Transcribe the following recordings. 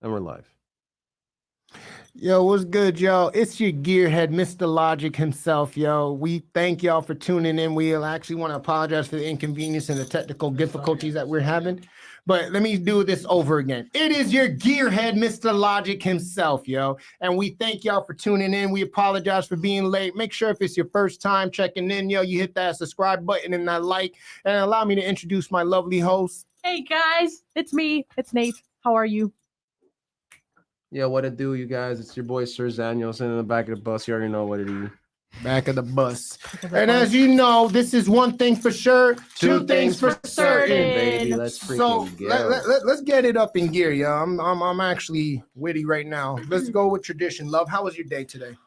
And we're live. Yo, what's good, yo? It's your gearhead, Mr. Logic himself, yo. We thank y'all for tuning in. We actually want to apologize for the inconvenience and the technical difficulties that we're having. But let me do this over again. It is your gearhead, Mr. Logic himself, yo. And we thank y'all for tuning in. We apologize for being late. Make sure if it's your first time checking in, yo, you hit that subscribe button and that like. And allow me to introduce my lovely host. Hey, guys. It's me. It's Nate. How are you? Yeah, what it do, you guys? It's your boy Sir Daniel sitting in the back of the bus. You already know what it is. Back of the bus. And as you know, this is one thing for sure, two things for certain. Baby, let's freaking go. Let's get it up in gear, yo. I'm actually witty right now. Let's go with tradition. Love, how was your day today?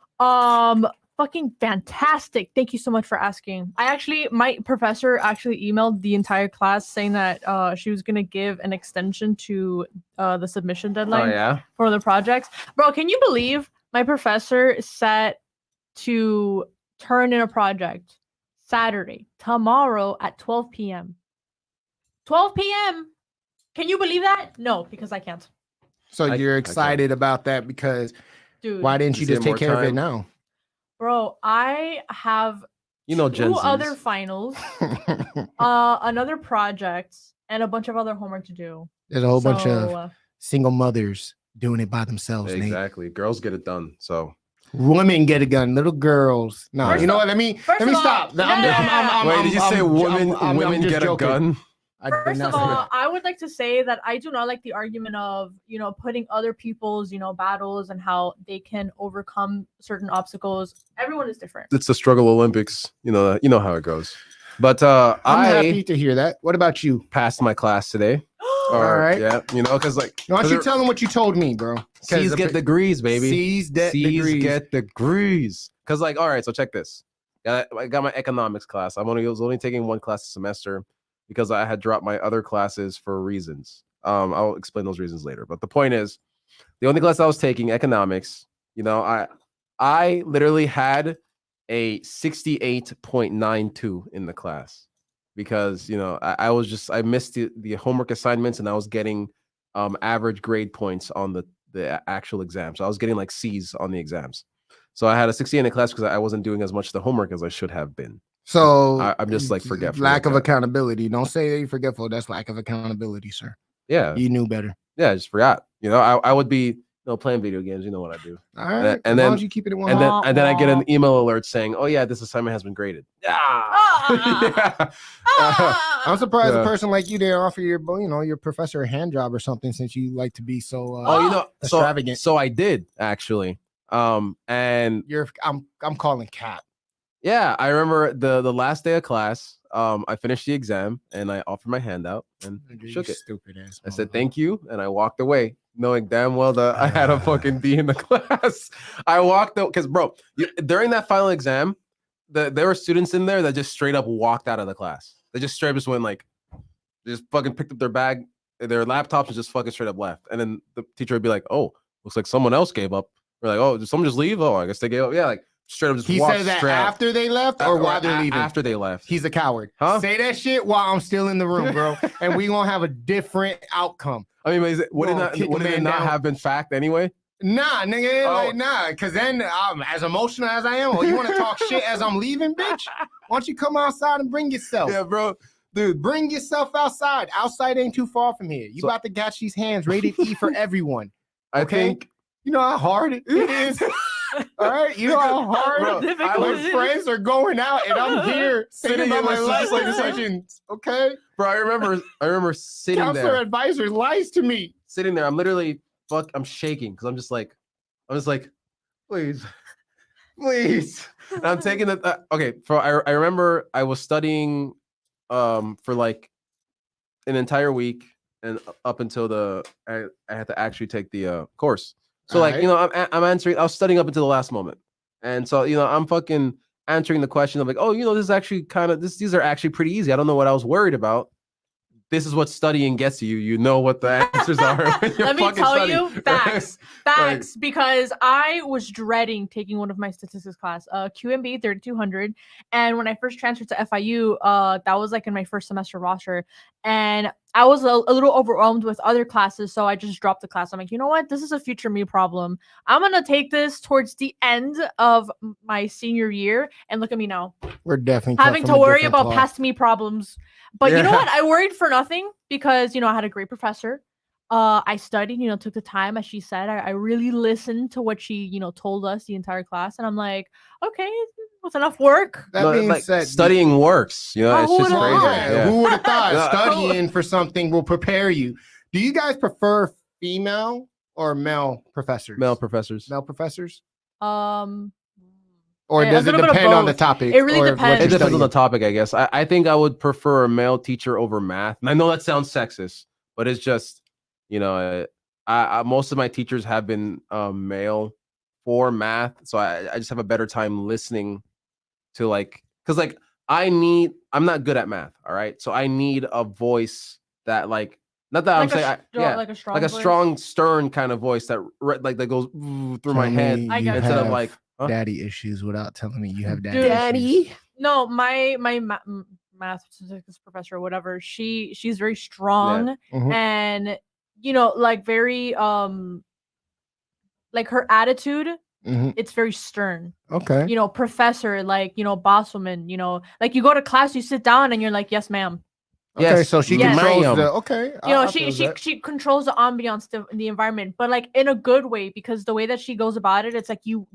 Fucking fantastic. Thank you so much for asking. My professor actually emailed the entire class saying that she was gonna give an extension to the submission deadline for the projects. Bro, can you believe my professor set to turn in a project Saturday, tomorrow at 12 p.m. 12 p.m. Can you believe that? No, because I can't. So you're excited about that because why didn't you just take care of it now? Bro, I have two other finals, another project, and a bunch of other homework to do. There's a whole bunch of single mothers doing it by themselves. Exactly. Nate. Girls get it done. So women get it done. Little girls. No, you know what? Let me stop. Wait, did you say women get a gun? First of all, I would like to say that I do not like the argument of, putting other people's, battles and how they can overcome certain obstacles. Everyone is different. It's the struggle Olympics. You know how it goes. But I'm happy to hear that. What about you? Passed my class today. All right. Yeah, because why don't you tell them what you told me, bro? C's get degrees, baby. C's get degrees. Because all right, so check this. I got my economics class. I was only taking one class a semester, because I had dropped my other classes for reasons. I'll explain those reasons later. But the point is, the only class I was taking, economics, I literally had a 68.92 in the class because, I missed the homework assignments and I was getting average grade points on the actual exam. So I was getting like C's on the exams. So I had a 68 in the class because I wasn't doing as much of the homework as I should have been. So I'm just like forgetful. Lack of accountability. Don't say that you're forgetful. That's lack of accountability, sir. Yeah. You knew better. Yeah, I just forgot. I would be playing video games. You know what I do. All right. And then you keep it in one. And then I get an email alert saying, "Oh yeah, this assignment has been graded." I'm surprised a person like you didn't offer your professor a hand job or something, since you like to be so extravagant. So I did actually. And I'm calling cap. Yeah, I remember the last day of class. I finished the exam and I offered my hand out and shook it. Stupid ass. I said thank you and I walked away, knowing damn well that I had a fucking D in the class. I walked out because, bro, during that final exam, there were students in there that just straight up walked out of the class. They just straight up just went just fucking picked up their bag, their laptops, and just fucking straight up left. And then the teacher would be like, "Oh, looks like someone else gave up." We're like, "Oh, did someone just leave? Oh, I guess they gave up." Yeah, like. Straight up just he said that after they left or while they're leaving? After they left. He's a coward. Huh? Say that shit while I'm still in the room, bro. And we gonna have a different outcome. I mean, wouldn't it not have been fact anyway? Nah, nigga, nah. Because then as emotional as I am, you want to talk shit as I'm leaving, bitch? Why don't you come outside and bring yourself? Yeah, bro. Dude, bring yourself outside. Outside ain't too far from here. You about to got these hands rated E for everyone. I think. You know how hard it is. All right, you know how hard my friends are going out, and I'm here sitting about my life decisions. Okay, bro. I remember sitting there. Counselor advisor lies to me. Sitting there, I'm literally I'm shaking because I'm just like, please. And I'm taking the okay. I remember I was studying for like an entire week and up until I had to actually take the course. So I'm answering. I was studying up until the last moment, and so I'm fucking answering the question. I'm like, oh, this is actually these are actually pretty easy. I don't know what I was worried about. This is what studying gets you. You know what the answers are. Let me tell you facts, because I was dreading taking one of my statistics class, QMB 3200, and when I first transferred to FIU, that was like in my first semester roster, and I was a little overwhelmed with other classes, so I just dropped the class. I'm like, you know what? This is a future me problem. I'm gonna take this towards the end of my senior year, and look at me now, We're definitely cut having from to a worry different about cloth. past me problems. But you know Yeah. what? I worried for nothing because I had a great professor. I studied, took the time, as she said. I really listened to what she, told us the entire class, and I'm like, okay, with enough work. That being like said, studying works. Oh, It's who just would've crazy. thought? yeah, who would have thought Yeah. studying for something will prepare you? Do you guys prefer female or male professors? Male professors. Male professors? Um, Or a does it little bit of depend on the both. topic? It really or what depends. you're It depends on the studying? topic, I guess. I think I would prefer a male teacher over math. And I know that sounds sexist, but it's just, most of my teachers have been male for math, so I just have a better time listening to because I'm not good at math, all right? So I need a voice that not that I'm saying like a strong, like a voice. strong, stern kind of voice that that goes through my Tell head me I you get instead of have like, huh? daddy issues without telling me you have Dude. daddy issues. No, my math statistics professor or whatever, she's very strong Mhm. and like very like her attitude, Mhm. it's very stern. Okay. Professor, like boss woman, like you go to class, you sit down and you're like, yes, ma'am. Okay, Yes, so she Yes. controls ma'am. the okay. She controls the ambiance, the environment, but like in a good way, because the way that she goes about it, it's like you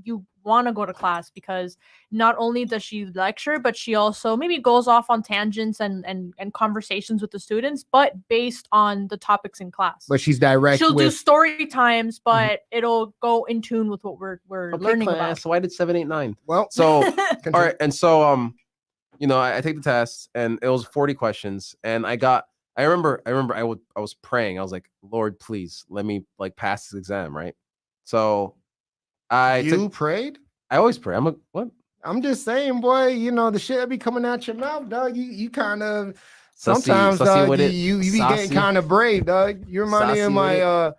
want to go to class because not only does she lecture, but she also maybe goes off on tangents and conversations with the students, but based on the topics in class. But she's direct She'll do with story times, but it'll go in tune with what we're Okay, learning class. Why did 7, 8, 9? well. So continue. all right, and so I take the test and it was 40 questions, and I remember I was praying. I was like, Lord, please let me pass this exam, right? So You prayed? I always pray. I'm like, what? I'm just saying, boy, the shit that be coming out your mouth, dog. You kind of Sussy- sometimes, sussy dog, with you it, be getting saucy. kind of brave, dog. You remind me Saucy of with it. my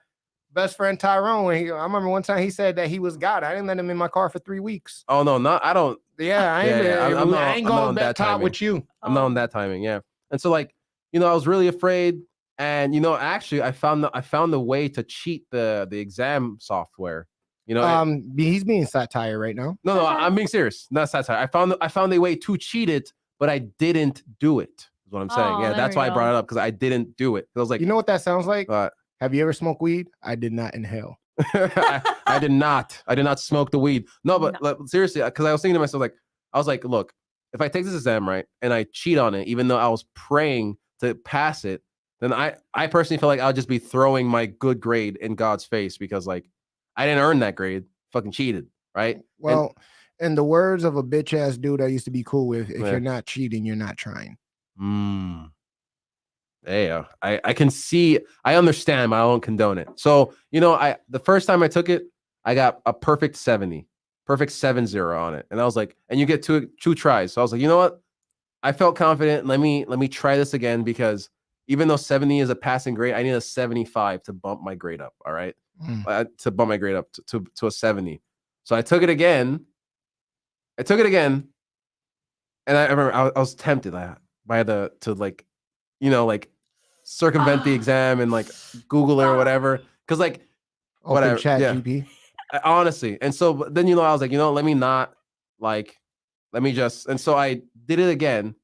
best friend Tyrone. I remember one time he said that he was God. I didn't let him in my car for 3 weeks. Oh no, I don't. Yeah, I ain't I'm not going on back that top timing. with you. I'm not on that timing, yeah. And so I was really afraid, and actually I found the way to cheat the exam software. He's being satire right now. No, I'm being serious. Not satire. I found a way to cheat it, but I didn't do it. Is what I'm saying. Oh, Yeah, there that's we why I go. brought it up, because I didn't do it. I was like, You know what that sounds like? uh, Have you ever smoked weed? I did not inhale. I did not. I did not smoke the weed. No, but seriously, because I was thinking to myself, I was like, look, if I take this exam right and I cheat on it, even though I was praying to pass it, then I personally feel like I'll just be throwing my good grade in God's face, because I didn't earn that grade. Fucking cheated, right? Well, in the words of a bitch ass dude I used to be cool with, if Yeah. you're not cheating, you're not trying. Yeah, I can see, I understand, but I don't condone it. So, the first time I took it, I got a perfect 70, perfect 70 on it. And I was like, and you get two tries. So I was like, you know what? I felt confident. Let me try this again, because even though 70 is a passing grade, I need a 75 to bump my grade up. All right. To bump my grade up to a 70. So I took it again. And I remember I was tempted circumvent the exam and Google it or whatever. Cause Open whatever. chat Yeah. GP. Honestly. And so but then I was like, let me not let me just, and so I did it again,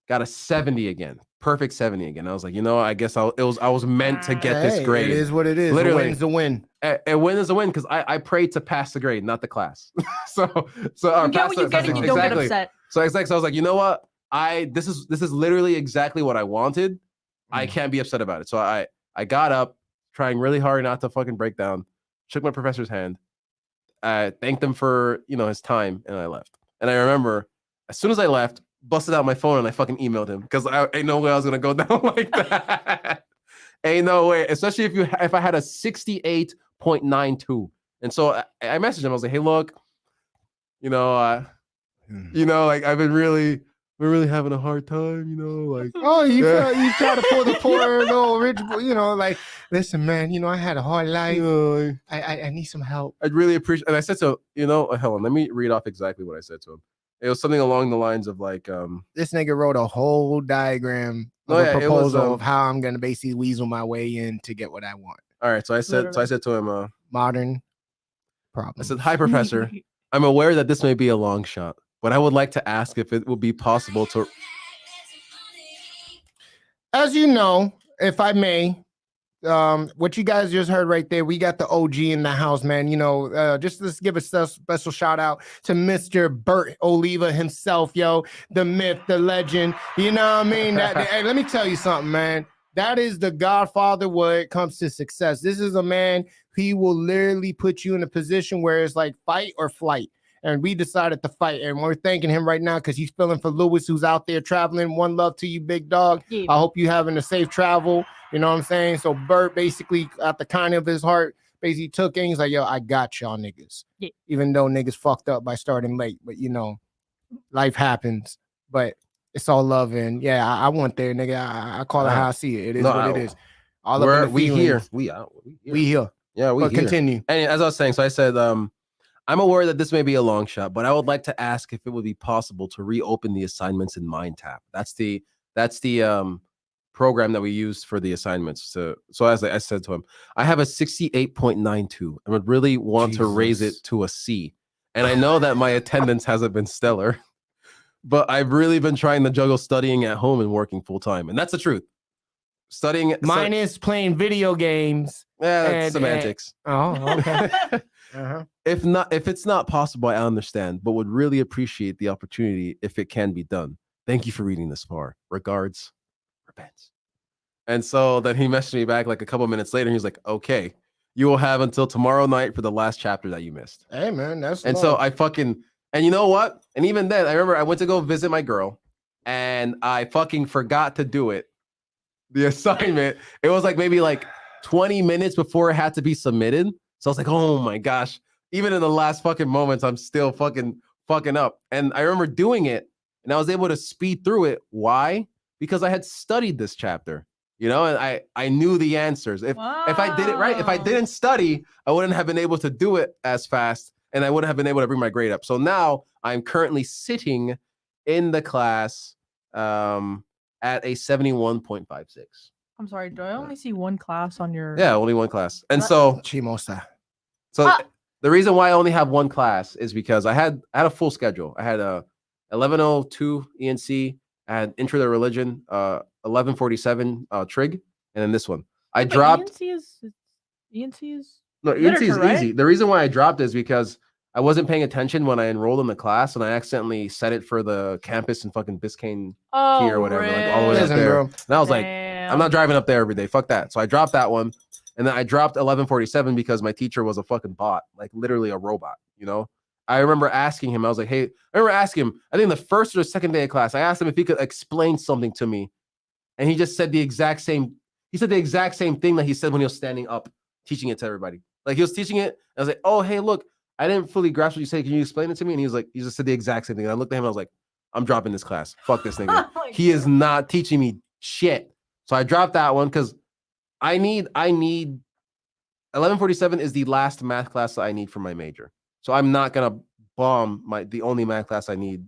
got a 70 again. Perfect 70 again. I was like, I guess I was meant to get this grade. It is what it is. Literally. A win's a win. A win is a win, because I prayed to pass the grade, not the class. so You get what you get and you don't get upset. So I was like, you know what? This is literally exactly what I wanted. I can't be upset about it. So I got up, trying really hard not to fucking break down, shook my professor's hand, thanked him for his time, and I left. And I remember as soon as I left, busted out my phone and I fucking emailed him, because I ain't no way I was gonna go down like that. Ain't no way, especially if I had a 68.92. And so I messaged him. I was like, hey, look, I've been really having a hard time, Oh, you Yeah. try to pull the poor little rich boy, listen, man, I had a hard life. I need some help. I'd really appreciate. And I said to hold on, let me read off exactly what I said to him. It was something along the lines of This nigga wrote a whole diagram No, of yeah, a it was, proposal of how I'm gonna basically weasel my way in to get what I want. all right. So I said Literally. to him, Modern I problems. said, "Hi, Professor. I'm aware that this may be a long shot, but I would like to ask if it would be possible to." As you know, if I may, what you guys just heard right there, we got the OG in the house, man. You know, just let's give a special shout out to Mr. Bert Oliva himself, yo, the myth, the legend. You know what I mean? Hey, let me tell you something, man. That is the godfather when it comes to success. This is a man, he will literally put you in a position where it's like fight or flight. And we decided to fight, and we're thanking him right now because he's feeling for Lewis, who's out there traveling. One love to you, big dog. Yeah. I hope you having a safe travel. You know what I'm saying? So Bert basically, at the kind of his heart, basically took in. He's like, yo, I got y'all niggas. Yeah. Even though niggas fucked up by starting late, but you know, life happens. But it's all love, and yeah, I went there, nigga. I call it how I see it. It is No, what it is. All up in the we here. feelings. We out. We here. Yeah, we But here. continue. And as I was saying, so I said, I'm aware that this may be a long shot, but I would like to ask if it would be possible to reopen the assignments in MindTap. That's the program that we use for the assignments. So as I said to him, I have a 68.92 and would really want to raise it Jesus. to a C. And I know that my attendance hasn't been stellar, but I've really been trying to juggle studying at home and working full time. And that's the truth. Studying Mine is playing video games. yeah, that's and- semantics. Oh, okay. Uh-huh. If it's not possible, I understand, but would really appreciate the opportunity if it can be done. Thank you for reading this far. Regards, Repent. And so then he messaged me back like a couple minutes later. He's like, okay, you will have until tomorrow night for the last chapter that you missed. Hey, man, that's And love. so and you know what? And even then, I remember I went to go visit my girl and I fucking forgot to do it. The assignment, it was like maybe like 20 minutes before it had to be submitted. So I was like, oh my gosh, even in the last fucking moments, I'm still fucking up. And I remember doing it and I was able to speed through it. Why? Because I had studied this chapter, you know, and I knew the answers. If I did it right, if I didn't study, I wouldn't have been able to do it as fast and I wouldn't have been able to bring my grade up. So now I'm currently sitting in the class at a 71.56. I'm sorry, do I only see one class on your Yeah, only one class. And What? so Chimosa. the reason why I only have one class is because I had a full schedule. I had a 1102 ENC, I had Intro to Religion, 1147 Trig, and then this one. I But dropped ENC is no, ENC is literature, right? easy. The reason why I dropped is because I wasn't paying attention when I enrolled in the class and I accidentally set it for the campus in fucking Biscayne oh, or whatever, like all the way up Listen, there. bro. And I was like, I'm not driving up there every day. Fuck that. So I dropped that one. And then I dropped 1147 because my teacher was a fucking bot, like literally a robot, you know? I remember asking him, I was like, hey, I remember asking him, I think the first or second day of class, I asked him if he could explain something to me. And he just said the exact same thing that he said when he was standing up teaching it to everybody. Like he was teaching it. I was like, oh, hey, look, I didn't fully grasp what you said. Can you explain it to me? And he was like, he just said the exact same thing. And I looked at him, I was like, I'm dropping this class. Fuck this nigga. Oh my He is not teaching me shit. So I dropped that one because I need 1147 is the last math class that I need for my major. So I'm not gonna bomb the only math class I need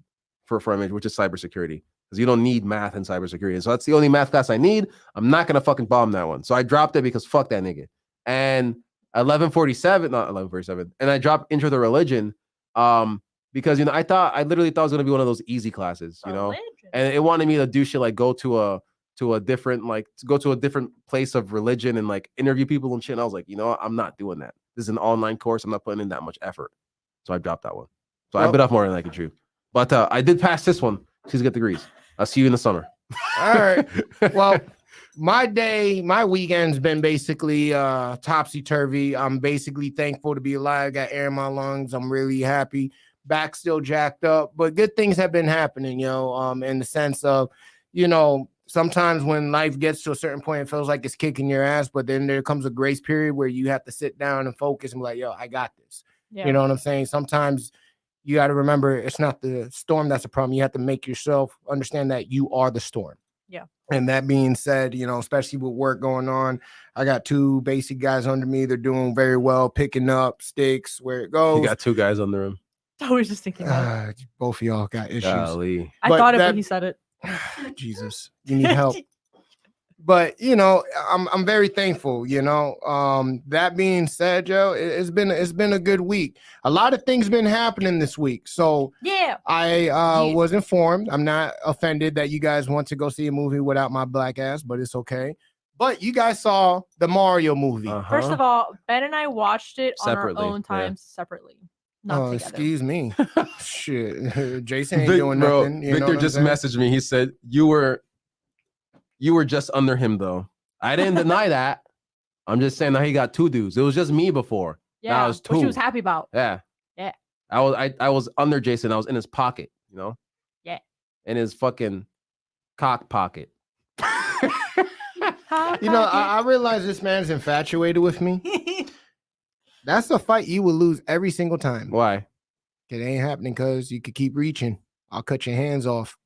for my major, which is cybersecurity. Because you don't need math in cybersecurity. So that's the only math class I need. I'm not gonna fucking bomb that one. So I dropped it because fuck that nigga. And 1147, not 1147, and I dropped Intro to Religion. Because I literally thought it was gonna be one of those easy classes, you know. And it wanted me to do shit like go to a different place of religion and like interview people and shit. And I was like, you know what? I'm not doing that. This is an online course. I'm not putting in that much effort. So I dropped that one. So I bit off more than I could chew. But I did pass this one. She's get degrees. I'll see you in the summer. All right. Well, my weekend's been basically topsy-turvy. I'm basically thankful to be alive. Got air in my lungs. I'm really happy. Back still jacked up, but good things have been happening, in the sense of, sometimes when life gets to a certain point, it feels like it's kicking your ass, but then there comes a grace period where you have to sit down and focus and be like, yo, I got this. Yeah. You know what I'm saying? Sometimes you got to remember it's not the storm that's a problem. You have to make yourself understand that you are the storm. Yeah. And that being said, especially with work going on, I got two basic guys under me. They're doing very well, picking up sticks where it goes. You got two guys under him. I was just thinking that. Both of y'all got issues. Golly. I but thought it, that- but he said it. Jesus, you need help. But you know, I'm very thankful. You know, that being said, Joe, it's been a good week. A lot of things been happening this week, so Yeah. I was informed. I'm not offended that you guys want to go see a movie without my black ass, but it's okay. But you guys saw the Mario movie. First of all, Ben and I watched it Separately, on our own yeah. times separately, not together. Excuse me. Shit, Jason ain't Vic- doing bro, nothing. You know Victor what I'm just saying? messaged me. He said you were just under him though. I didn't deny that. I'm just saying that he got 2 dudes. It was just me before. Now Yeah, it's which he 2. was happy about. Yeah. Yeah. I was under Jason. I was in his pocket, you know? Yeah. In his fucking cock pocket. You know, I realize this man's infatuated with me. That's a fight you will lose every single time. Why? It ain't happening because you could keep reaching. I'll cut your hands off.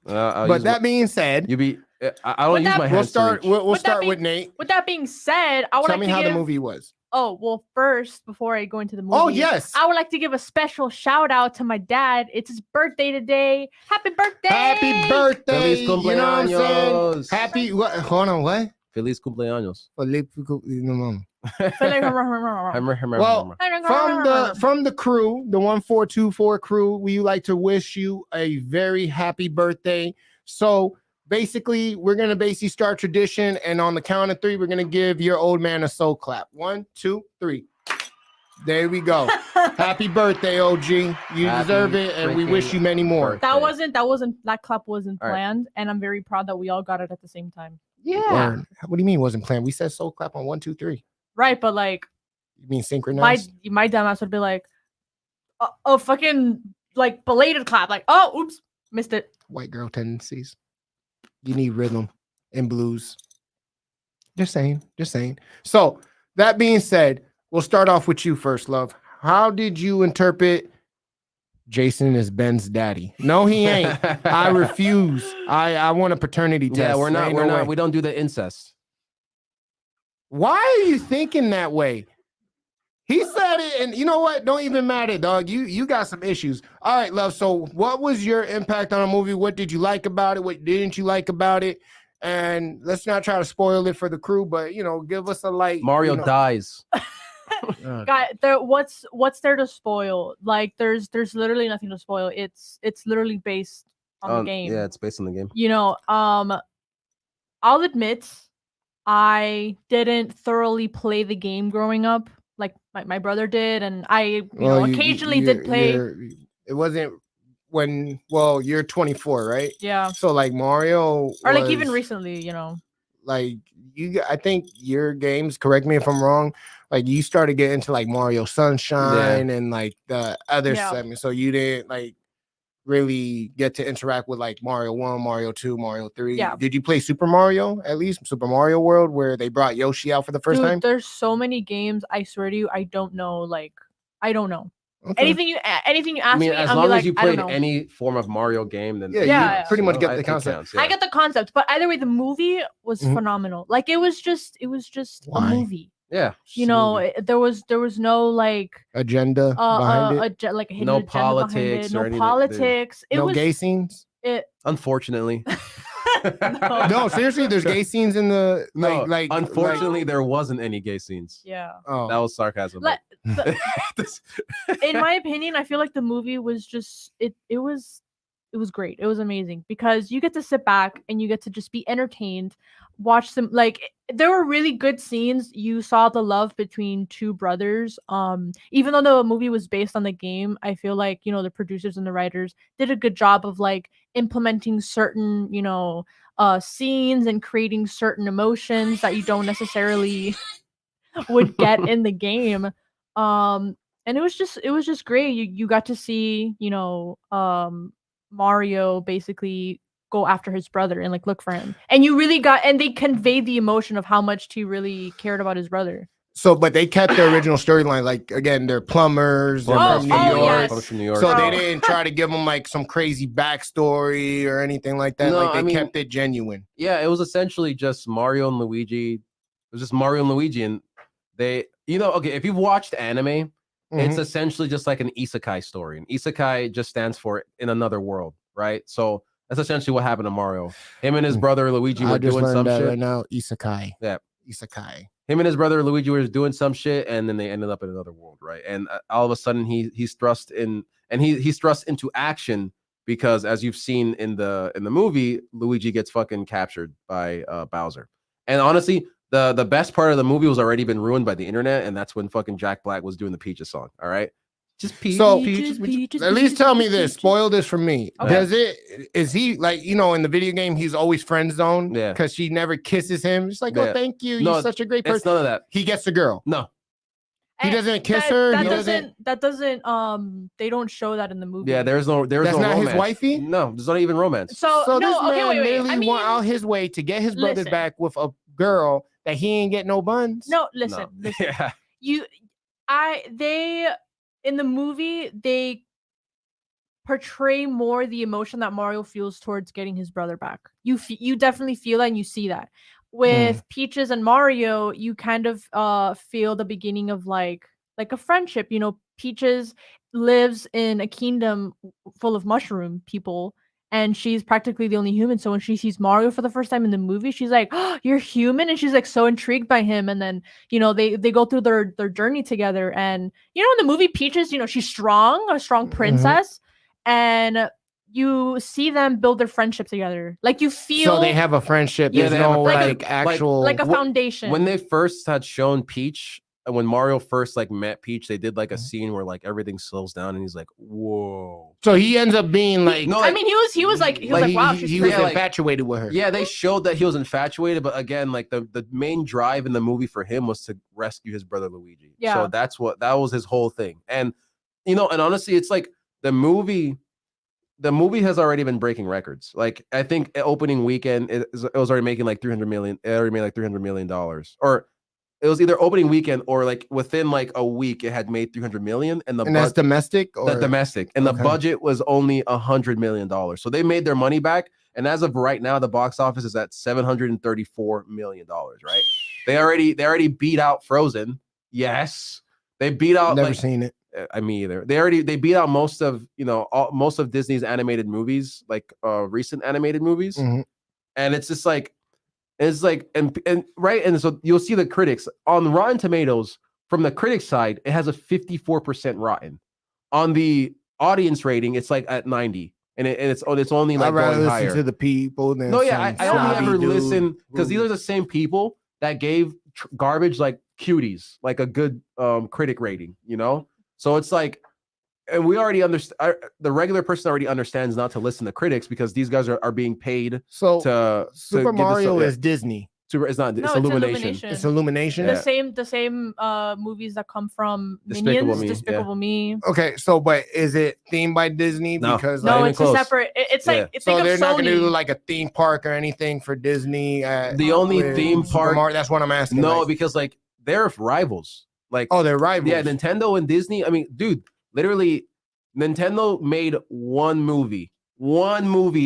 I'll But use that being said, you be. I don't With use that- my we'll hands. start. To reach. We'll With that start being- with Nate. With that being said, I would Tell like me to how give... the movie was. Oh, well, first, before I go into the movie, Oh yes, I would like to give a special shout out to my dad. It's his birthday today. Happy birthday! happy birthday! Feliz You know what I'm saying? cumpleaños. Happy. What? Hold on. What? Feliz cumpleaños. No. Well, Well, from the crew, the 1424 crew, we like to wish you a very happy birthday. So basically, we're gonna start tradition, and on the count of 3, we're gonna give your old man a soul clap. 1, 2, 3. There we go. Happy birthday, OG. You Happy deserve it, and we wish you many more. birthday. that clap wasn't All right. planned, and I'm very proud that we all got it at the same time. Yeah. What do you mean wasn't planned? We said soul clap on 1, 2, 3. Right, but like You mean synchronized? my dumbass would be like, a fucking like belated clap, like, oh, oops, missed it. White girl tendencies. You need rhythm and blues. Just saying. So that being said, we'll start off with you first, love. How did you interpret Jason as Ben's daddy? No, he ain't. I refuse. I want a paternity test. Yeah, we're not. Ain't We're no not. way. We don't do the incest. Why are you thinking that way? He said it, and you know what? Don't even matter, dog. You got some issues. All right, love. So, what was your impact on the movie? What did you like about it? What didn't you like about it? And let's not try to spoil it for the crew, but you know, give us a light. Mario you know. dies. Guy, what's there to spoil? Like, there's literally nothing to spoil. It's literally based on the game. Yeah, it's based on the game. You know, I'll admit, I didn't thoroughly play the game growing up, like my brother did, and I occasionally did play. It wasn't when. Well, you're 24, right? Yeah, So like Mario, or like even was, recently, you know. like you. I think your games. Correct me if I'm wrong. Like you started getting into like Mario Sunshine and like the other Yeah. segments, so you didn't like really get to interact with like Mario 1, Mario 2, Mario 3. Yeah. Did you play Super Mario, at least Super Mario World, where they brought Yoshi out for the first Dude, time? there's so many games. I swear to you, I don't know. Like, I don't know. Okay. Anything you ask I mean, me, as I'll long be like, as you I don't played know. any form of Mario game, then Yeah, Yeah, you pretty much get the it concept. counts, I yeah. get the concept, but either way, the movie was Mhm. phenomenal. Like, it was just a Why? movie. Yeah. You know, there was no like Agenda behind it. like a hidden No agenda behind politics it. or No anything. politics. It No was gay scenes. it. Unfortunately. No. No, seriously, there's gay scenes in the No, like. unfortunately, there wasn't any gay scenes. Yeah. Oh, That was sarcasm. Like, This- in my opinion, I feel like the movie was just it was great. It was amazing because you get to sit back and you get to just be entertained, watch them. Like, there were really good scenes. You saw the love between two brothers. Even though the movie was based on the game, I feel like, you know, the producers and the writers did a good job of like implementing certain, you know, scenes and creating certain emotions that you don't necessarily would get in the game. And it was just great. You got to see, you know, Mario basically go after his brother and like look for him. And you really got, and they conveyed the emotion of how much he really cared about his brother. so but they kept the original storyline. Like again, they're plumbers. They're Oh, from New oh, York. yes. Comes from New York. So Oh. they didn't try to give them like some crazy backstory or anything like that. No, Like they I mean- kept it genuine. Yeah, it was essentially just Mario and Luigi. It was just Mario and Luigi, and they, you know, okay, if you've watched anime, it's essentially just like an isekai story. And isekai just stands for in another world, right? So That's essentially what happened to Mario. Him and his Mm. brother Luigi I were just doing learned some that shit. right now. Isekai. Yeah. Isekai. Him and his brother Luigi were doing some shit, and then they ended up in another world, right? And all of a sudden, he's thrust in, and he's thrust into action because, as you've seen in the movie, Luigi gets fucking captured by Bowser. And honestly, the best part of the movie was already been ruined by the internet, and that's when fucking Jack Black was doing the Peaches song. All right, just Peaches, So- Peaches, At least tell me this. Spoil this for me. Okay. Is he like, in the video game, he's always friend zoned Yeah. because she never kisses him. It's like, Yeah. oh, thank you. No, You're such a great It's person. none of that. He gets the girl. No, He doesn't kiss that, her, That he doesn't. That doesn't. They don't show that in the movie. yeah, there's no That's no not his romance. wifey? No, there's not even romance. So, So no. this Okay. man Wait. literally I mean, went out his way to get his brothers listen. back with a girl that he ain't get no buns. no. Listen. No. Listen. Yeah, They in the movie they portray more the emotion that Mario feels towards getting his brother back. You definitely feel that and you see that. With Peaches and Mario, you kind of feel the beginning of like a friendship. Peaches lives in a kingdom full of mushroom people and she's practically the only human. So when she sees Mario for the first time in the movie, she's like, "Oh, you're human," and she's like so intrigued by him. And then they go through their journey together. And in the movie, Peaches, she's a strong princess, and you see them build their friendship together. Like you feel So they have a friendship. Yeah, There's they have a no friendship. like actual. like a Wh- foundation. when they first had shown Peach, when Mario first like met Peach, they did like a scene where like everything slows down and he's like, "Whoa." So he ends up being like. No, I mean, he was like, wow, she's he pretty. was Yeah, like- infatuated with her. Yeah, they showed that he was infatuated, but again, like the main drive in the movie for him was to rescue his brother Luigi. Yeah. So that was his whole thing. And and honestly, it's like the movie has already been breaking records. Like I think opening weekend it was already making like 300 million. It already made like $300 million, or it was either opening weekend or like within like a week it had made 300 million, and that's domestic or the domestic, and the Okay. budget was only $100 million. So they made their money back, and as of right now, the box office is at $734 million. Right? They already beat out Frozen. Yes, they beat out. never like, seen it. I mean, either they beat out most of most of Disney's animated movies, like recent animated movies, Mhm. and it's just like and right, and so you'll see the critics on Rotten Tomatoes. From the critics side, it has a 54% rotten. On the audience rating, it's like at 90, and it's only like I'd rather going listen higher. to the people than No, yeah, some I only snobby ever dude listen because these who- are the same people that gave garbage like Cuties like a good critic rating, So it's like, and we already understand. The regular person already understands not to listen to critics because these guys are being paid So to Super give this- Mario yeah. is Disney. Super. It's not. No, It's it's Illumination. It's Illumination. Yeah. The same movies that come from Despicable Minions, Me, Despicable Me. Okay, so but is it themed by Disney? No. Because Not No, even it's close. a separate. It's Yeah. like think so of they're not gonna Sony. do like a theme park or anything for Disney. The only with theme Super park. Mario? That's what I'm asking. No, like- because like they're rivals. Like oh, they're rivals. yeah, Nintendo and Disney. I mean, dude, literally, Nintendo made one movie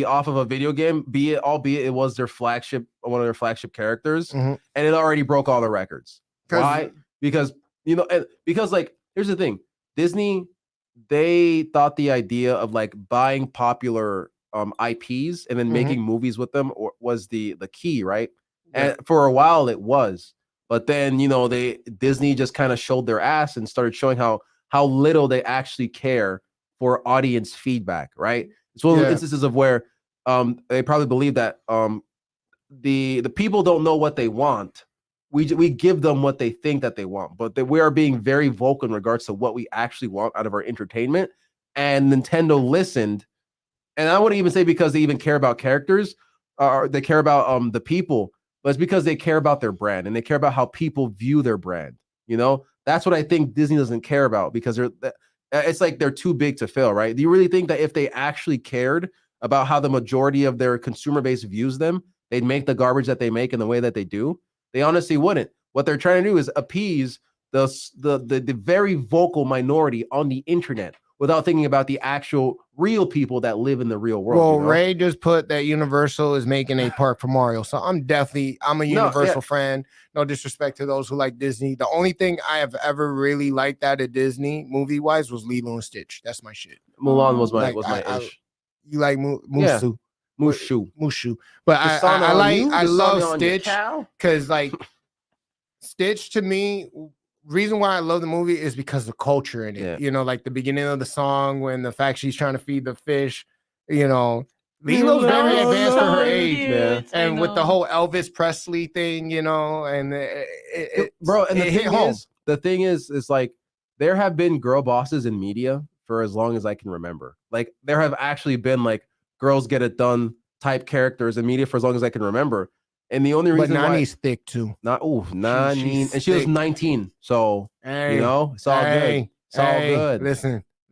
off of a video game, albeit it was one of their flagship characters, Mhm. and it already broke all the records. 'Cause- Why? Because because like here's the thing, Disney, they thought the idea of like buying popular IPs and then Mhm. making movies with them was the key, right? And for a while it was, but then Disney just kind of showed their ass and started showing how little they actually care for audience feedback, right? It's one of the Yeah. instances of where they probably believe that the people don't know what they want. We give them what they think that they want, but that we are being very vocal in regards to what we actually want out of our entertainment. And Nintendo listened, and I wouldn't even say because they even care about characters, or they care about the people, but it's because they care about their brand and they care about how people view their brand. That's what I think Disney doesn't care about, because it's like they're too big to fail, right? Do you really think that if they actually cared about how the majority of their consumer base views them, they'd make the garbage that they make in the way that they do? They honestly wouldn't. What they're trying to do is appease the very vocal minority on the internet without thinking about the actual real people that live in the real world. Well, Ray just put that Universal is making a park for Mario. So I'm a Universal fan. No disrespect to those who like Disney. The only thing I have ever really liked out of Disney movie wise was Lilo and Stitch. That's my shit. Mulan was my Like, ish. You like Musu? Mushu. But The sun I on like you, I the sun love on your Stitch cow. because like Stitch to me, reason why I love the movie is because the culture in it. Yeah. You know, like the beginning of the song when the fact she's trying to feed the fish. You know, Lilo's very Lilo's advanced for her so age. cute. Yeah. I And with the know. whole Elvis Presley thing, you know, and Bro, and it hit home. the thing is like there have been girl bosses in media for as long as I can remember. Like there have actually been like girls get it done type characters in media for as long as I can remember. And the only But reason why Nani's thick too. Nani, she's and she was thick. 19. So Hey, you know, it's all good. It's all good.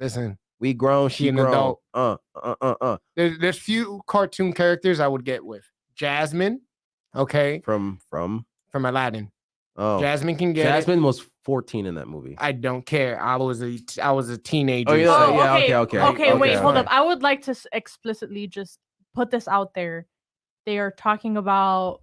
Listen. We grown, She she an grown. adult. There's few cartoon characters I would get with. Jasmine, okay, From Aladdin. oh Jasmine can get Jasmine was 14 in that movie. I don't care. I was a teenager. Oh, yeah, Oh, yeah, okay. okay. Okay, wait, Okay, hold okay. up. I would like to explicitly just put this out there. They are talking about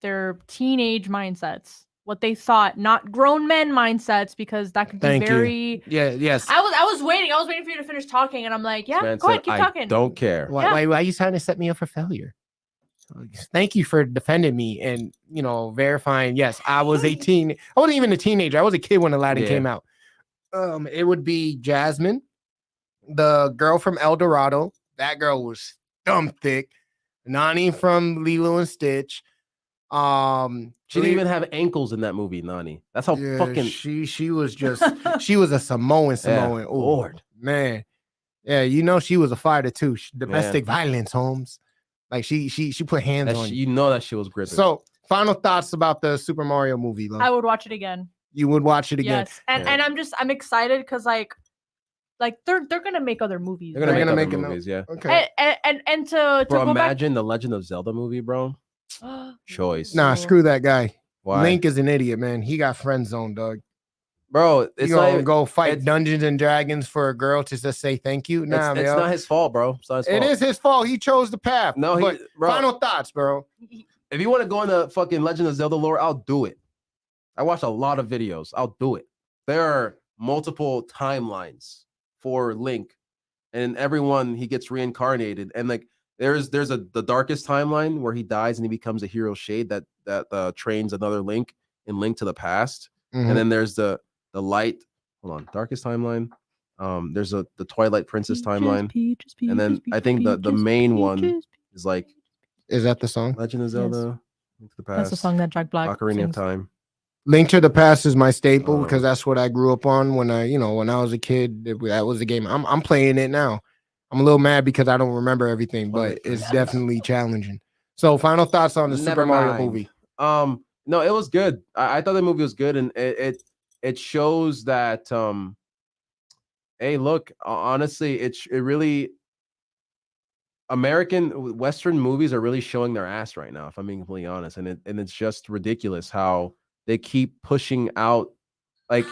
their teenage mindsets, what they thought, not grown men mindsets, because that could be Thank you. very. Yeah, yes. I was waiting for you to finish talking, and I'm like, yeah, Man go ahead, said, keep I talking. don't care. Why are you trying to set me up for failure? Thank you for defending me and verifying. Yes, I was 18. I wasn't even a teenager. I was a kid when Aladdin Yeah. came out. It would be Jasmine, the girl from El Dorado. That girl was dumb thick. Nani from Lilo and Stitch. She didn't even have ankles in that movie, Nani. That's how fucking she was just she was a Samoan. Yeah, Oh Lord. man, yeah, she was a fighter too. Domestic violence, Holmes. Like she put hands on you. You know that shit was gripping. So, final thoughts about the Super Mario movie, though. I would watch it again. You would watch it again. Yes, and I'm excited because like they're gonna make other movies. They're gonna make other it movies, yeah. Okay. And to Bro, go imagine the Legend of Zelda movie, bro. back. Choice. Nah, screw that guy. Why? Link is an idiot, man. He got friend zoned, dog. Bro, You it's gonna not go fight it's- Dungeons and Dragons for a girl to just say thank you? Nah, it's man. not his fault, bro. It's not his fault. It is his fault. He chose the path. No, but bro. final thoughts, bro. If you want to go into fucking Legend of Zelda lore, I'll do it. I watched a lot of videos. I'll do it. There are multiple timelines for Link, and everyone he gets reincarnated. And like there's the darkest timeline where he dies and he becomes a hero shade that trains another Link in Link to the Past. Mhm. And then there's the light. Hold on, darkest timeline. There's the Twilight Princess timeline, and then I think the main one is like Is that the song? Legend of Zelda. Link to the Past. That's the song that Jack Black Ocarina of sings. Time. Link to the Past is my staple Oh. because that's what I grew up on when I was a kid. That was the game. I'm playing it now. I'm a little mad because I don't remember everything, but it's Yes. definitely challenging. So, final thoughts on the Never Super Mario mind. movie? No, it was good. I thought the movie was good, and it shows that hey, look, honestly, it really American Western movies are really showing their ass right now, if I'm being completely honest. And it's just ridiculous how they keep pushing out like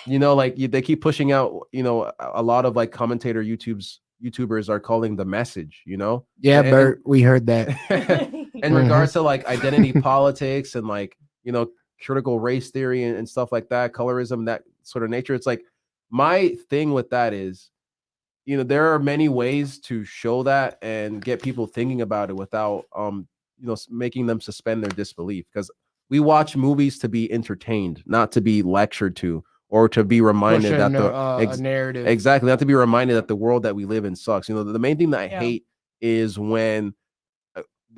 they keep pushing out, a lot of like commentator YouTubers are calling the message, Yeah, And- Bert, we heard that. in regards to like identity politics and like critical race theory and stuff like that, colorism, that sort of nature. It's like my thing with that is there are many ways to show that and get people thinking about it without making them suspend their disbelief, because we watch movies to be entertained, not to be lectured to or to be reminded that a narrative. exactly, not to be reminded that the world that we live in sucks. The main thing that I Yeah. hate is when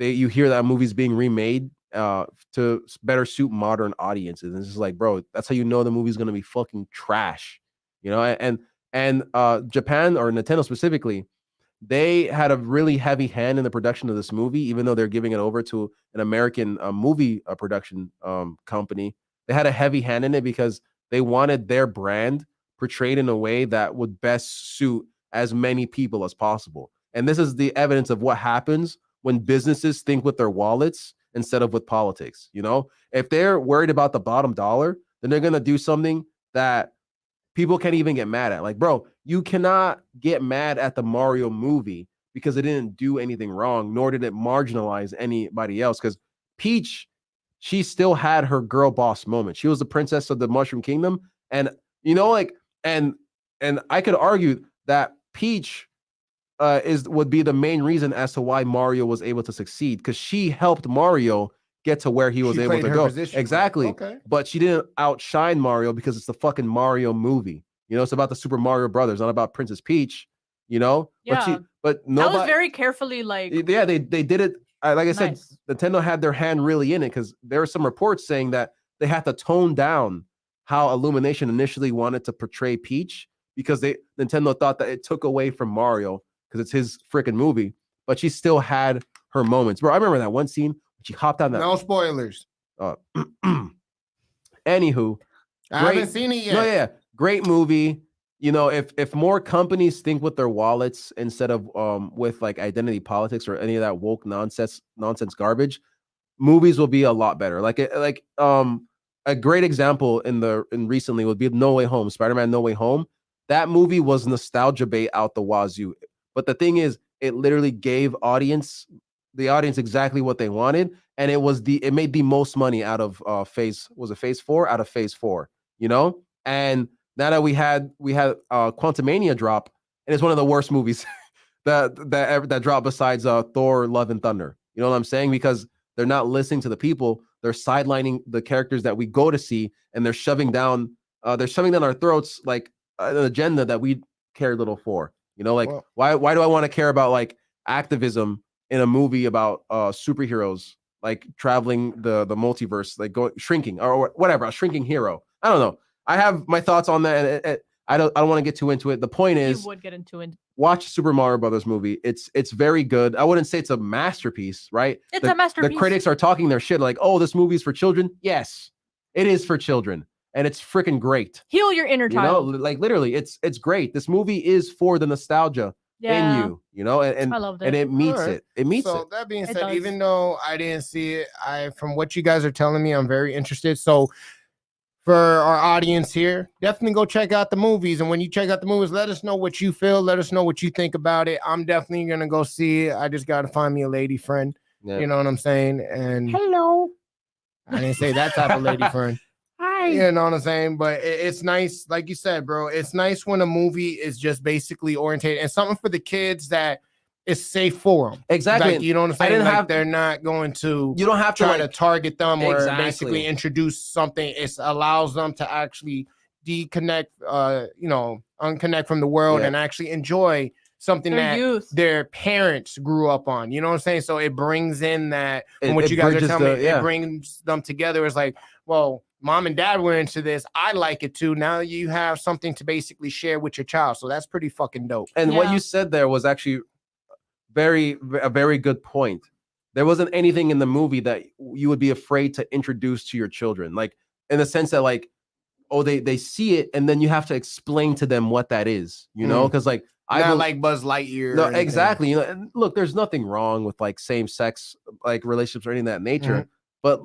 you hear that movie's being remade to better suit modern audiences. And it's just like, bro, that's how the movie's gonna be fucking trash. And Japan, or Nintendo specifically, they had a really heavy hand in the production of this movie, even though they're giving it over to an American movie production company. They had a heavy hand in it because they wanted their brand portrayed in a way that would best suit as many people as possible. And this is the evidence of what happens when businesses think with their wallets instead of with politics. If they're worried about the bottom dollar, then they're going to do something that people can't even get mad at. Like, bro, you cannot get mad at the Mario movie because it didn't do anything wrong, nor did it marginalize anybody else. Because Peach, she still had her girl boss moment. She was the princess of the Mushroom Kingdom. And, and I could argue that Peach would be the main reason as to why Mario was able to succeed, because she helped Mario get to where he was She able played to her go. position. Exactly. Okay. But she didn't outshine Mario because it's the fucking Mario movie. You know, it's about the Super Mario Brothers, not about Princess Peach. You know, Yeah. but That nobody. was very carefully like. Yeah, they did it. Like I said, Nice. Nintendo had their hand really in it, because there were some reports saying that they had to tone down how Illumination initially wanted to portray Peach, because Nintendo thought that it took away from Mario because it's his freaking movie. But she still had her moments. Bro, I remember that one scene when she hopped on that. No spoilers. Anywho, I haven't seen it yet. no, yeah, great movie. You know, if more companies think with their wallets instead of with like identity politics or any of that woke nonsense garbage, movies will be a lot better. Like a great example in recently would be No Way Home, Spider-Man No Way Home. That movie was nostalgia bait out the wazoo. But the thing is, it literally gave the audience exactly what they wanted, and it made the most money out of phase 4 out of phase 4, you know? And now that we had Quantumania drop, and it's one of the worst movies that dropped besides Thor Love and Thunder. You know what I'm saying? Because they're not listening to the people, they're sidelining the characters that we go to see, and they're shoving down our throats like an agenda that we care little for. You know, like, Well, why do I want to care about like activism in a movie about superheroes like traveling the multiverse, like shrinking or whatever, a shrinking hero? I don't know. I have my thoughts on that. And I don't want to get too into it. The point is, You would get into it. watch Super Mario Brothers movie. It's very good. I wouldn't say it's a masterpiece, right? It's a masterpiece. The critics are talking their shit like, oh, this movie's for children. Yes, it is for children, and it's freaking great. Heal your inner You know, child. like literally, it's great. This movie is for the nostalgia in you. You know, and I loved it. and it meets Alright. it. It meets So it. that being It said, does. even though I didn't see it, from what you guys are telling me, I'm very interested. So for our audience here, definitely go check out the movies. And when you check out the movies, let us know what you feel. Let us know what you think about it. I'm definitely gonna go see it. I just gotta find me a lady friend. Yeah. You know what I'm saying? And Hello. I didn't say that type of lady friend. Hi. You know what I'm saying? But it's nice, like you said, bro. It's nice when a movie is just basically orientated and something for the kids that is safe for them. Exactly. Like, you know what I'm saying? didn't Like, have- they're not going to You don't have to try like, to target them or Exactly. basically introduce something. It allows them to actually unconnect from the world Yeah. and actually enjoy something Their that youth. their parents grew up on. You know what I'm saying? So it brings in that, and what it you guys are bridges telling me, yeah. it brings them together. It's like, well, mom and dad were into this. I like it too. Now you have something to basically share with your child. So that's pretty fucking dope. And what Yeah. you said there was actually a very good point. There wasn't anything in the movie that you would be afraid to introduce to your children, like in the sense that like, oh, they see it and then you have to explain to them what that is, you know? Because like Not like Buzz Lightyear. no, or anything. exactly. You know, and look, there's nothing wrong with like same sex like relationships or anything of that nature, Mhm. but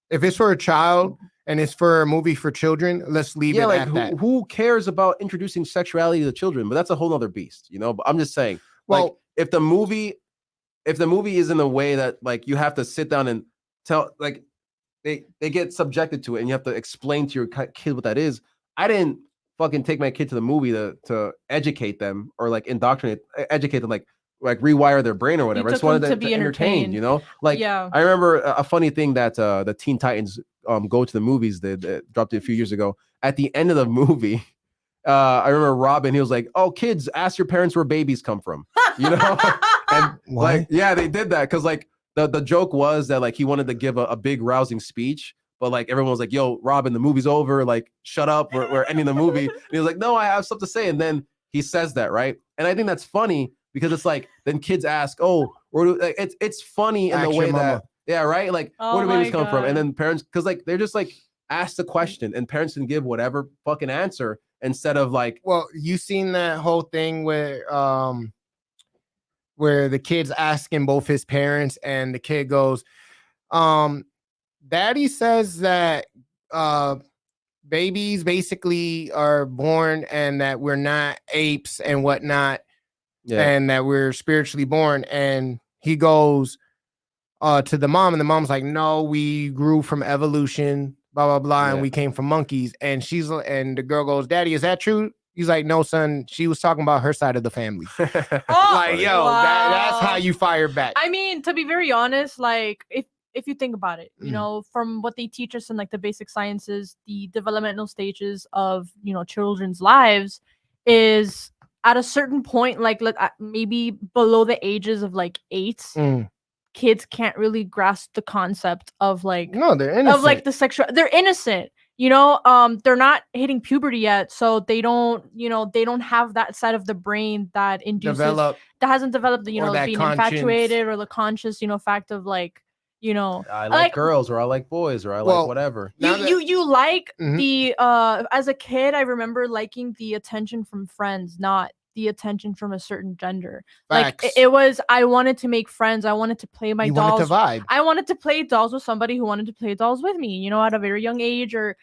If it's for a child and it's for a movie for children, let's leave yeah, it like at that. who cares about introducing sexuality to children? But that's a whole nother beast, you know. But I'm just saying, like, Well, if the movie is in a way that like you have to sit down and tell, like they get subjected to it, and you have to explain to your kid what that is. I didn't fucking take my kid to the movie to educate them or like educate them, like rewire their brain or whatever. I just took them wanted to them be to entertain, entertained. you know. Like Yeah. I remember a funny thing that the Teen Titans Go to the Movies that dropped it a few years ago. At the end of the movie, I remember Robin. He was like, "Oh, kids, ask your parents where babies come from." You know, and What? like, yeah, they did that because like the joke was that like he wanted to give a big rousing speech, but like everyone was like, "Yo, Robin, the movie's over. Like, shut up. We're ending the movie." And he was like, "No, I have stuff to say." And then he says that, right? And I think that's funny because it's like then kids ask, "Oh, like, it's funny in Ask the your way mama. that yeah, right? Like, Oh where do babies my come from?" And God. then parents, because like they're just like ask the question, and parents can give whatever fucking answer instead of like, Well, you seen that whole thing where the kid's asking both his parents, and the kid goes, Daddy says that babies basically are born and that we're not apes and whatnot, yeah, and that we're spiritually born. And he goes to the mom, and the mom's like, no, we grew from evolution, blah blah blah, Yeah. and we came from monkeys. And the girl goes, Daddy, is that true? He's like, no, son, she was talking about her side of the family. Oh, Like, yo, that's how wow. you fire back. I mean, to be very honest, like if you think about it, you Mm. know, from what they teach us in like the basic sciences, the developmental stages of, you know, children's lives is at a certain point, like maybe below the ages of like 8, Mm. kids can't really grasp the concept of like No, they're innocent. of like the sexual. They're innocent, you know. They're not hitting puberty yet, so they don't, you know, they don't have that side of the brain that induces develop. that hasn't developed, you Or know, that being conscience. infatuated or the conscious, you know, fact of like, you know, I like girls, or I like boys, or I Well, like whatever. Now you that- you like Mhm. the as a kid, I remember liking the attention from friends, not the attention from a certain gender. Like Facts. it was, I wanted to make friends, I wanted to play my you dolls. wanted to vibe. I wanted to play dolls with somebody who wanted to play dolls with me, you know, at a very young age, or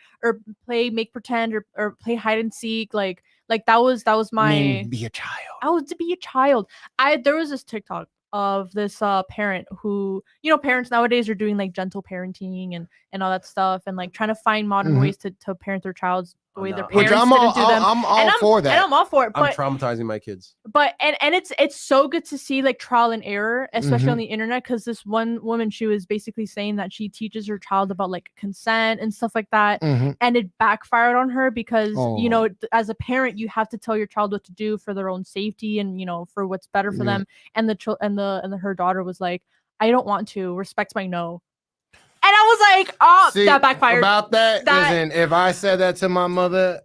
play make pretend, or play hide and seek. Like that was my Be a child. I was to be a child. There was this TikTok of this parent who, you know, parents nowadays are doing like gentle parenting and all that stuff, and like trying to find modern Mhm. ways to parent their child the way their Which parents I'm didn't all, do them. I'm all for that. And I'm all for it. I'm But traumatizing my kids. and it's so good to see like trial and error, especially Mhm. on the internet, because this one woman, she was basically saying that she teaches her child about like consent and stuff like that, Mhm. and it backfired on her because you know, Oh. as a parent, you have to tell your child what to do for their own safety and, you know, for what's better for Yeah. them. And her daughter was like, I don't want to, respect my no. And I was like, oh, See, that backfired. About that, That- listen, if I said that to my mother,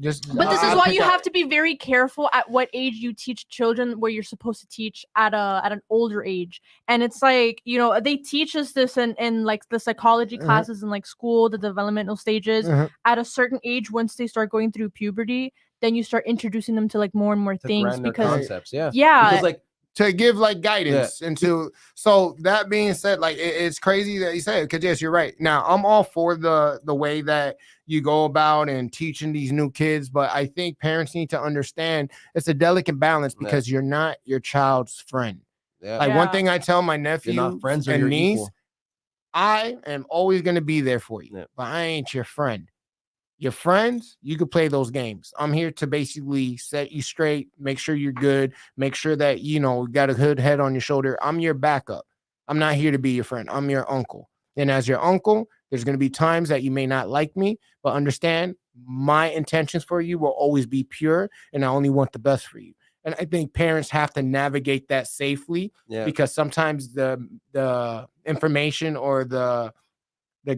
just. But this is I'll why pick you up- have to be very careful at what age you teach children, where you're supposed to teach at an older age. And it's like, you know, they teach us this in like the psychology classes in like school, the developmental stages. Mhm. At a certain age, once they start going through puberty, then you start introducing them to like more and more To things, grander because concepts, yeah. yeah, Because like to give like guidance into. So that being said, like it's crazy that you say it, because yes, you're right. Now I'm all for the way that you go about and teaching these new kids, but I think parents need to understand it's a delicate balance, because you're not your child's friend. yeah, Like one Yeah. thing I tell my nephew you're not friends or and you're niece, equal. I am always going to be there for you, Yeah. but I ain't your friend. Your friends, you could play those games. I'm here to basically set you straight, make sure you're good, make sure that, you know, you got a good head on your shoulder. I'm your backup. I'm not here to be your friend. I'm your uncle. And as your uncle, there's going to be times that you may not like me, but understand my intentions for you will always be pure, and I only want the best for you. And I think parents have to navigate that safely, Yeah. because sometimes the information or the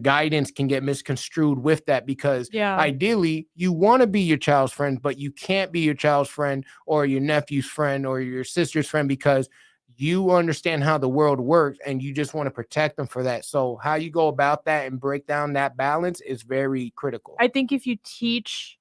guidance can get misconstrued with that, because Yeah. ideally you want to be your child's friend, but you can't be your child's friend or your nephew's friend or your sister's friend, because you understand how the world works and you just want to protect them for that. So how you go about that and break down that balance is very critical. I think if you teach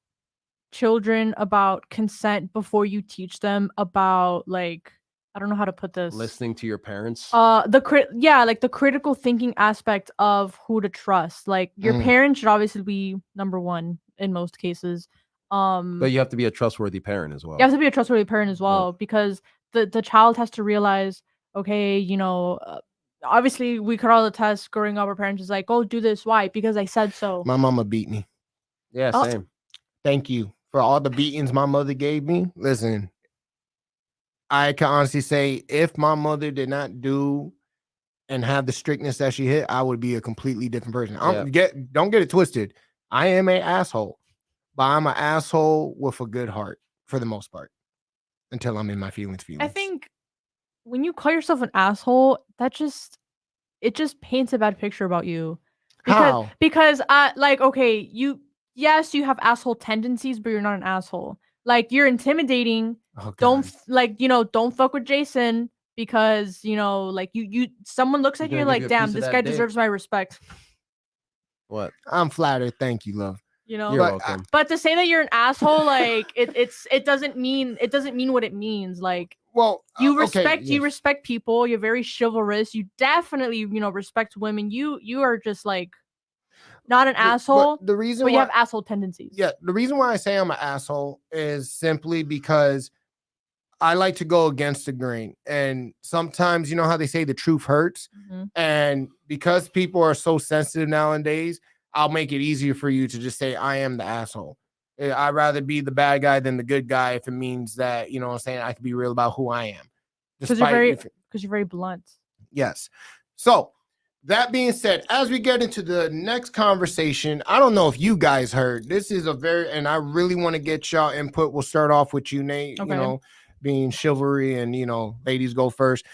children about consent before you teach them about, like, I don't know how to put this. Listening to your parents. Like the critical thinking aspect of who to trust. Like your Mm. parents should obviously be number one in most cases. But you have to be a trustworthy parent as well. You have to be a trustworthy parent as well, because the child has to realize, okay, you know, obviously we could all attest growing up, our parents is like, oh, do this. Why? Because I said so. My mama beat me. Yeah, Oh. same. Thank you for all the beatings my mother gave me. Listen, I can honestly say if my mother did not do and have the strictness that she hit, I would be a completely different person. Don't get it twisted. I am an asshole, but I'm an asshole with a good heart for the most part, until I'm in my feelings. I think when you call yourself an asshole, it just paints a bad picture about you. How? Because like, okay, you have asshole tendencies, but you're not an asshole. Like, you're intimidating. Oh, Don't God. like, you know, don't fuck with Jason, because, you know, like you someone looks at you, You're you're gonna like, give you a damn, piece of this that guy dick. deserves my respect. What? I'm flattered. Thank you, love. You know, You're But, welcome. but to say that you're an asshole, like it doesn't mean what it means. Like, Well, you okay, respect you yes. respect people. You're very chivalrous. You definitely, you know, respect women. You are just like not an asshole, But the reason but you why, have asshole tendencies. yeah, the reason why I say I'm an asshole is simply because I like to go against the grain. And sometimes, you know how they say the truth hurts? Mhm. And because people are so sensitive nowadays, I'll make it easier for you to just say, I am the asshole. I'd rather be the bad guy than the good guy if it means that, you know what I'm saying, I can be real about who I am. Because you're very blunt. Yes. So that being said, as we get into the next conversation, I don't know if you guys heard. This is and I really want to get y'all input. We'll start off with you, Nate. Okay. You know, being chivalry and ladies go first.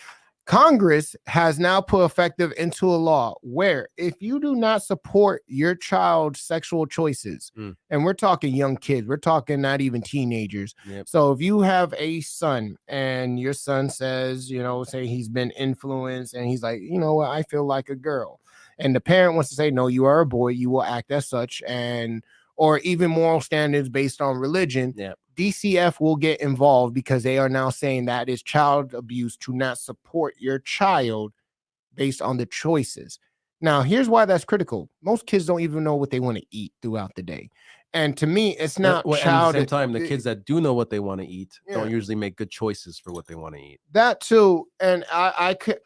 Congress has now put effective into a law where if you do not support your child's sexual choices, and we're talking young kids, we're talking not even teenagers. Yep. So if you have a son and your son says, say he's been influenced and he's like, you know what, I feel like a girl. And the parent wants to say, no, you are a boy, you will act as such, or even moral standards based on religion. Yep. DCF will get involved because they are now saying that is child abuse to not support your child based on the choices. Now, here's why that's critical. Most kids don't even know what they want to eat throughout the day. And to me, it's not Well, child. At the same time, the kids that do know what they want to eat don't usually make good choices for what they want to eat. That too. And I could.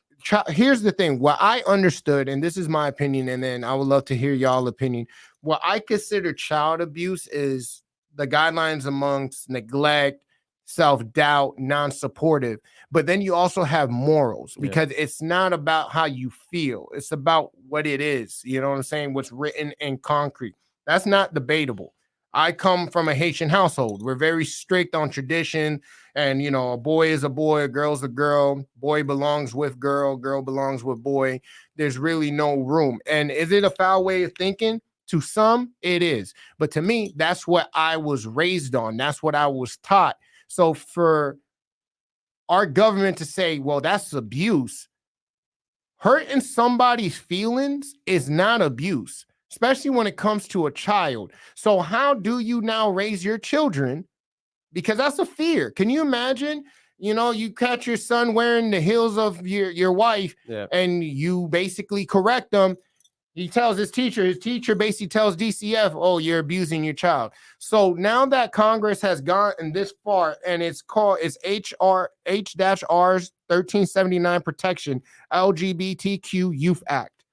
Here's the thing. What I understood, and this is my opinion, and then I would love to hear y'all opinion. What I consider child abuse is the guidelines amongst neglect, self-doubt, non-supportive. But then you also have morals because it's not about how you feel. It's about what it is. You know what I'm saying? What's written in concrete. That's not debatable. I come from a Haitian household. We're very strict on tradition. And, a boy is a boy, a girl's a girl. Boy belongs with girl, girl belongs with boy. There's really no room. And is it a foul way of thinking? To some, it is. But to me, that's what I was raised on. That's what I was taught. So for our government to say, well, that's abuse, hurting somebody's feelings is not abuse, especially when it comes to a child. So how do you now raise your children? Because that's a fear. Can you imagine? You catch your son wearing the heels of your wife and you basically correct them. He tells his teacher basically tells DCF, oh, you're abusing your child. So now that Congress has gotten this far and it's H-R H-R's 1379 Protection LGBTQ Youth Act.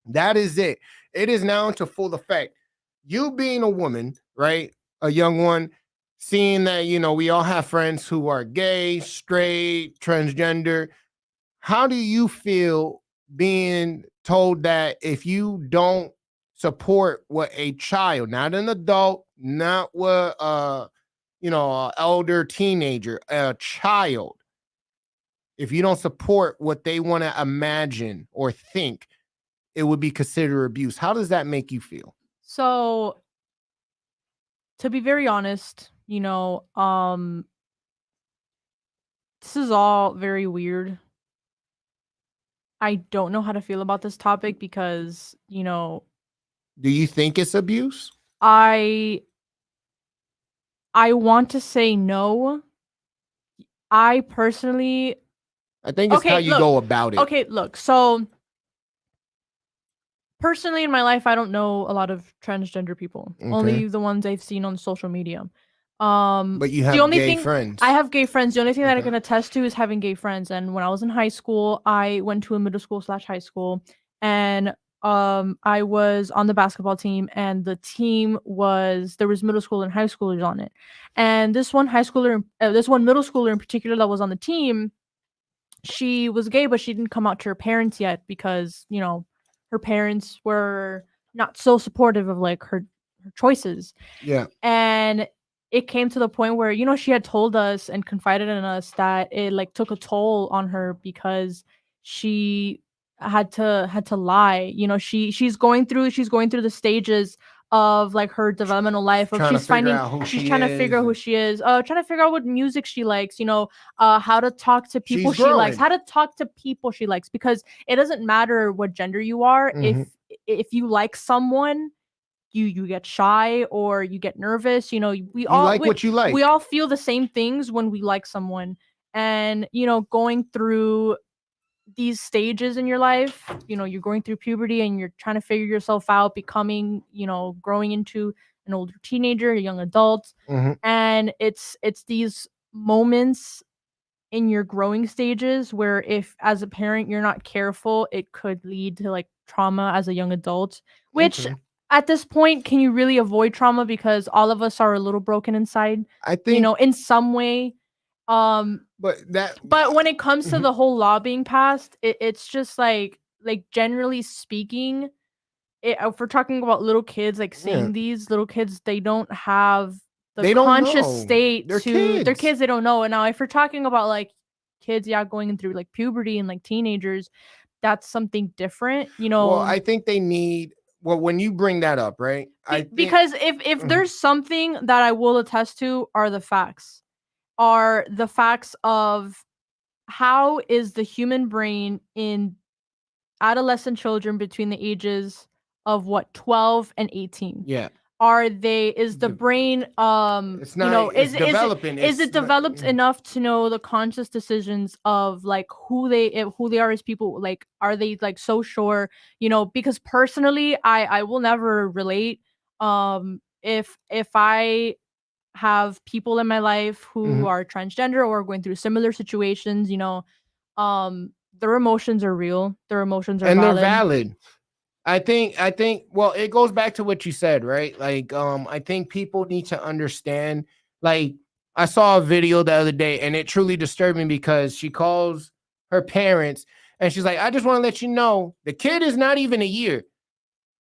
That is it. It is now into full effect. You being a woman, right? A young one, seeing that, we all have friends who are gay, straight, transgender. How do you feel being told that if you don't support what a child, not an adult, not what an elder teenager, a child, if you don't support what they want to imagine or think, it would be considered abuse? How does that make you feel? So, to be very honest, this is all very weird. I don't know how to feel about this topic because, do you think it's abuse? I want to say no. I personally, I think it's how you go about it. Okay, look. So personally in my life, I don't know a lot of transgender people. Okay. Only the ones I've seen on social media. But you have gay friends. I have gay friends. The only thing that I can attest to is having gay friends. And when I was in high school, I went to a middle school / high school, and I was on the basketball team, and the team there was middle school and high schoolers on it. And this one middle schooler in particular that was on the team, she was gay, but she didn't come out to her parents yet because, her parents were not so supportive of like her choices. Yeah. And it came to the point where, she had told us and confided in us that it like took a toll on her because she had to lie. She's going through the stages of like her developmental life of she's trying to figure out who she is, trying to figure out what music she likes, how to talk to people she likes, how to talk to people she likes, because it doesn't matter what gender you are. If you like someone, you get shy or you get nervous. We all feel the same things when we like someone. And going through these stages in your life, you're going through puberty and you're trying to figure yourself out, becoming, growing into an older teenager, a young adult. And it's these moments in your growing stages where if as a parent you're not careful, it could lead to like trauma as a young adult, which at this point, can you really avoid trauma? Because all of us are a little broken inside, I think, you know, in some way. but But when it comes to Mhm. the whole law being passed, it's just like generally speaking, if we're talking about little kids, like seeing Yeah. these little kids, they don't have the They don't conscious know. state They're to they're kids. kids, they don't know. And now if we're talking about like kids, yeah, going through like puberty and like teenagers, that's something different, you know. Well, I think they need. Well, when you bring that up, right? I think Because if Mhm. there's something that I will attest to are the facts. Are the facts of how is the human brain in adolescent children between the ages of what 12 and 18? Yeah, Are they is the De- brain it's you not. know It's developing. is it It's not, developed enough to know the conscious decisions of like who they are as people? Like are they like so sure, you know? Because personally I will never relate if I have people in my life who Mhm. are transgender or going through similar situations, you know, their emotions are real, their emotions are And they're valid. valid. I think well, it goes back to what you said, right? Like I think people need to understand, like I saw a video the other day and it truly disturbed me because she calls her parents and she's like, I just want to let you know the kid is not even a year.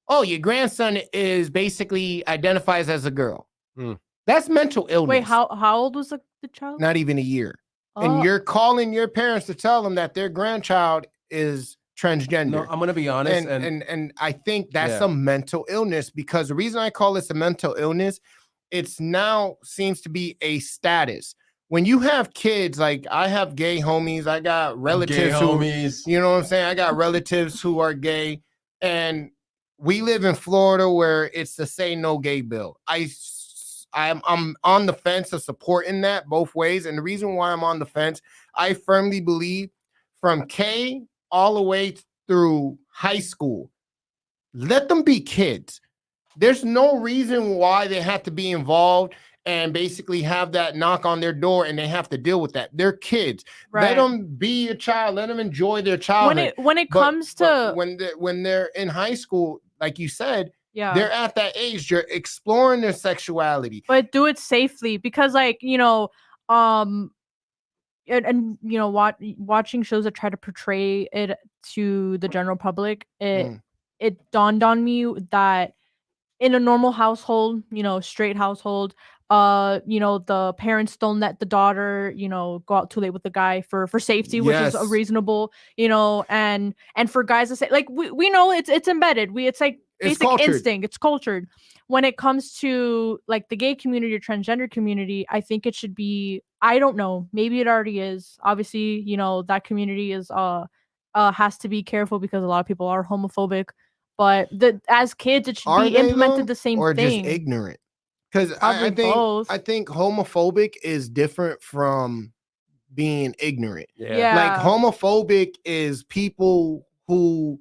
Oh, your grandson is basically identifies as a girl. Hmm. That's mental illness. Wait, how old was the child? Not even a year. And Oh, you're calling your parents to tell them that their grandchild is transgender. No, I'm gonna be honest, And I think that's Yeah. a mental illness because the reason I call this a mental illness, it's now seems to be a status. When you have kids, like I have gay homies, I got relatives gay who, homies. you know what I'm saying? I got relatives who are gay, and we live in Florida where it's the say no gay bill. I'm on the fence of supporting that both ways. And the reason why I'm on the fence, I firmly believe from K all the way through high school, let them be kids. There's no reason why they have to be involved and basically have that knock on their door and they have to deal with that. They're kids. Let right. them be a child. Let them enjoy their childhood. When it But- comes to but when they're in high school, like you said, yeah, they're at that age. You're exploring their sexuality. but do it safely because like you know and you know watching shows that try to portray it to the general public, it dawned on me that in a normal household, you know, straight household, you know, the parents don't let the daughter, you know, go out too late with the guy for safety, which is a Yes. reasonable, you know, and for guys to say like we know it's embedded. It's like It's basic cultured. instinct. It's cultured. When it comes to like the gay community or transgender community, I think it should be, I don't know, maybe it already is. Obviously, you know, that community is has to be careful because a lot of people are homophobic. But as kids, it should Are be they implemented though? the same Or thing. just ignorant? Because Probably both. I think homophobic is different from being ignorant. Yeah. Like Yeah. homophobic is people who,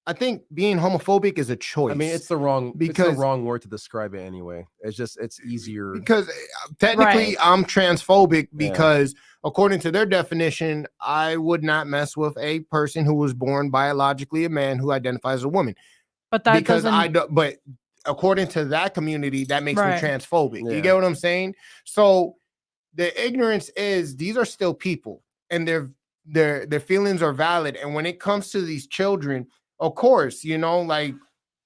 I think being homophobic is a choice. I mean, it's the wrong Because- word to describe it anyway. It's easier. because technically Right. I'm transphobic Yeah. because according to their definition, I would not mess with a person who was born biologically a man who identifies as a woman. But that Because doesn't. I do, but according to that community, that makes Right. me transphobic. Yeah. You get what I'm saying? So the ignorance is these are still people and their feelings are valid. And when it comes to these children, of course, you know, like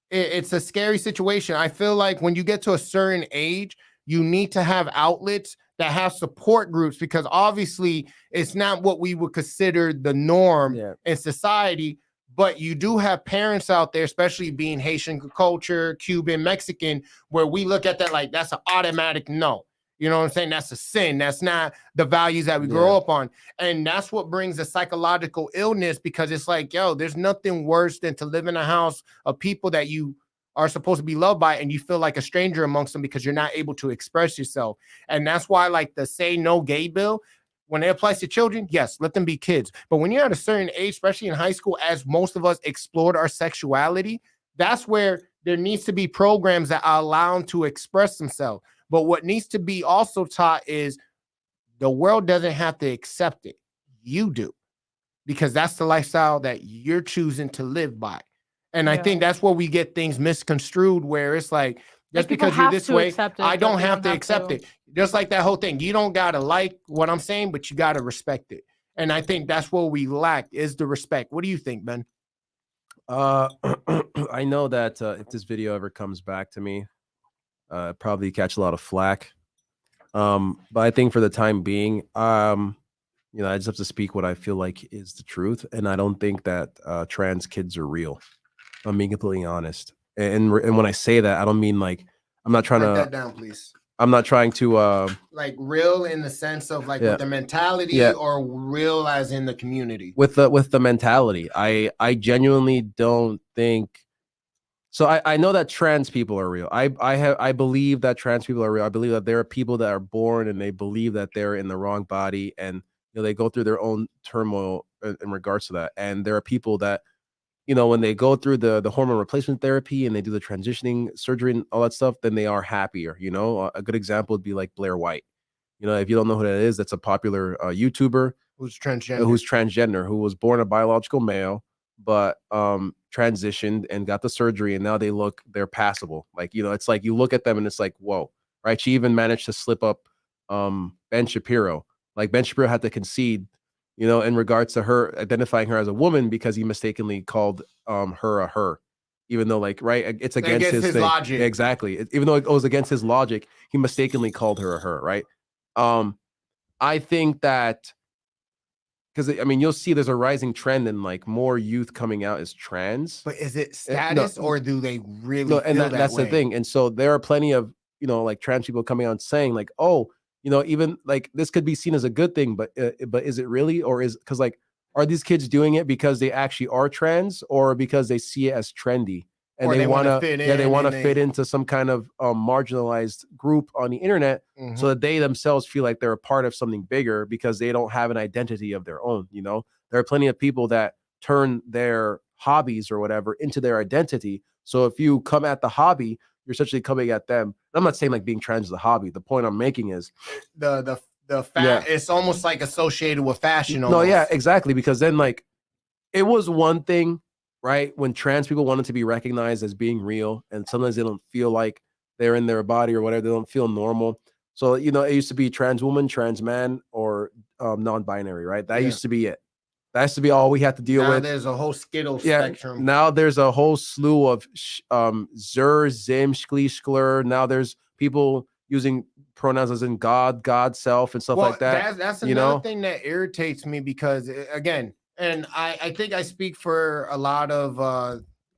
it's a scary situation. I feel like when you get to a certain age, you need to have outlets that have support groups because obviously it's not what we would consider the norm Yeah. in society. But you do have parents out there, especially being Haitian culture, Cuban, Mexican, where we look at that like that's an automatic no. You know what I'm saying? That's a sin. That's not the values that we grow Yeah. up on. And that's what brings a psychological illness because it's like, yo, there's nothing worse than to live in a house of people that you are supposed to be loved by and you feel like a stranger amongst them because you're not able to express yourself. And that's why like the say no gay bill, when it applies to children, yes, let them be kids. But when you're at a certain age, especially in high school, as most of us explored our sexuality, that's where there needs to be programs that allow them to express themselves. But what needs to be also taught is the world doesn't have to accept it. You do, because that's the lifestyle that you're choosing to live by. And I think that's where we get things misconstrued, where it's like, just people because you're have this to way, accept it, I but don't they have don't to accept it. Just like that whole thing. You don't got to like what I'm saying, but you got to respect it. And I think that's what we lack is the respect. What do you think, Ben? I know that if this video ever comes back to me, probably catch a lot of flack. But I think for the time being, I just have to speak what I feel like is the truth, and I don't think that trans kids are real. I'm being completely honest, and when I say that, I don't mean like I'm not trying Write to. that down, please. I'm not trying to. Like real in the sense of like Yeah. with the mentality, or real as in the community. With the mentality, I genuinely don't think. So I know that trans people are real. I believe that trans people are real. I believe that there are people that are born and they believe that they're in the wrong body, and they go through their own turmoil in regards to that. And there are people that, when they go through the hormone replacement therapy and they do the transitioning surgery and all that stuff, then they are happier. A good example would be like Blair White. If you don't know who that is, that's a popular YouTuber Who's transgender, who was born a biological male, but transitioned and got the surgery, and now they're passable. Like, it's like you look at them and it's like, whoa, right? She even managed to slip up Ben Shapiro. Like, Ben Shapiro had to concede, in regards to her identifying her as a woman because he mistakenly called her a her, even though, like, right, it's against his thing. logic. Exactly. Even though it goes against his logic, he mistakenly called her a her, right? I think that because you'll see there's a rising trend in like more youth coming out as trans. But is it status or do they really and feel that's way? the thing. And so there are plenty of like trans people coming out and saying like, oh, even like this could be seen as a good thing, but is it really? Or because like, are these kids doing it because they actually are trans or because they see it as trendy and Or they want to fit in? Yeah, they want to fit into some kind of marginalized group on the internet, so that they themselves feel like they're a part of something bigger because they don't have an identity of their own. There are plenty of people that turn their hobbies or whatever into their identity. So if you come at the hobby, you're essentially coming at them. I'm not saying like being trans is a hobby. The point I'm making is the it's almost like associated with fashion. No, yeah, exactly. Because then like it was one thing, right, when trans people wanted to be recognized as being real, and sometimes they don't feel like they're in their body or whatever, they don't feel normal. So it used to be trans woman, trans man, or non-binary, right? That used to be it. That used to be all we had to deal with. There's a whole spectrum. Now there's a whole slew of Zer, Zim, Shkli, Shkler. Now there's people using pronouns as in God, God, self, and stuff like that. That's another thing that irritates me because, again, and I think I speak for a lot of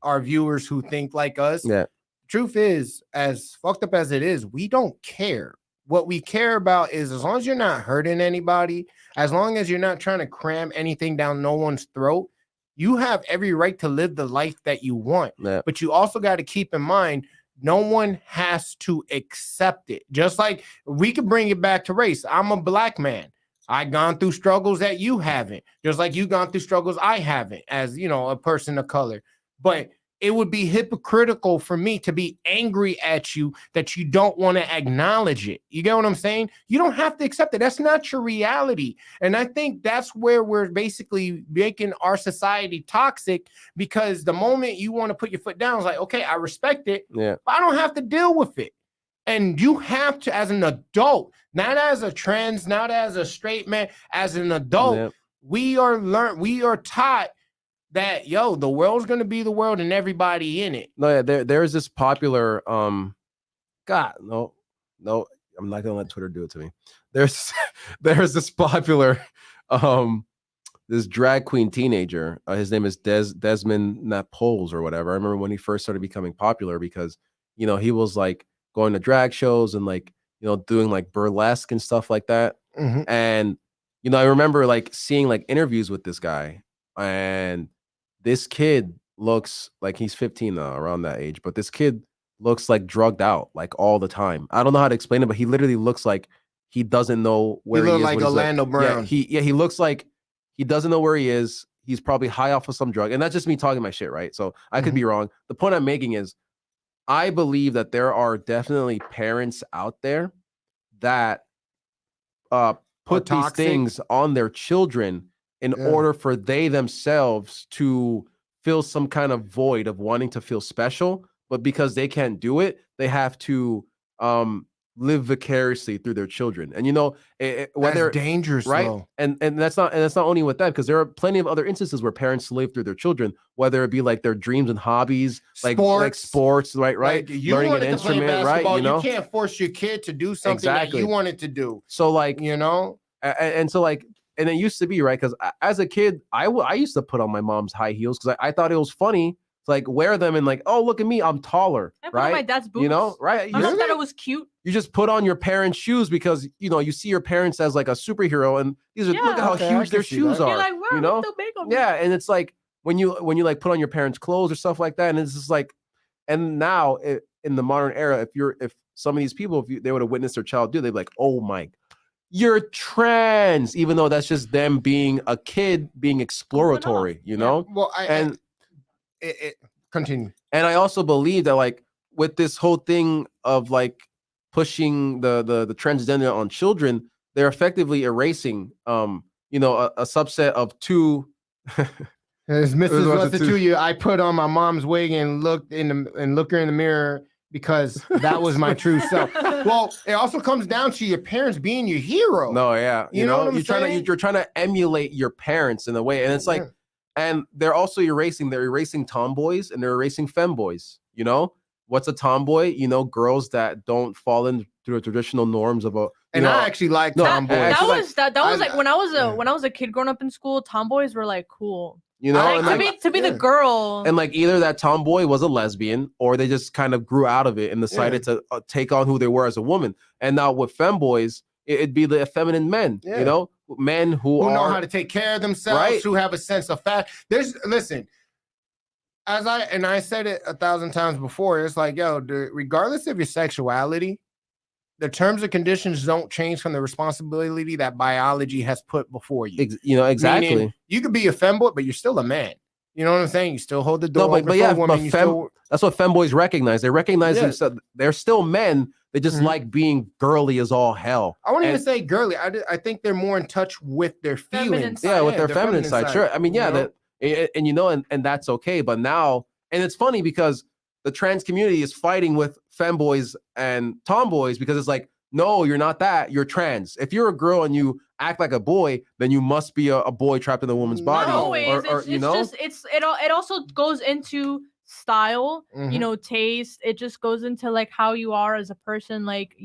our viewers who think like us. Yeah. Truth is, as fucked up as it is, we don't care. What we care about is as long as you're not hurting anybody, as long as you're not trying to cram anything down no one's throat, you have every right to live the life that you want. Yeah. But you also got to keep in mind, no one has to accept it. Just like we could bring it back to race. I'm a black man. I've gone through struggles that you haven't. Just like you've gone through struggles I haven't as, a person of color. But it would be hypocritical for me to be angry at you that you don't want to acknowledge it. You get what I'm saying? You don't have to accept it. That's not your reality. And I think that's where we're basically making our society toxic, because the moment you want to put your foot down, it's like, okay, I respect it, but I don't have to deal with it. And you have to, as an adult, not as a trans, not as a straight man, as an adult, we are taught that the world's gonna be the world and everybody in it. No, yeah, there's this popular I'm not gonna let Twitter do it to me. There's this popular this drag queen teenager. His name is Desmond Napoles or whatever. I remember when he first started becoming popular because he was like going to drag shows and like doing like burlesque and stuff like that. And I remember like seeing like interviews with this guy, and this kid looks like he's 15 now, around that age, but this kid looks like drugged out like all the time. I don't know how to explain it, but he literally looks like he doesn't know where he is. Like Orlando Brown. He looks like he doesn't know where he is. He's probably high off of some drug, and that's just me talking my shit, right? So I could be wrong. The point I'm making is I believe that there are definitely parents out there that put these things on their children in order for they themselves to feel some kind of void of wanting to feel special, but because they can't do it, they have to live vicariously through their children. And whether That's dangerous, right, though. and that's not only with that, because there are plenty of other instances where parents live through their children, whether it be like their dreams and hobbies, like sports, right, Like, you learning an wanted to play instrument, right, basketball, you can't force your kid to do something that you wanted to do. So like, and so like, and it used to be, right, because as a kid, I used to put on my mom's high heels because I thought it was funny to like wear them and like, oh, look at me, I'm taller, I put on my dad's boots. Right? I thought it was cute. You just put on your parents' shoes because you see your parents as like a superhero, and these are look at how huge their shoes are. You're like, wow, so big on me. Yeah, and it's like when you like put on your parents' clothes or stuff like that, and it's just like, and now in the modern era, if some of these people, if they would have witnessed their child do, they'd be like, oh my, you're trans, even though that's just them being a kid being exploratory, Well, continue. And I also believe that like with this whole thing of like pushing the transgender on children, they're effectively erasing a subset of two. As Mrs. What's the to you, I put on my mom's wig and looked her in the mirror because that was my true self. Well, it also comes down to your parents being your hero. No, yeah, you know what I'm saying? You're trying to emulate your parents in a way, and it's like, and they're also erasing tomboys and they're erasing femboys. What's a tomboy? Girls that don't fall into the traditional norms of a. And I actually like tomboys. That was like when I was a kid growing up in school, tomboys were like cool. To be the girl. And like either that tomboy was a lesbian or they just kind of grew out of it and decided to take on who they were as a woman. And now with femboys, it'd be the effeminate men, men who know how to take care of themselves, right? Who have a sense of listen, as I said it 1,000 times before, it's like, regardless of your sexuality, the terms and conditions don't change from the responsibility that biology has put before you. Exactly. Meaning, you could be a femboy, but you're still a man. You know what I'm saying? You still hold the door open for a woman. That's what femboys recognize. They recognize themselves. They're still men. They just like being girly as all hell. I won't even say girly. I think they're more in touch with their feelings. With their feminine side. Sure. I mean, and that's okay. But now, and it's funny because the trans community is fighting with femboys and tomboys because it's like, no, you're not that. You're trans. If you're a girl and you act like a boy, then you must be a boy trapped in a woman's body. It also goes into style, taste. It just goes into like how you are as a person. Like,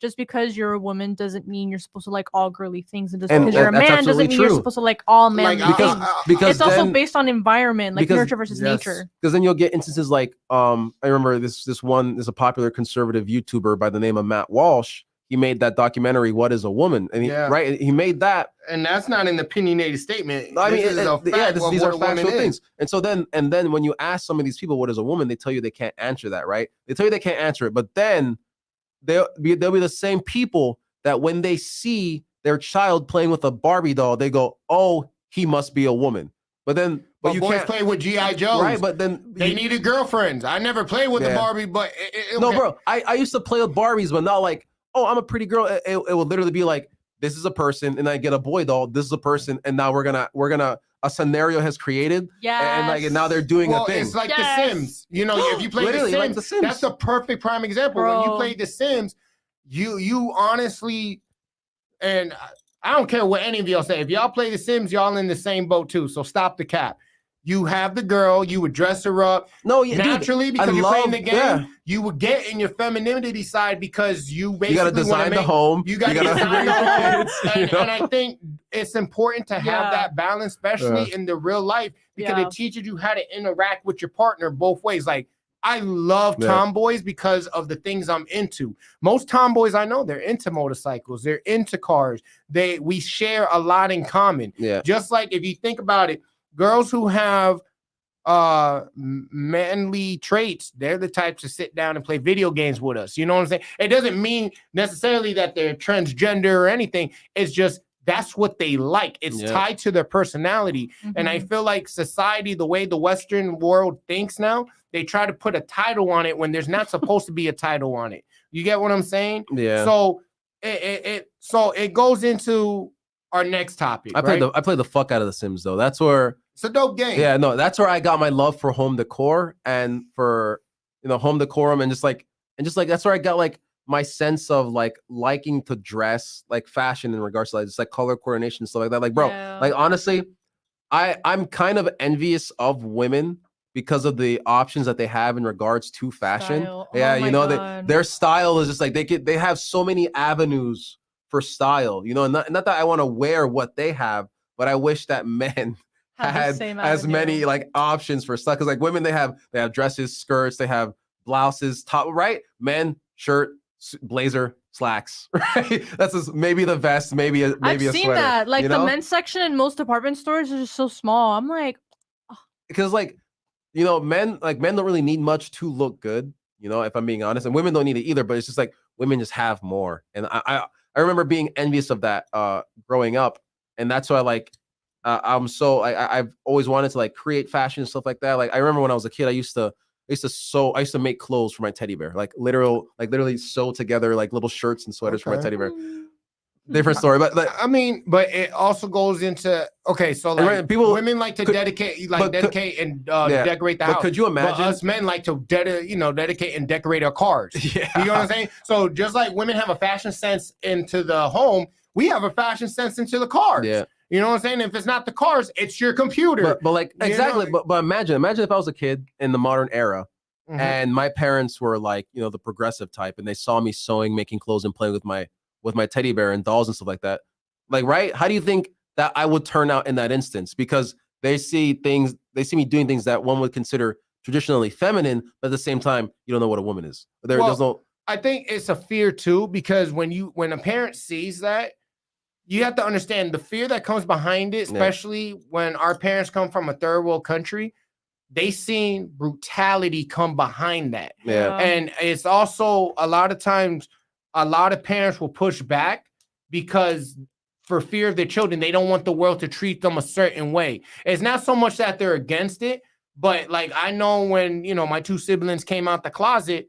just because you're a woman doesn't mean you're supposed to like all girly things, and just because you're a man doesn't mean you're supposed to like all men things. Because it's also based on environment, like nurture versus nature. Because then you'll get instances like I remember this a popular conservative YouTuber by the name of Matt Walsh. He made that documentary, What is a Woman? And he made that. And that's not an opinionated statement. I mean, these are factual things. And so then when you ask some of these people what is a woman, they tell you they can't answer that, right? They tell you they can't answer it, but then they'll be the same people that when they see their child playing with a Barbie doll, they go, "Oh, he must be a woman." But you boys can't play with G.I. Joes, right? But then they needed girlfriends. I never played with a Barbie, but bro, I used to play with Barbies, but not like, oh, I'm a pretty girl. It would literally be like, this is a person, and I get a boy doll. This is a person, and now we're gonna a scenario has created, and now they're doing a thing. It's like The Sims. If you play the Sims, that's the perfect prime example. Bro. When you play The Sims, you honestly, and I don't care what any of y'all say. If y'all play The Sims, y'all in the same boat too. So stop the cap. You have the girl, you would dress her up. Naturally, because you're playing the game, you would get in your femininity side because you basically got to design the home. You got to design the home. And I think it's important to have that balance, especially in the real life, because it teaches you how to interact with your partner both ways. Like, I love tomboys because of the things I'm into. Most tomboys I know, they're into motorcycles, they're into cars. We share a lot in common. Yeah. Just like if you think about it, girls who have manly traits, they're the types to sit down and play video games with us. You know what I'm saying? It doesn't mean necessarily that they're transgender or anything. It's just that's what they like. It's tied to their personality. Mm-hmm. And I feel like society, the way the Western world thinks now, they try to put a title on it when there's not supposed to be a title on it. You get what I'm saying? Yeah. So it goes into our next topic. I play the fuck out of The Sims though. That's where It's a dope game. Yeah, no, that's where I got my love for home decor and for home decorum and just like that's where I got like my sense of like liking to dress, like fashion in regards to like just like color coordination and stuff like that. Like, bro, Yeah. like honestly, I'm kind of envious of women because of the options that they have in regards to fashion. Style. Oh Yeah, my God. their style is just like they have so many avenues for style. Not that I want to wear what they have, but I wish that men Have the had same as many avenue. like options for stuff. Because like women, they have dresses, skirts, they have blouses, top, right? Men, shirt, blazer, slacks, right? That's just maybe the vest, maybe a I've seen sweater. that. Like you the know? men's section in most department stores is just so small. I'm like, Because like men don't really need much to look good, if I'm being honest, and women don't need it either, but it's just like women just have more. And I remember being envious of that growing up, and that's why like I've always wanted to like create fashion and stuff like that. Like I remember when I was a kid, I used to make clothes for my teddy bear, like literally sew together like little shirts and sweaters for my Okay. teddy bear. Different story, but like, I mean, but it also goes into so like right, people women like to dedicate and yeah, decorate the but house. could you imagine? But us men like to dedicate and decorate our cars. Yeah. You know what I'm saying? So just like women have a fashion sense into the home, we have a fashion sense into the cars. Yeah. You know what I'm saying? If it's not the cars, it's your computer. But like You exactly. know? But imagine if I was a kid in the modern era, Mhm. and my parents were like the progressive type, and they saw me sewing, making clothes, and playing with my teddy bear and dolls and stuff like that. Like, right? How do you think that I would turn out in that instance? Because they see me doing things that one would consider traditionally feminine, but at the same time, you don't know what a woman is. There's no. I think it's a fear too, because when a parent sees that, you have to understand the fear that comes behind it, especially when our parents come from a third world country. They seen brutality come behind that. Yeah. And it's also a lot of times, a lot of parents will push back because for fear of their children, they don't want the world to treat them a certain way. It's not so much that they're against it, but like I know when, my two siblings came out the closet,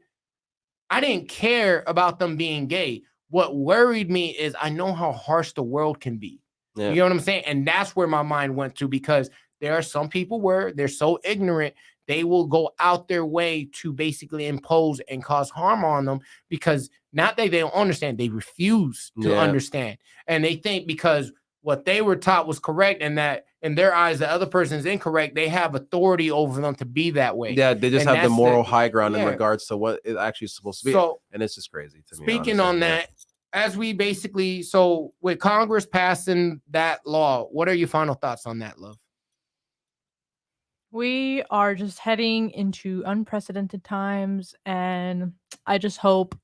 I didn't care about them being gay. What worried me is I know how harsh the world can be. Yeah. You know what I'm saying? And that's where my mind went to, because there are some people where they're so ignorant, they will go out their way to basically impose and cause harm on them, because not that they don't understand, they refuse to understand. And they think because what they were taught was correct, and that in their eyes, the other person is incorrect, they have authority over them to be that way. Yeah, they just And have the that's moral high ground in yeah. regards to what it actually is supposed to be. So, and it's just crazy to me. Speaking honestly. on that, as we basically, so with Congress passing that law, what are your final thoughts on that, love? we are just heading into unprecedented times, and I just hope,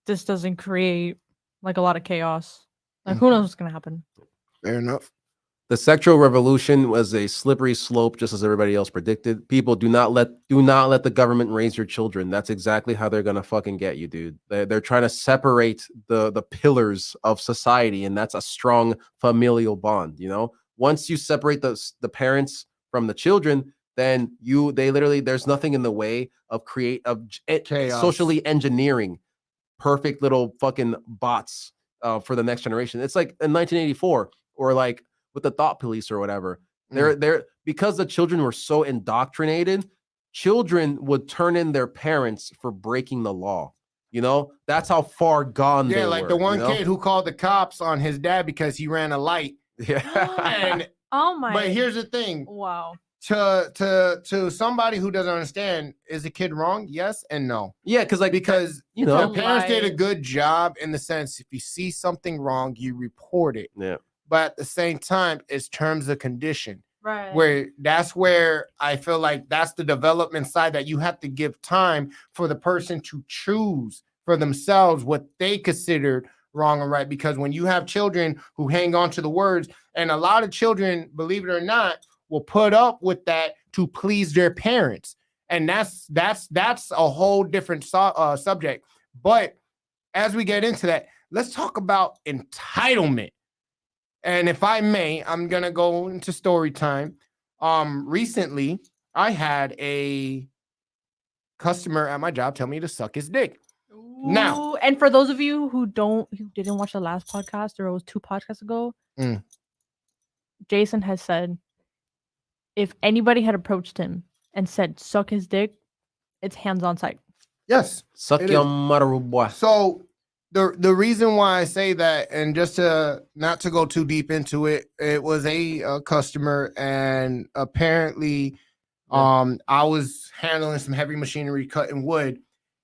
this doesn't create like a lot of chaos. Like, who knows what's gonna happen? Fair enough. The sexual revolution was a slippery slope, just as everybody else predicted. People, do not let the government raise your children. That's exactly how they're gonna fucking get you, dude. They're trying to separate the pillars of society, and that's a strong familial bond. Once you separate the parents from the children, then there's nothing in the way of Chaos. socially engineering perfect little fucking bots for the next generation. It's like in 1984, or like with the thought police or whatever. They're because the children were so indoctrinated, children would turn in their parents for breaking the law. That's how far gone they like were. the one kid who called the cops on his dad because he ran a light. Yeah. And Oh my! but here's the thing. Wow. To somebody who doesn't understand, is the kid wrong? Yes and no. Yeah, because their parents did a Life. good job in the sense, if you see something wrong, you report it. Yeah. But at the same time, it's terms of condition. Right. That's where I feel like that's the development side, that you have to give time for the person to choose for themselves what they considered wrong or right. Because when you have children who hang on to the words, and a lot of children, believe it or not, will put up with that to please their parents. And that's a whole different subject. But as we get into that, let's talk about entitlement. And if I may, I'm going to go into story time. Recently, I had a customer at my job tell me to suck his dick. Now, Ooh, and for those of you who didn't watch the last podcast, or it was 2 podcasts ago, Jason has said if anybody had approached him and said suck his dick, it's hands on site. Yes. Suck It your is. mother, boy. So the reason why I say that, and just to not to go too deep into it, it was a customer, and apparently, I was handling some heavy machinery, cutting wood,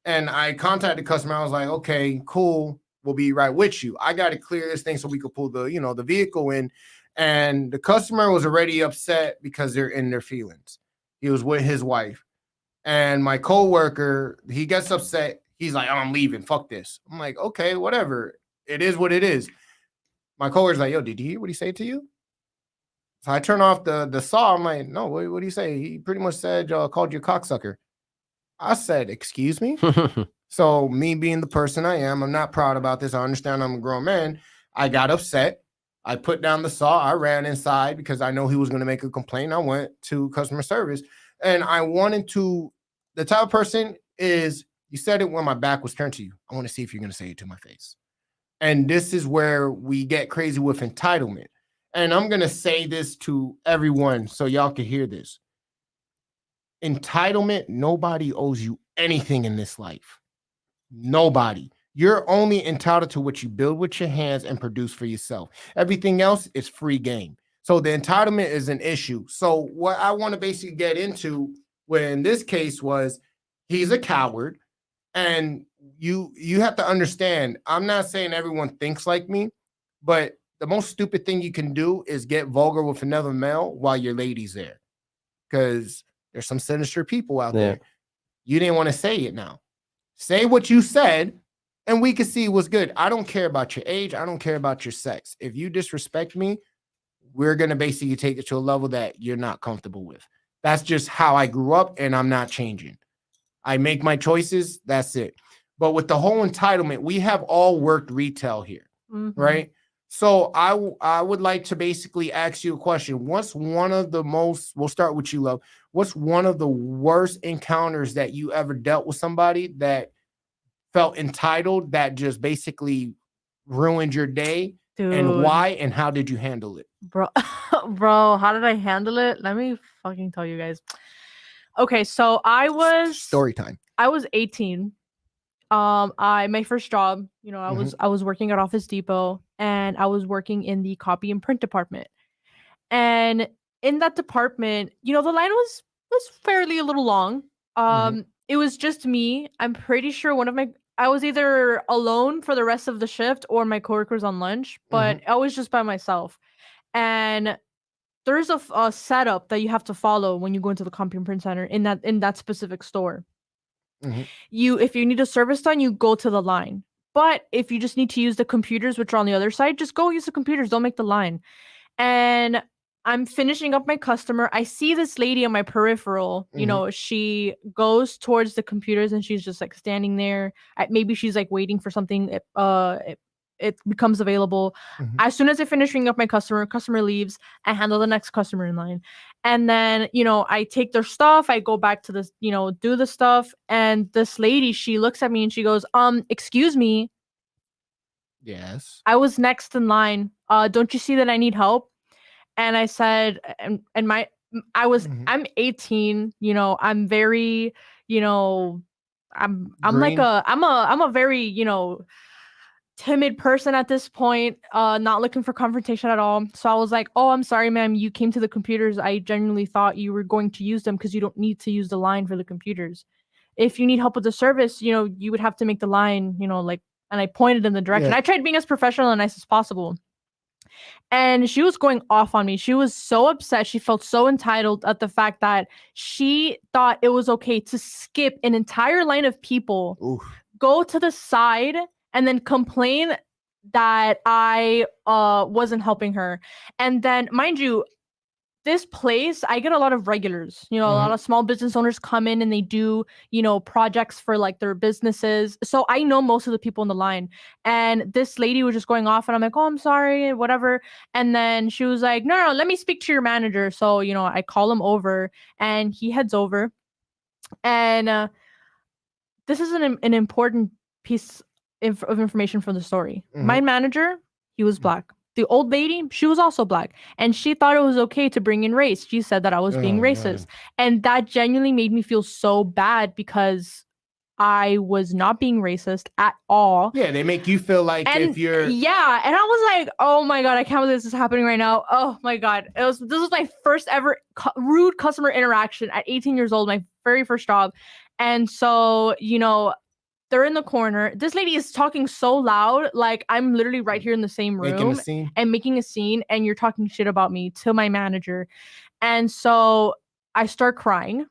and I contacted the customer. I was like, okay, cool, we'll be right with you. I got to clear this thing so we could pull the vehicle in, and the customer was already upset because they're in their feelings. He was with his wife. And my coworker, he gets upset. He's like, oh, I'm leaving. Fuck this. I'm like, okay, whatever. It is what it is. My coworker's like, yo, did you hear what he said to you? So I turn off the saw. I'm like, no, what do you say? He pretty much said, called you a cocksucker. I said, excuse me? So me being the person I am, I'm not proud about this. I understand I'm a grown man. I got upset. I put down the saw. I ran inside because I know he was going to make a complaint. I went to customer service. And I wanted to, the type of person is, you said it when my back was turned to you. I want to see if you're going to say it to my face. And this is where we get crazy with entitlement. And I'm going to say this to everyone so y'all can hear this. Entitlement, nobody owes you anything in this life. Nobody. You're only entitled to what you build with your hands and produce for yourself. Everything else is free game. So the entitlement is an issue. So what I want to basically get into in this case was he's a coward, and you have to understand, I'm not saying everyone thinks like me, but the most stupid thing you can do is get vulgar with another male while your lady's there, because there's some sinister people out there. You didn't want to say it now. Say what you said, and we can see what's good. I don't care about your age. I don't care about your sex. If you disrespect me, we're going to basically take it to a level that you're not comfortable with. That's just how I grew up, and I'm not changing. I make my choices. That's it. But with the whole entitlement, we have all worked retail here, right? So I would like to basically ask you a question. What's one of the most, we'll start with you, Love. What's one of the worst encounters that you ever dealt with somebody that felt entitled, that just basically ruined your day? Dude. And why, and how did you handle it? Bro, how did I handle it? Let me fucking tell you guys. Okay, so I was story time. I was 18. My first job, I was working at Office Depot, and I was working in the copy and print department. And in that department, the line was fairly a little long. It was just me. I'm pretty sure I was either alone for the rest of the shift or my coworkers on lunch, but I was just by myself. And there's a setup that you have to follow when you go into the copy and print center in that specific store. If you need a service done, you go to the line. But if you just need to use the computers, which are on the other side, just go use the computers. Don't make the line. And I'm finishing up my customer. I see this lady on my peripheral. She goes towards the computers, and she's just like standing there. Maybe she's like waiting for something. It becomes available. As soon as I finish ringing up my customer leaves, I handle the next customer in line. And then, I take their stuff, I go back to this, do the stuff. And this lady, she looks at me and she goes, excuse me. Yes. I was next in line. Don't you see that I need help? And I said, I'm 18, I'm very, I'm a very, timid person at this point, not looking for confrontation at all. So I was like, oh, I'm sorry, ma'am, you came to the computers. I genuinely thought you were going to use them because you don't need to use the line for the computers. If you need help with the service, you would have to make the line, and I pointed in the direction. I tried being as professional and nice as possible. And she was going off on me. She was so upset. She felt so entitled at the fact that she thought it was okay to skip an entire line of people, go to the side, and then complain that I wasn't helping her. And then, mind you, this place, I get a lot of regulars. A lot of small business owners come in and they do, projects for like their businesses. So I know most of the people in the line. And this lady was just going off, and I'm like, oh, I'm sorry, whatever. And then she was like, no, let me speak to your manager. So, I call him over, and he heads over. And this is an important piece of information from the story. My manager, he was black. the old lady, she was also black, and she thought it was okay to bring in race. She said that I was being racist, and that genuinely made me feel so bad because I was not being racist at all. Yeah, they make you feel like if you're and I was like, oh my god, I can't believe this is happening right now. Oh my god, this was my first ever rude customer interaction at 18 years old, my very first job. And so, you know, they're in the corner. This lady is talking so loud, like I'm literally right here in the same room making a scene. and making a scene, and you're talking shit about me to my manager. And so I start crying.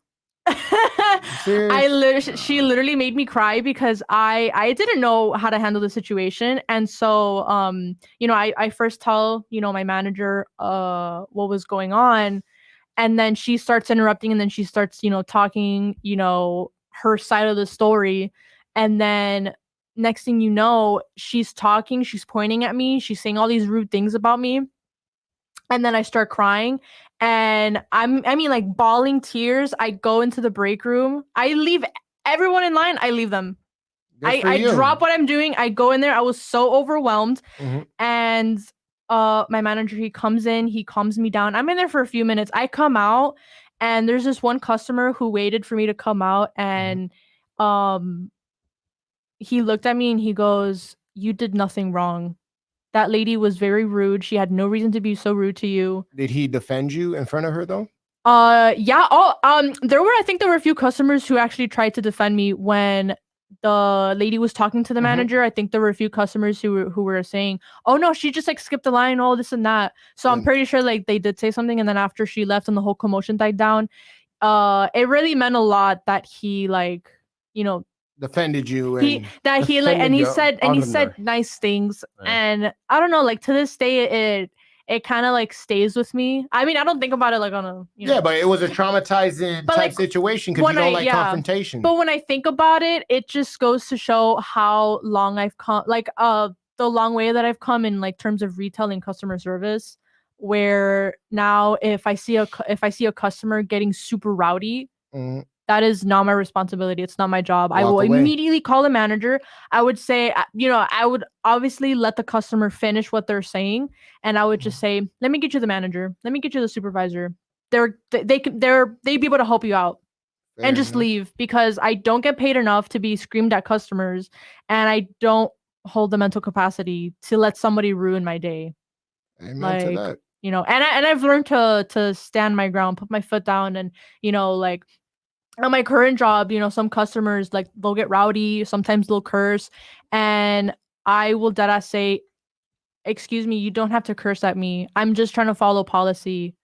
She literally made me cry because I didn't know how to handle the situation. And so you know, I first tell, you know, my manager what was going on, and then she starts interrupting, and then she starts, you know, talking, you know, her side of the story. And then next thing you know, she's talking, she's pointing at me, she's saying all these rude things about me. And then I start crying, and I mean, like bawling tears. I go into the break room. I leave everyone in line. I leave them. I drop what I'm doing. I go in there. I was so overwhelmed. And my manager, he comes in, he calms me down. I'm in there for a few minutes. I come out, and there's this one customer who waited for me to come out, and he looked at me and he goes, "You did nothing wrong. That lady was very rude. She had no reason to be so rude to you." Did he defend you in front of her though? Yeah. Oh, I think there were a few customers who actually tried to defend me when the lady was talking to the manager. I think there were a few customers who were saying, "Oh no, she just like skipped the line, all this and that." So I'm pretty sure like they did say something, and then after she left and the whole commotion died down, it really meant a lot that he like, you know, defended you, he said nice things. And I don't know, like to this day it kind of like stays with me. I mean, I don't think about it like on a, you know, but it was a traumatizing type situation because you don't like confrontation. But when I think about it, it just goes to show how long I've come, like the long way that I've come in like terms of retail and customer service, where now if I see a customer getting super rowdy, that is not my responsibility. It's not my job. I will immediately call the manager. I would say, you know, I would obviously let the customer finish what they're saying, and I would just say, "Let me get you the manager. Let me get you the supervisor. They'd be able to help you out." And just leave, because I don't get paid enough to be screamed at customers, and I don't hold the mental capacity to let somebody ruin my day. Amen to that. You know, and I've learned to stand my ground, put my foot down, and you know, like at my current job, you know, some customers like they'll get rowdy, sometimes they'll curse, and I will deadass say, "Excuse me, you don't have to curse at me. I'm just trying to follow policy.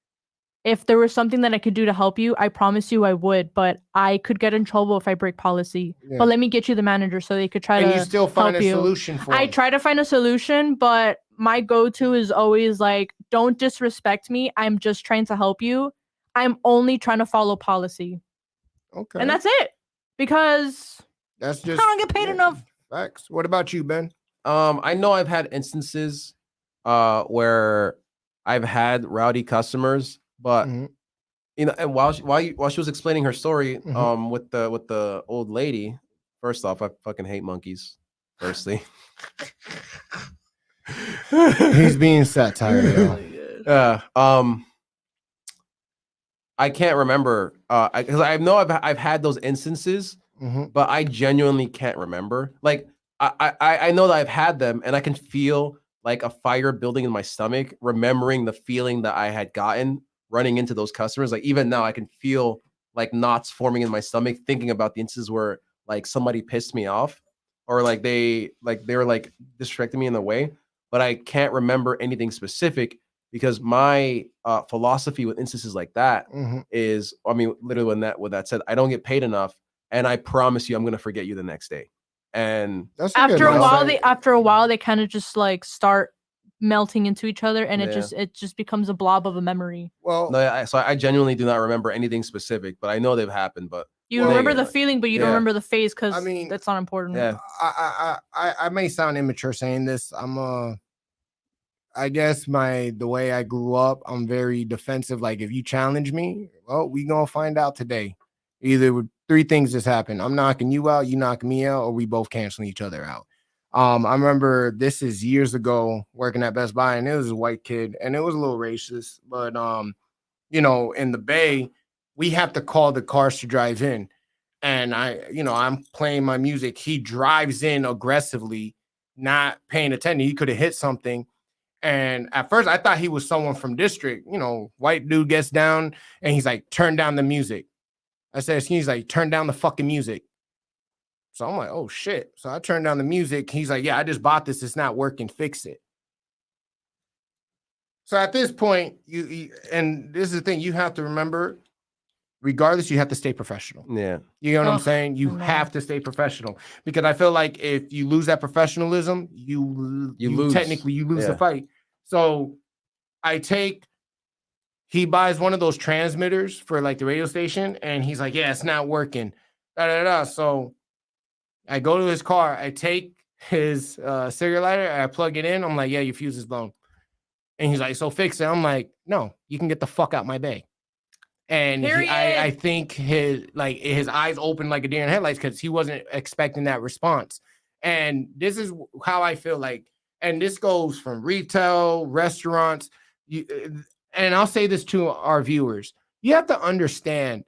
If there was something that I could do to help you, I promise you I would, but I could get in trouble if I break policy. But let me get you the manager so they could try to." You still find a solution for I try to find a solution, but my go-to is always like, "Don't disrespect me. I'm just trying to help you. I'm only trying to follow policy." Okay. And that's it. Because that's just I don't get paid enough. Facts. What about you, Ben? I know I've had instances where I've had rowdy customers, but you know, and while she was explaining her story with the old lady, first off, I fucking hate monkeys. Firstly. He's being satire, y'all. I can't remember because I know I've had those instances, but I genuinely can't remember. Like I know that I've had them, and I can feel like a fire building in my stomach, remembering the feeling that I had gotten running into those customers. Like even now, I can feel like knots forming in my stomach thinking about the instances where like somebody pissed me off, or like they were like disrespecting me in a way, but I can't remember anything specific. Because my philosophy with instances like that is, I mean, literally with that said, I don't get paid enough, and I promise you, I'm gonna forget you the next day. And after a while, they kind of just like start melting into each other, and it just becomes a blob of a memory. Well, no, so I genuinely do not remember anything specific, but I know they've happened. But you remember the feeling, but you don't remember the phase, because I mean, that's not important. Yeah, I may sound immature saying this. I guess the way I grew up, I'm very defensive. Like if you challenge me, well, we gonna find out today. Either three things just happen: I'm knocking you out, you knock me out, or we both canceling each other out. I remember this is years ago working at Best Buy, and it was a white kid, and it was a little racist, but in the Bay, we have to call the cars to drive in. And I'm playing my music. He drives in aggressively, not paying attention. He could have hit something. And at first I thought he was someone from district, white dude gets down and he's like, turn down the music. I said, he's like, turn down the fucking music. So I'm like, oh shit. So I turned down the music. He's like, yeah, I just bought this. It's not working. Fix it. So at this point, and this is the thing, you have to remember, regardless, you have to stay professional. Yeah. You know what I'm Ugh, saying? You I know. have to stay professional, because I feel like if you lose that professionalism, you lose. technically you lose Yeah. the fight. So he buys one of those transmitters for like the radio station, and he's like, yeah, it's not working. So I go to his car, I take his cigarette lighter, I plug it in. I'm like, yeah, your fuse is blown. And he's like, so fix it. I'm like, no, you can get the fuck out my bay. And I think his eyes opened like a deer in headlights, because he wasn't expecting that response. And this is how I feel like, and this goes from retail, restaurants. And I'll say this to our viewers: you have to understand,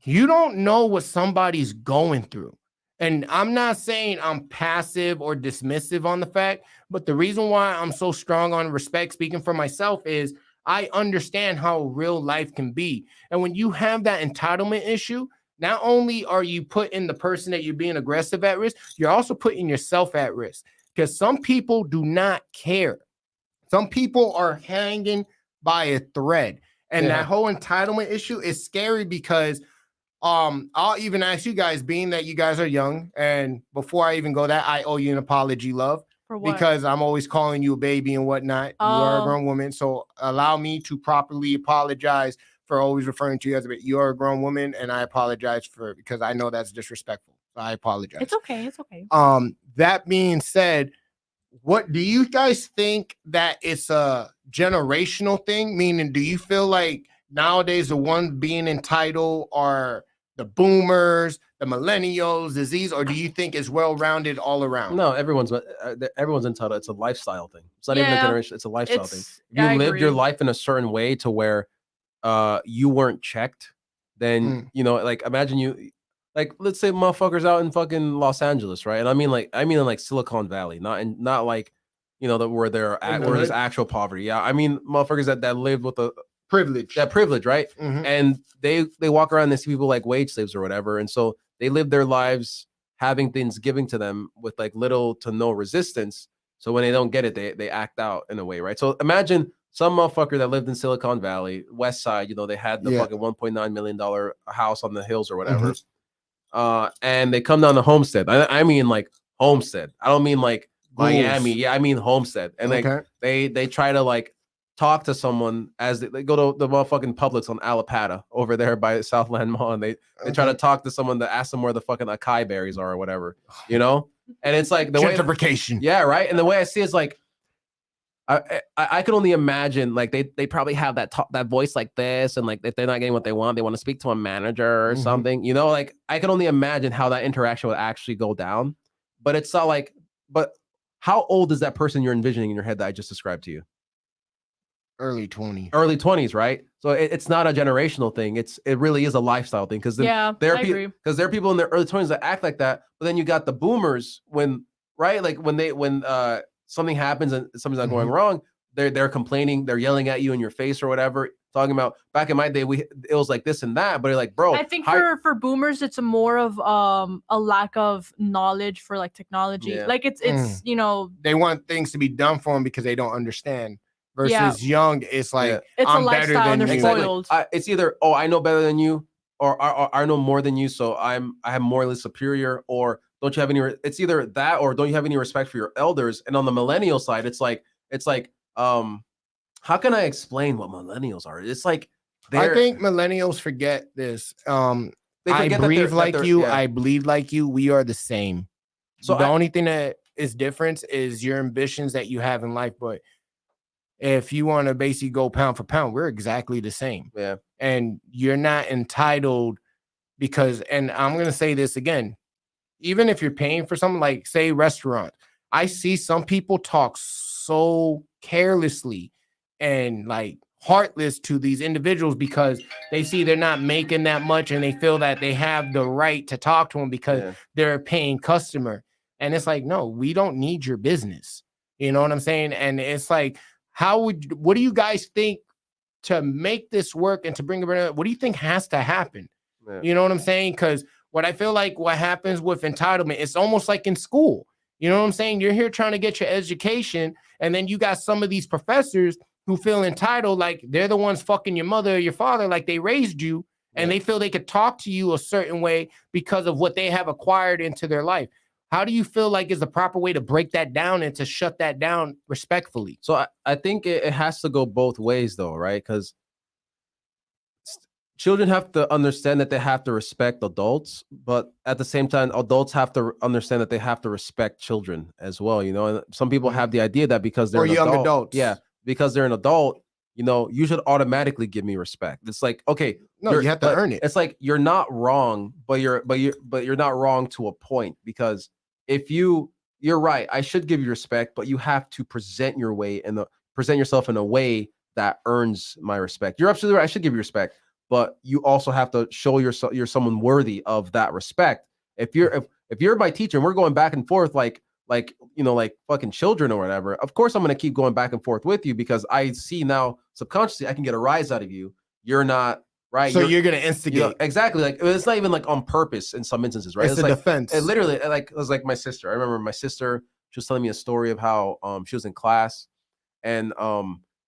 you don't know what somebody's going through. And I'm not saying I'm passive or dismissive on the fact, but the reason why I'm so strong on respect, speaking for myself, is I understand how real life can be. And when you have that entitlement issue, not only are you putting the person that you're being aggressive at risk, you're also putting yourself at risk, because some people do not care. Some people are hanging by a thread. And that whole entitlement issue is scary, because I'll even ask you guys, being that you guys are young, and before I even go that, I owe you an apology, love. For what? Because I'm always calling you a baby and whatnot. You are a grown woman, so allow me to properly apologize for always referring to you as a baby. You are a grown woman, and I apologize because I know that's disrespectful. So I apologize. It's okay. It's okay. That being said, what do you guys think that it's a generational thing? Meaning, do you feel like nowadays the ones being entitled are the boomers, the millennials, disease, or do you think it's well-rounded all around? No, everyone's entitled. It's a lifestyle thing. It's not even a Yeah, generation. It's a lifestyle thing. If you I lived your agree. life in a certain way to where you weren't checked, then like imagine you, like, let's say motherfuckers out in fucking Los Angeles, right? And I mean in like Silicon Valley, not like where they're at, where there's actual poverty. Yeah, I mean motherfuckers that live with the Privilege. that privilege, right? Mhm. And they walk around and they see people like wage slaves or whatever, and so they live their lives having things given to them with like little to no resistance. So when they don't get it, they act out in a way, right? So imagine some motherfucker that lived in Silicon Valley, West Side, they had the fucking $1.9 million house on the hills or whatever. And they come down to Homestead. I mean like Homestead. I don't mean like Miami. Yeah, I mean Homestead. And they try to like talk to someone as they go to the motherfucking Publix on Alapata over there by Southland Mall, and they try to talk to someone to ask them where the fucking acai berries are or whatever, And it's like the gentrification. Yeah, right. And the way I see it's like I could only imagine like they probably have that voice like this, and like if they're not getting what they want to speak to a manager or something, like I can only imagine how that interaction would actually go down. But it's not like, but how old is that person you're envisioning in your head that I just described to you? Early 20s, right? So it's not a generational thing. It really is a lifestyle thing, because there are people in their early 20s that act like that. But then you got the boomers when something happens and something's not going wrong, they're complaining, they're yelling at you in your face or whatever, talking about back in my day it was like this and that. But you're like, bro, I think for boomers it's more of a lack of knowledge for like technology. Yeah. Like it's they want things to be done for them because they don't understand. Versus young, it's like it's I'm a better lifestyle than and they're you. spoiled. It's either I know better than you, or I know more than you, so I am morally superior, or don't you have any? It's either that or don't you have any respect for your elders? And on the millennial side, it's like how can I explain what millennials are? It's like I think millennials forget this. They I forget breathe like you. yeah. I bleed like you. We are the same. So the only thing that is different is your ambitions that you have in life. But if you want to basically go pound for pound, we're exactly the same. Yeah. And you're not entitled because, and I'm going to say this again, even if you're paying for something like, say, restaurant, I see some people talk so carelessly and like heartless to these individuals because they see they're not making that much and they feel that they have the right to talk to them because they're a paying customer. And it's like, no, we don't need your business. You know what I'm saying? And it's like, what do you guys think to make this work and to bring it? What do you think has to happen? Yeah. You know what I'm saying? Because what I feel like what happens with entitlement, it's almost like in school. You know what I'm saying? You're here trying to get your education, and then you got some of these professors who feel entitled, like they're the ones fucking your mother or your father, like they raised you, and they feel they could talk to you a certain way because of what they have acquired into their life. How do you feel like is the proper way to break that down and to shut that down respectfully? So I think it has to go both ways, though, right? Because children have to understand that they have to respect adults, but at the same time, adults have to understand that they have to respect children as well. You know, and some people have the idea that because they're young adults, because they're an adult, you know, you should automatically give me respect. It's like, okay, no, you have to earn it. It's like you're not wrong, but you're not wrong to a point, because if you're right, I should give you respect, but you have to present yourself in a way that earns my respect. You're absolutely right. I should give you respect, but you also have to show you're someone worthy of that respect. If you're my teacher and we're going back and forth like you know, like fucking children or whatever, of course I'm going to keep going back and forth with you because I see now subconsciously I can get a rise out of you. You're not right. So you're going to instigate. You know, exactly. Like it's not even like on purpose in some instances, right? It's a like, defense. It literally, like it was like my sister. I remember my sister, she was telling me a story of how she was in class and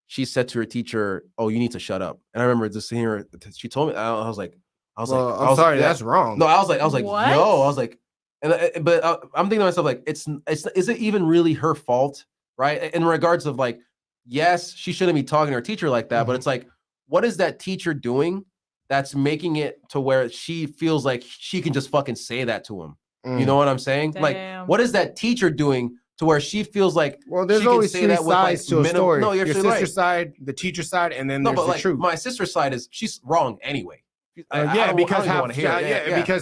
she said to her teacher, "Oh, you need to shut up." And I remember just seeing her. She told me. I was like, I'm sorry, that's wrong. No, I was like, What? yo, I was like, but I'm thinking to myself, like, is it even really her fault, right? In regards of like, yes, she shouldn't be talking to her teacher like that, but it's like, what is that teacher doing that's making it to where she feels like she can just fucking say that to him? You know what I'm saying? Damn. Like, what is that teacher doing to where she feels like, well, there's she always can say three that with, sides like, to a story. No, you're your absolutely sister's side, the teacher side, and then there's but the like truth. my sister's side is she's wrong anyway. Because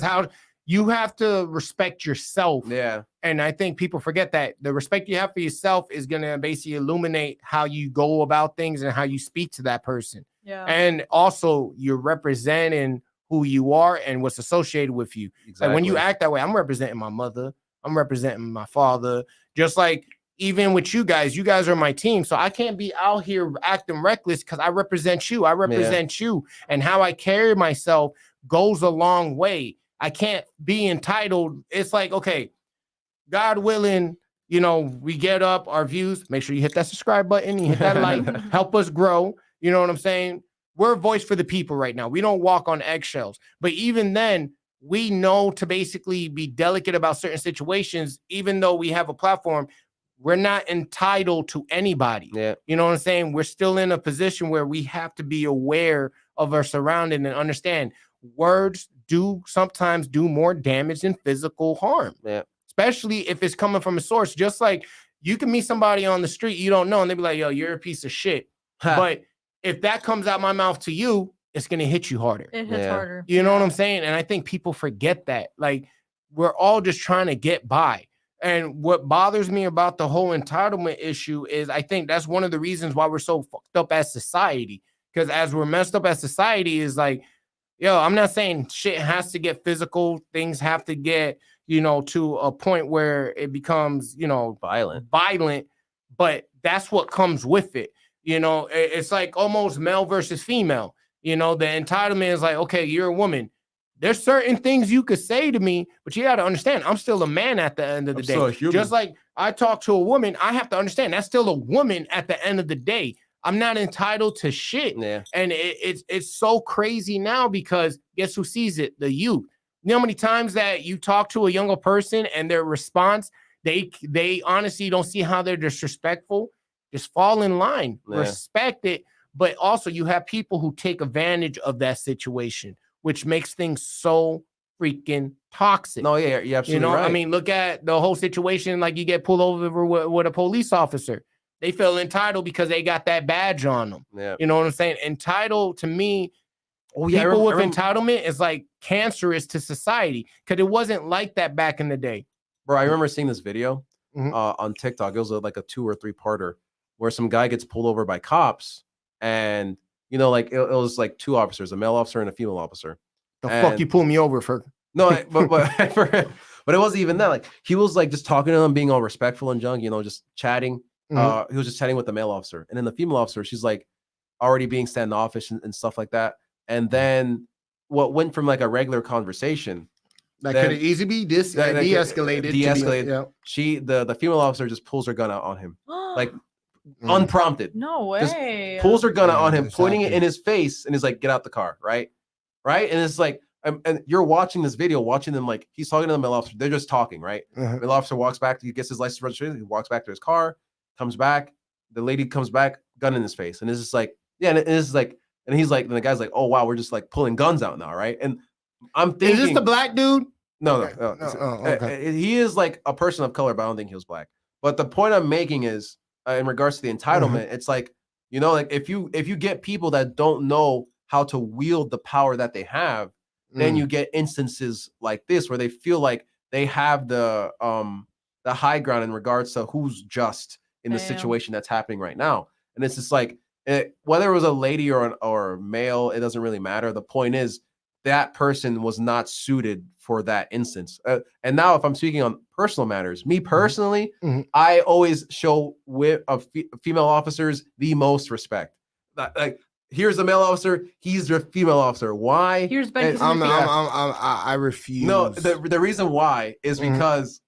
how you have to respect yourself. Yeah. And I think people forget that the respect you have for yourself is going to basically illuminate how you go about things and how you speak to that person. Yeah. And also you're representing who you are and what's associated with you. Exactly. Like when you act that way, I'm representing my mother, I'm representing my father, just like even with you guys are my team. So I can't be out here acting reckless because I represent you. I represent you. And how I carry myself goes a long way. I can't be entitled. It's like, okay, God willing, you know, we get up our views. Make sure you hit that subscribe button, you hit that like, help us grow. You know what I'm saying? We're a voice for the people right now. We don't walk on eggshells. But even then, we know to basically be delicate about certain situations, even though we have a platform. We're not entitled to anybody. Yeah. You know what I'm saying? We're still in a position where we have to be aware of our surrounding and understand words do sometimes do more damage than physical harm. Yeah. Especially if it's coming from a source. Just like you can meet somebody on the street you don't know and they be like, yo, you're a piece of shit. But if that comes out my mouth to you, it's going to hit you harder. It hits harder. You know what I'm saying? And I think people forget that. Like, we're all just trying to get by. And what bothers me about the whole entitlement issue is I think that's one of the reasons why we're so fucked up as society. Because as we're messed up as society is like, yo, I'm not saying shit has to get physical. Things have to get, you know, to a point where it becomes, you know, violent. But that's what comes with it. You know, it's like almost male versus female. You know, the entitlement is like, okay, you're a woman. There's certain things you could say to me, but you got to understand, I'm still a man at the end of the day. Just like I talk to a woman, I have to understand that's still a woman at the end of the day. I'm not entitled to shit. Yeah. And it's so crazy now because guess who sees it? The youth. You know how many times that you talk to a younger person and their response, they honestly don't see how they're disrespectful. Just fall in line, respect it. But also you have people who take advantage of that situation, which makes things so freaking toxic. No, yeah, you're absolutely right. I mean, look at the whole situation. Like you get pulled over with a police officer. They feel entitled because they got that badge on them. Yeah. You know what I'm saying? Entitled to me, people with entitlement is like cancerous to society because it wasn't like that back in the day. Bro, I remember seeing this video. Mhm. on TikTok. It was like a 2 or 3 parter where some guy gets pulled over by cops, and like it was like 2 officers, a male officer and a female officer. The fuck you And pull me over for? no, but I forget, but it wasn't even that. Like he was like just talking to them, being all respectful and junk, just chatting. Mhm. He was just chatting with the male officer, and then the female officer, she's like already being standoffish and stuff like that. And then what went from like a regular conversation That then- could have easily be that- that could- de-escalated. de-escalated. Yeah. The female officer just pulls her gun out on him, like Mm. unprompted. no Just way. Pulls her gun out Yeah, on him, pointing it exactly. in his face, and is like, "Get out the car!" Right? And it's like, and you're watching this video, watching them like he's talking to the male officer. They're just talking, right? Uh-huh. The officer walks back, he gets his license registration, he walks back to his car, comes back. The lady comes back, gun in his face, and it's just like, yeah, and it's like, and he's like, and the guy's like, "Oh wow, we're just like pulling guns out now, right?" And I'm thinking, Is this the black dude? no, Okay. No, oh, okay. he is like a person of color, but I don't think he was black. But the point I'm making is, in regards to the entitlement, it's like, like if you get people that don't know how to wield the power that they have, then you get instances like this where they feel like they have the high ground in regards to who's just in the Damn. situation that's happening right now. And it's just like whether it was a lady or a male, it doesn't really matter. The point is that person was not suited for that instance. And now, if I'm speaking on personal matters, me personally, Mhm. I always show female officers the most respect. Like, here's a male officer, he's the female officer. Why? Here's Ben And- kissing your feet. I refuse. no, the reason why is Mhm. because,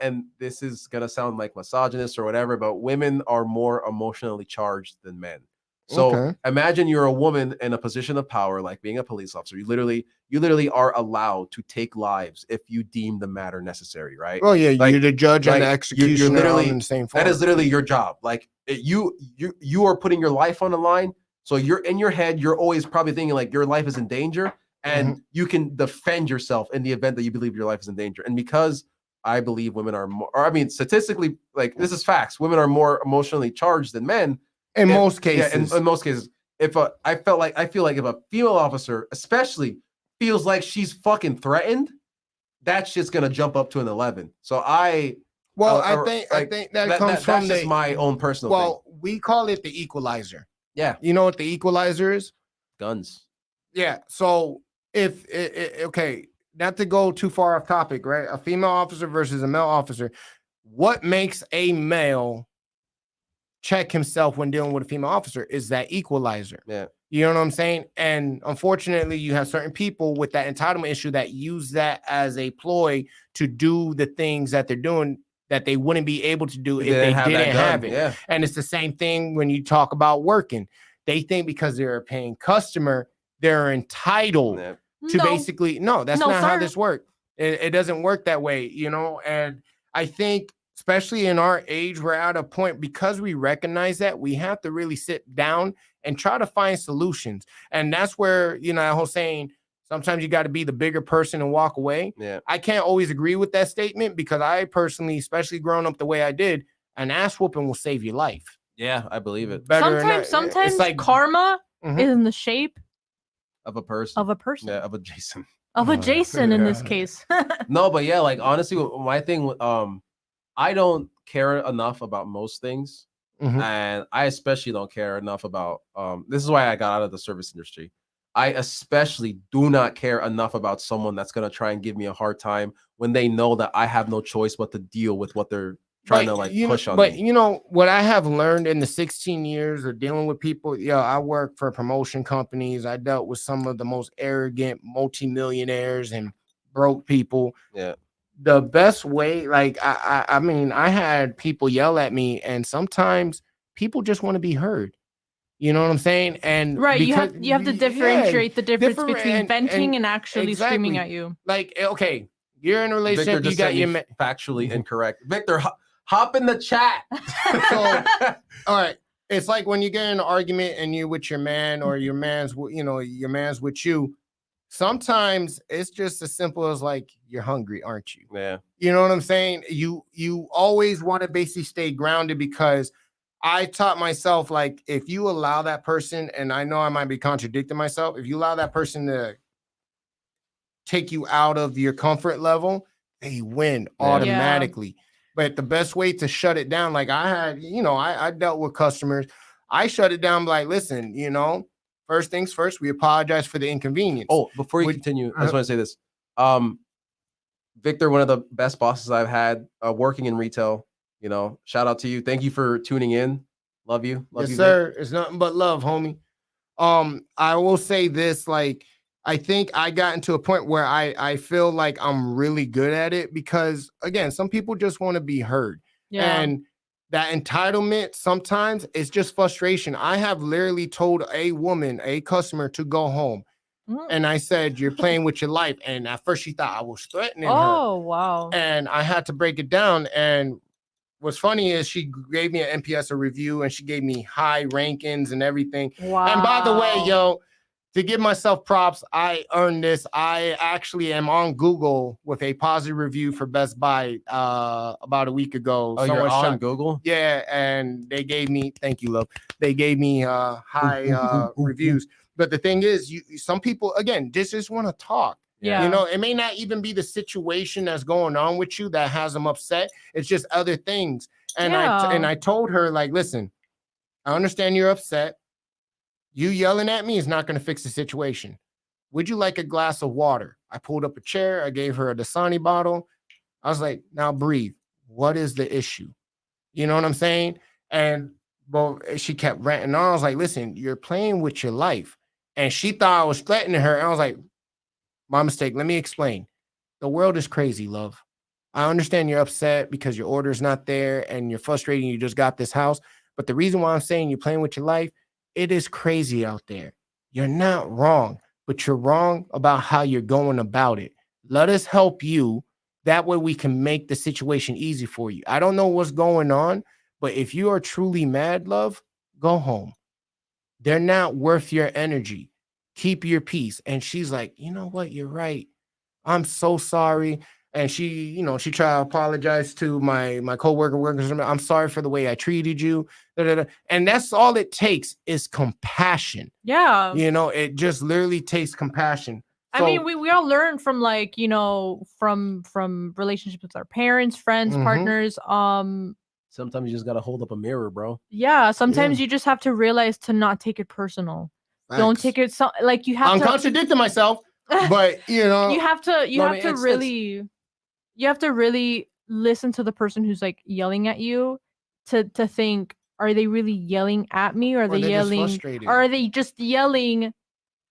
and this is gonna sound like misogynist or whatever, but women are more emotionally charged than men. So Okay. imagine you're a woman in a position of power, like being a police officer. You literally are allowed to take lives if you deem the matter necessary, right? Oh yeah, Like- you're the judge and the like, you're executioner literally- on the same That form. is literally your job. Like you are putting your life on the line. So you're in your head, you're always probably thinking like your life is in danger, and you can defend yourself in the event that you believe your life is in danger. And because I believe women are more, or I mean, statistically, like this is facts, women are more emotionally charged than men. in Yeah, most cases. Yeah, in most cases. I feel like if a female officer, especially, feels like she's fucking threatened, that shit's gonna jump up to an 11. So I think that comes from that's just my own personal thing. well, we call it the equalizer. Yeah, You know what the equalizer is? guns. Yeah. So if okay, not to go too far off topic, right? A female officer versus a male officer. What makes a male check himself when dealing with a female officer is that equalizer. Yeah. You know what I'm saying? And unfortunately, you have certain people with that entitlement issue that use that as a ploy to do the things that they're doing that they wouldn't be able to do if they have that didn't gun. have it. Yeah. And it's the same thing when you talk about working. They think because they're a paying customer, they're entitled Yeah. to No. basically that's No, not how sir. this works. It doesn't work that way, and I think especially in our age, we're at a point because we recognize that we have to really sit down and try to find solutions. And that's where, that whole saying, sometimes you got to be the bigger person and walk away. Yeah. I can't always agree with that statement because I personally, especially growing up the way I did, an ass whooping will save your life. Yeah, I believe it. Better or not, Sometimes it's like karma Mhm. is in the shape Of a person. of a person. Yeah, of a Jason. Of a Jason in this yeah. case. No, but yeah, like honestly, my thing, I don't care enough about most things, Mhm. and I especially don't care enough about. This is why I got out of the service industry. I especially do not care enough about someone that's gonna try and give me a hard time when they know that I have no choice but to deal with what they're trying to like push on But me. you know what I have learned in the 16 years of dealing with people. I work for promotion companies. I dealt with some of the most arrogant multimillionaires and broke people. Yeah. The best way, like I mean, I had people yell at me, and sometimes people just want to be heard. You know what I'm saying? And Right. You because- have to yeah, differentiate the difference different- between and- venting and and actually screaming exactly. at you. like okay, you're in a Victor relationship. You just got said your me ma- factually incorrect. Victor, hop in the chat. all right. It's like when you get in an argument and you're with your man or your man's with you. Sometimes it's just as simple as like, you're hungry, aren't you? Yeah. You know what I'm saying? You always want to basically stay grounded because I taught myself, like, if you allow that person, and I know I might be contradicting myself, if you allow that person to take you out of your comfort level, they win Yeah. automatically. But the best way to shut it down, like I had, I dealt with customers. I shut it down like, listen, first things first, we apologize for the inconvenience. Oh, before you Would- continue, I just want to say this. Victor, one of the best bosses I've had working in retail. Shout out to you. Thank you for tuning in. Love you. Love yes, you, sir. Vic. It's nothing but love, homie. I will say this, like, I think I got into a point where I feel like I'm really good at it because, again, some people just want to be heard. Yeah. And that entitlement sometimes it's just frustration. I have literally told a customer to go home. Mm. And I said, you're playing with your life. And at first she thought I was threatening her. Oh, wow. And I had to break it down. And what's funny is she gave me an NPS a review and she gave me high rankings and everything. Wow. And by the way, yo, to give myself props, I earned this. I actually am on Google with a positive review for Best Buy about a week ago. Oh, you're Someone on shot- Google? Yeah, and they gave me, thank you, love. They gave me high reviews. But the thing is, some people, again, just want to talk. Yeah. It may not even be the situation that's going on with you that has them upset. It's just other things. And Yeah. I told her, like, listen, I understand you're upset. You yelling at me is not going to fix the situation. Would you like a glass of water? I pulled up a chair. I gave her a Dasani bottle. I was like, now breathe. What is the issue? You know what I'm saying? And well, she kept ranting on. I was like, listen, you're playing with your life. And she thought I was threatening her. And I was like, my mistake. Let me explain. The world is crazy, love. I understand you're upset because your order is not there and you're frustrated. You just got this house. But the reason why I'm saying you're playing with your life, it is crazy out there. You're not wrong, but you're wrong about how you're going about it. Let us help you. That way we can make the situation easy for you. I don't know what's going on, but if you are truly mad, love, go home. They're not worth your energy. Keep your peace. And she's like, you know what? You're right. I'm so sorry. And she tried to apologize to my workers. I'm sorry for the way I treated you. And that's all it takes is compassion. Yeah. It just literally takes compassion. I mean, we all learn from, like, from relationships with our parents, friends, Mhm. partners. Sometimes you just gotta hold up a mirror, bro. Yeah, sometimes Yeah. you just have to realize to not take it personal. Don't Facts. take it like you have I'm to contradicting myself, but you have to No, I mean, you have to really listen to the person who's, like, yelling at you to think, are they really yelling at me, or are they they're just yelling, frustrated. or are they just yelling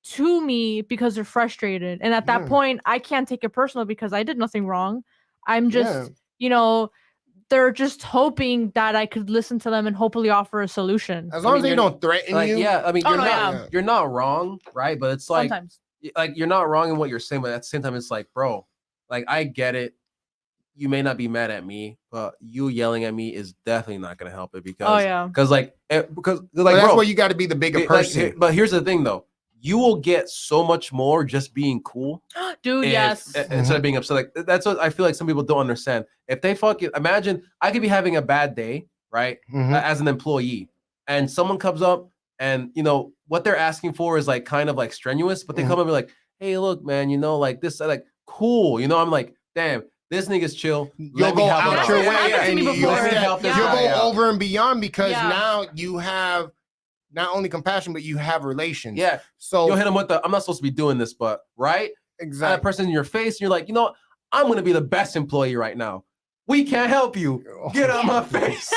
to me because they're frustrated? And at that Yeah. point, I can't take it personal because I did nothing wrong. I'm just, Yeah. they're just hoping that I could listen to them and hopefully offer a solution. As long as they you're- don't threaten Like, you. yeah, I mean, Oh, you're no, not yeah. you're not wrong, right? But it's like Sometimes. you're not wrong in what you're saying, but at the same time, it's like, bro, like, I get it. You may not be mad at me, but you yelling at me is definitely not gonna help it because Oh, yeah. because But like, that's bro, where you got to be the bigger like, person. but here's the thing though, you will get so much more just being cool. Dude, yes. Instead of being upset. Like, that's what I feel like some people don't understand. If they fucking imagine, I could be having a bad day, right? Mhm. As an employee, and someone comes up and what they're asking for is like kind of like strenuous, but they come up and be like, hey, look, man, like this, like, cool. I'm like, damn, this nigga's chill. You'll go out your That's way happened to and me you'll before. step- this you'll guy go out. over and beyond because Yeah. now you have not only compassion, but you have relations. Yeah. So You'll hit them with I'm not supposed to be doing this, but right? That exactly. person in your face, and you're like, I'm gonna be the best employee right now. We can't help you. Get out of my face.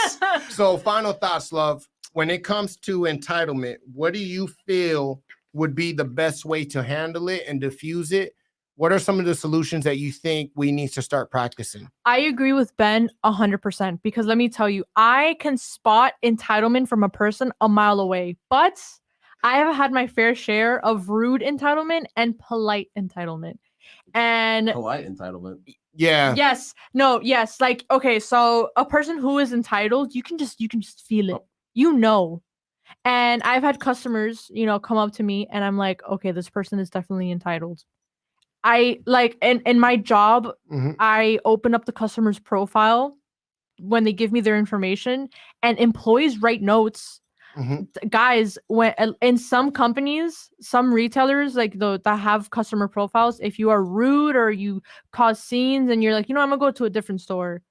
So final thoughts, love. When it comes to entitlement, what do you feel would be the best way to handle it and diffuse it? What are some of the solutions that you think we need to start practicing? I agree with Ben 100% because let me tell you, I can spot entitlement from a person a mile away, but I have had my fair share of rude entitlement and polite entitlement. And Polite entitlement. Yeah. yes, like, okay, so a person who is entitled, you can just feel it. And I've had customers, come up to me and I'm like, okay, this person is definitely entitled. I like in my job, Mhm. I open up the customer's profile when they give me their information, and employees write notes. Mhm. Guys, when in some companies, some retailers like that have customer profiles, if you are rude or you cause scenes and you're like, I'm gonna go to a different store.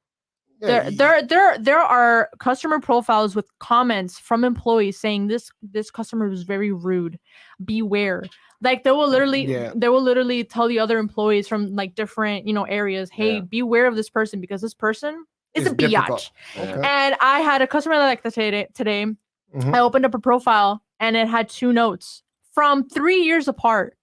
Yeah, There are customer profiles with comments from employees saying this customer was very rude. Beware. Like they will literally tell the other employees from like different areas, hey, Yeah. beware of this person because this person is It's a difficult. biatch. Okay. And I had a customer like that today. Mhm. I opened up a profile and it had 2 notes from 3 years apart.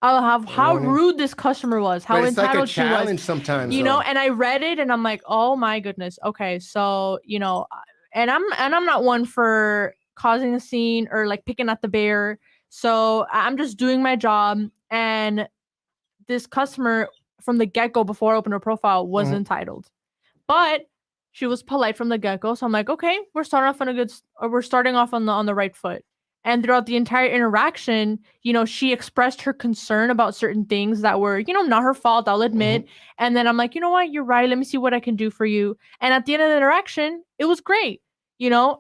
I'll have how Warning. rude this customer was, how But it's like a entitled she was. challenge sometimes. You know, though. and I read it and I'm like, oh my goodness. Okay, so and I'm not one for causing a scene or like picking at the bear. So I'm just doing my job. And this customer from the get-go before I opened her profile was Mhm. entitled. But she was polite from the get-go. So I'm like, okay, we're starting off on the right foot. And throughout the entire interaction, she expressed her concern about certain things that were, not her fault, I'll admit. And then I'm like, you know what? You're right. Let me see what I can do for you. And at the end of the interaction, it was great.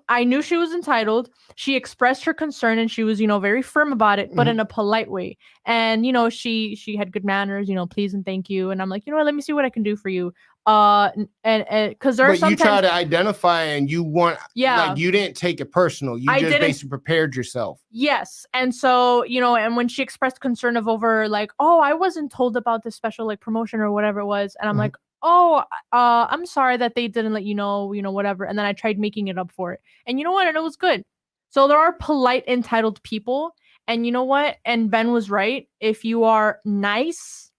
I knew she was entitled. She expressed her concern and she was, very firm about it, but in a polite way. And, she had good manners, please and thank you. And I'm like, you know what? Let me see what I can do for you. And because there are But you try sometimes, to identify and you want, yeah, like you didn't take it personal. You I just didn't- basically prepared yourself. yes. And so, and when she expressed concern of over like, oh, I wasn't told about this special like promotion or whatever it was. And I'm like, oh, I'm sorry that they didn't let you know, whatever. And then I tried making it up for it. And you know what? And it was good. So there are polite, entitled people. And you know what? And Ben was right. If you are nice,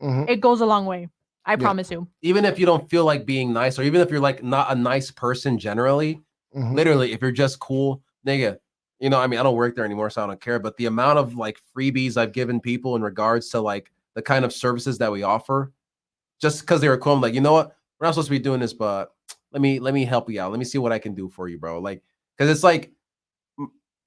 it goes a long way. I promise you. Even if you don't feel like being nice, or even if you're like not a nice person generally, literally, if you're just cool, nigga, I mean, I don't work there anymore, so I don't care. But the amount of like freebies I've given people in regards to like the kind of services that we offer, just because they were cool, I'm like, you know what? We're not supposed to be doing this, but let me help you out. Let me see what I can do for you, bro. Like, because it's like,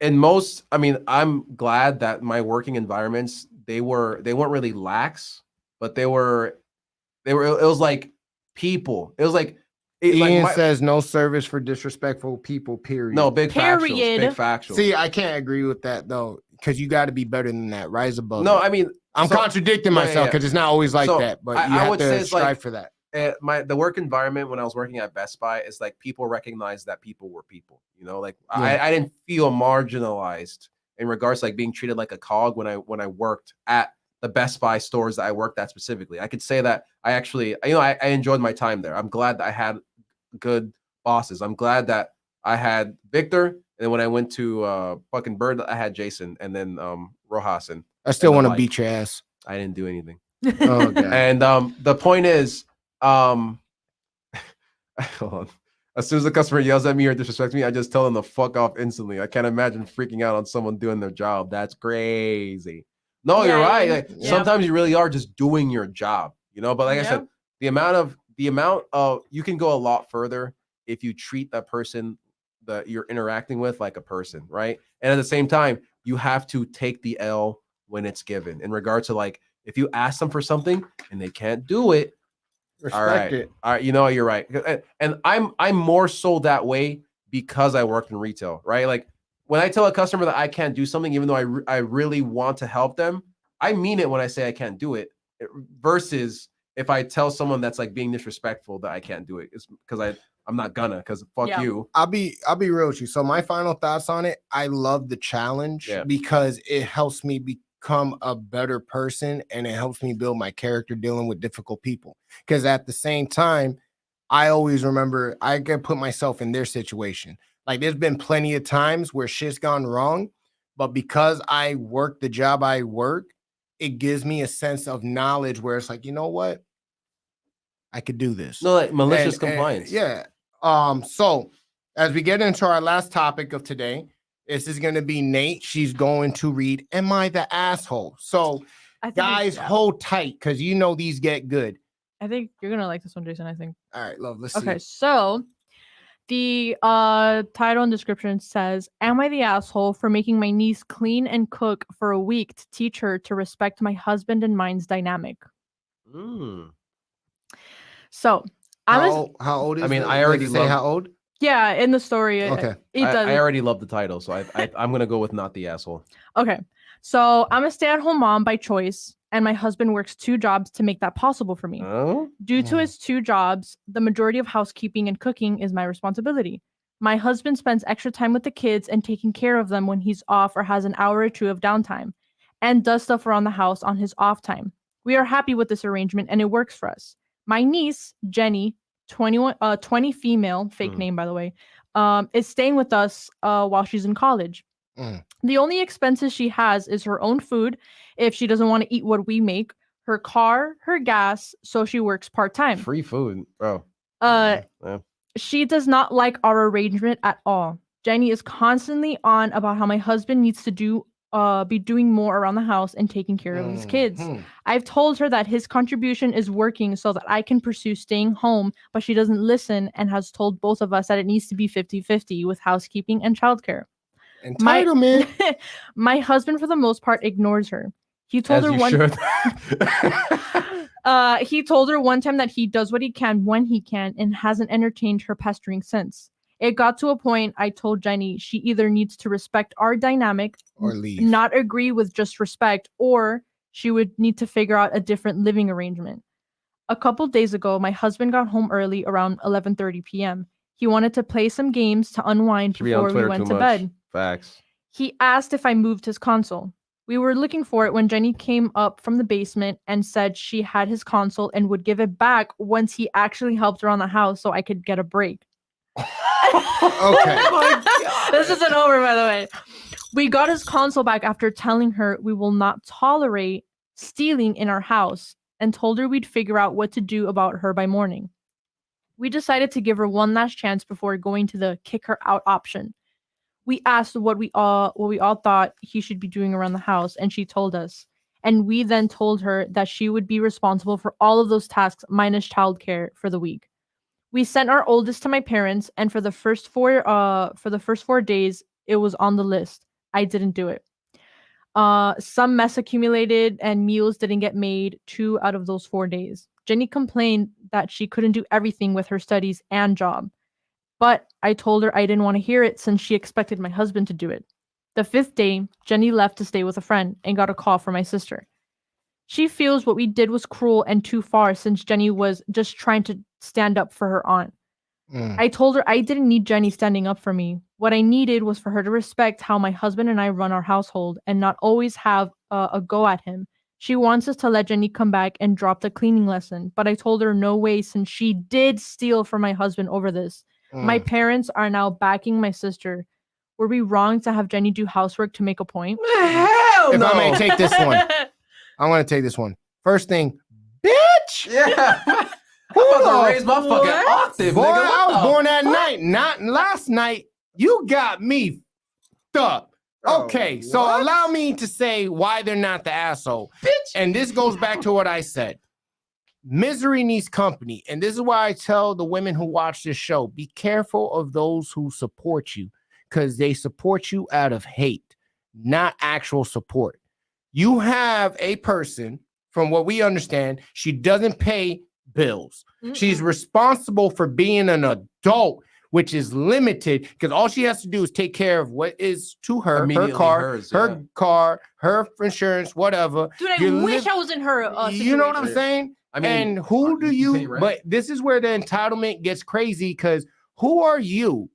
I mean, I'm glad that my working environments, they weren't really lax, but it was like people. It was like Ian says no service for disrespectful people, period. No, big factuals. Period. Big factuals. See, I can't agree with that though, because you got to be better than that. Rise above. No, it. I mean, I'm contradicting myself because it's not always like that, but you have to strive for that. The work environment when I was working at Best Buy is like people recognize that people were people. Like I didn't feel marginalized in regards to like being treated like a cog when I worked at the Best Buy stores that I worked at specifically. I could say that I actually, I enjoyed my time there. I'm glad that I had good bosses. I'm glad that I had Victor, and then when I went to fucking Bird, I had Jason, and then Rojas. And I still want to beat your ass. I didn't do anything. Oh god. And the point is, hold on. As soon as the customer yells at me or disrespects me, I just tell them to fuck off instantly. I can't imagine freaking out on someone doing their job. That's crazy. No, you're right. Like, sometimes you really are just doing your job, But like I said, the amount of you can go a lot further if you treat that person that you're interacting with like a person, right? And at the same time, you have to take the L when it's given. In regard to like, if you ask them for something and they can't do it, respect it. All right, you're right. And I'm more so that way because I worked in retail, right? Like when I tell a customer that I can't do something, even though I really want to help them, I mean it when I say I can't do it. Versus if I tell someone that's like being disrespectful that I can't do it, it's because I'm not gonna, because fuck you. I'll be real with you. So my final thoughts on it, I love the challenge because it helps me become a better person and it helps me build my character dealing with difficult people. Because at the same time, I always remember I can put myself in their situation. Like there's been plenty of times where shit's gone wrong, but because I work the job I work, it gives me a sense of knowledge where it's like, you know what? I could do this. No, like malicious compliance. So as we get into our last topic of today, this is going to be Nate. She's going to read, Am I the Asshole? So guys, hold tight because these get good. I think you're going to like this one, Jason, I think. All right, love, let's see. Okay, so the title and description says, Am I the asshole for making my niece clean and cook for a week to teach her to respect my husband and mine's dynamic? So how old is I already say how old? Yeah, in the story. Okay. I already love the title, so I'm gonna go with not the asshole. Okay. So I'm a stay-at-home mom by choice, and my husband works 2 jobs to make that possible for me. Oh? Due to his 2 jobs, the majority of housekeeping and cooking is my responsibility. My husband spends extra time with the kids and taking care of them when he's off or has an hour or 2 of downtime, and does stuff around the house on his off time. We are happy with this arrangement and it works for us. My niece, Jenny, 20 female, fake name by the way, is staying with us while she's in college. The only expenses she has is her own food if she doesn't want to eat what we make, her car, her gas, so she works part-time. Free food, bro. Yeah. She does not like our arrangement at all. Jenny is constantly on about how my husband needs to be doing more around the house and taking care of his kids. I've told her that his contribution is working so that I can pursue staying home, but she doesn't listen and has told both of us that it needs to be 50-50 with housekeeping and childcare. Entitlement. My husband, for the most part, ignores her. He told her he told her one time that he does what he can when he can and hasn't entertained her pestering since. It got to a point I told Jenny she either needs to respect our dynamic or leave, not agree with just respect, or she would need to figure out a different living arrangement. A couple days ago, my husband got home early around 11:30 p.m. He wanted to play some games to unwind before we went to bed. Facts. He asked if I moved his console. We were looking for it when Jenny came up from the basement and said she had his console and would give it back once he actually helped around the house so I could get a break. Okay. Oh my God. This isn't over, by the way. We got his console back after telling her we will not tolerate stealing in our house and told her we'd figure out what to do about her by morning. We decided to give her one last chance before going to the kick her out option. We asked what we all thought he should be doing around the house, and she told us. And we then told her that she would be responsible for all of those tasks minus childcare for the week. We sent our oldest to my parents, and for the first 4 days, it was on the list. I didn't do it. Some mess accumulated, and meals didn't get made 2 out of those 4 days. Jenny complained that she couldn't do everything with her studies and job. But I told her I didn't want to hear it since she expected my husband to do it. The 5th day, Jenny left to stay with a friend and got a call from my sister. She feels what we did was cruel and too far since Jenny was just trying to stand up for her aunt. I told her I didn't need Jenny standing up for me. What I needed was for her to respect how my husband and I run our household and not always have a go at him. She wants us to let Jenny come back and drop the cleaning lesson, but I told her no way since she did steal from my husband over this. My parents are now backing my sister. Were we wrong to have Jenny do housework to make a point? Hell no. If I may take this one, I want to take this one. First thing, bitch. Yeah. I'm about to raise my fucking octave, boy, nigga. I was born that night, not last night. You got me up. Okay, so allow me to say why they're not the asshole. Bitch. And this goes back to what I said. Misery needs company. And this is why I tell the women who watch this show, be careful of those who support you because they support you out of hate, not actual support. You have a person, from what we understand, she doesn't pay bills. She's responsible for being an adult, which is limited because all she has to do is take care of what is to her, her car, her insurance, whatever. Dude, I wish I was in her situation. You know what I'm saying? I mean, and who do you, but this is where the entitlement gets crazy because who are you?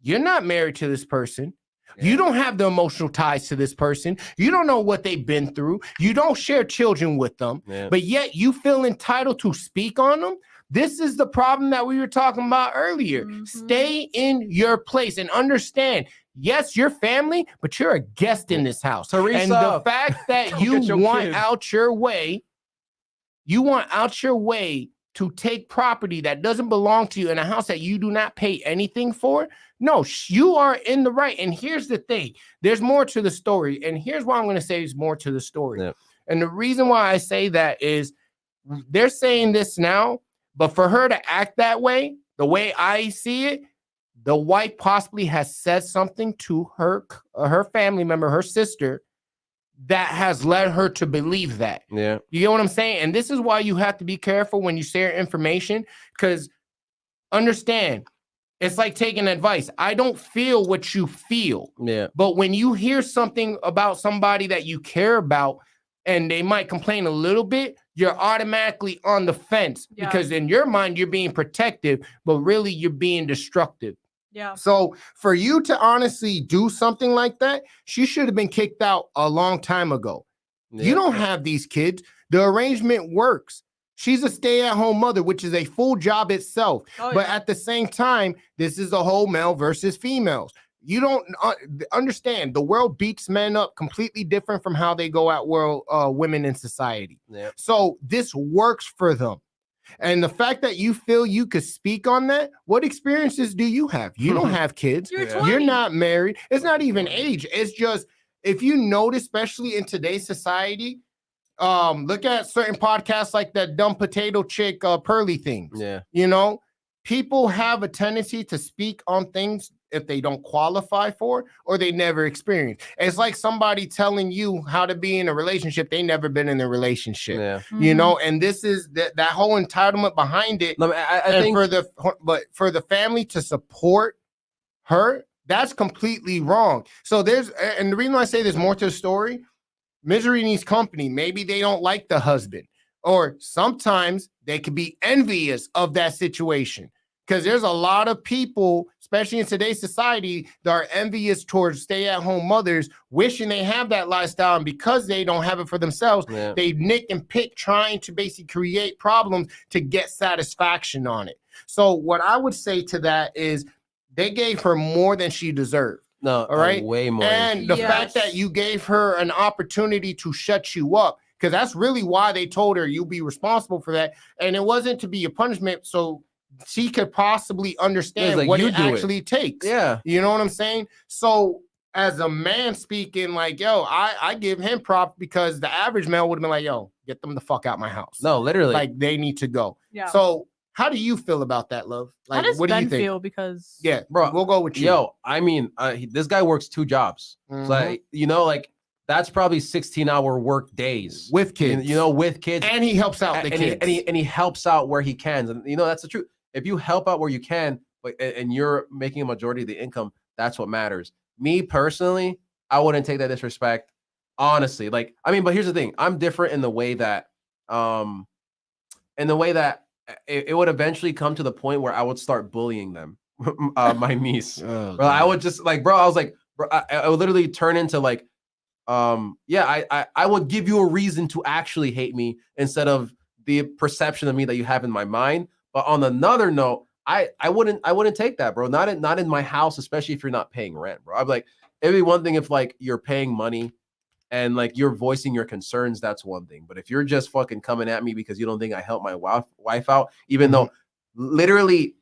You're not married to this person. Yeah. You don't have the emotional ties to this person. You don't know what they've been through. You don't share children with them, but yet you feel entitled to speak on them. This is the problem that we were talking about earlier. Stay in your place and understand, yes, you're family, but you're a guest in this house. Teresa, and the fact that you want out your way, to take property that doesn't belong to you in a house that you do not pay anything for. No, you are in the right. And here's the thing. There's more to the story. And here's why I'm going to say there's more to the story. Yeah. And the reason why I say that is they're saying this now, but for her to act that way, the way I see it, the wife possibly has said something to her family member, her sister, that has led her to believe that. Yeah. You get what I'm saying? And this is why you have to be careful when you share information, because understand, it's like taking advice. I don't feel what you feel. Yeah. But when you hear something about somebody that you care about and they might complain a little bit, you're automatically on the fence because in your mind you're being protective, but really you're being destructive. Yeah. So for you to honestly do something like that, she should have been kicked out a long time ago. You don't have these kids. The arrangement works. She's a stay-at-home mother, which is a full job itself. But at the same time, this is a whole male versus females. You don't understand. The world beats men up completely different from how they go at women in society. Yeah. So this works for them. And the fact that you feel you could speak on that, what experiences do you have? You don't have kids. You're not married. It's not even age. It's just, if you notice, especially in today's society, look at certain podcasts like that dumb potato chick, Pearly Things. Yeah. You know, people have a tendency to speak on things if they don't qualify for or they never experience. It's like somebody telling you how to be in a relationship. They never been in a relationship. Yeah. You know, and this is that whole entitlement behind it. No, I think for the family to support her, that's completely wrong. So and the reason why I say there's more to the story, misery needs company. Maybe they don't like the husband, or sometimes they could be envious of that situation. Because there's a lot of people, especially in today's society, that are envious towards stay-at-home mothers, wishing they have that lifestyle. And because they don't have it for themselves, they nick and pick, trying to basically create problems to get satisfaction on it. So what I would say to that is they gave her more than she deserved. No, all right, way more. And the fact that you gave her an opportunity to shut you up, because that's really why they told her you'll be responsible for that. And it wasn't to be a punishment. So she could possibly understand like, what it actually takes. Yeah. You know what I'm saying? So as a man speaking, like, yo, I give him props, because the average male would have been like, yo, get them the fuck out my house. No, literally. Like, they need to go. Yeah. So how do you feel about that, love? Like, how does what do Ben you think? feel? Because bro, we'll go with you. Yo, I mean, this guy works 2 jobs. So like, you know, like that's probably 16-hour work days with kids. You know, with kids, and he helps out the kids, and he helps out where he can. And you know, that's the truth. If you help out where you can, and you're making a majority of the income, that's what matters. Me personally, I wouldn't take that disrespect, honestly. Like, I mean, but here's the thing: I'm different in the way that, it would eventually come to the point where I would start bullying them, my niece. I would just like, bro, I was like, bro, I would literally turn into like, I would give you a reason to actually hate me instead of the perception of me that you have in my mind. But on another note, I wouldn't take that, bro. Not in my house, especially if you're not paying rent, bro. I'm like, it'd be one thing if like you're paying money and like you're voicing your concerns, that's one thing. But if you're just fucking coming at me because you don't think I help my wife out, even though literally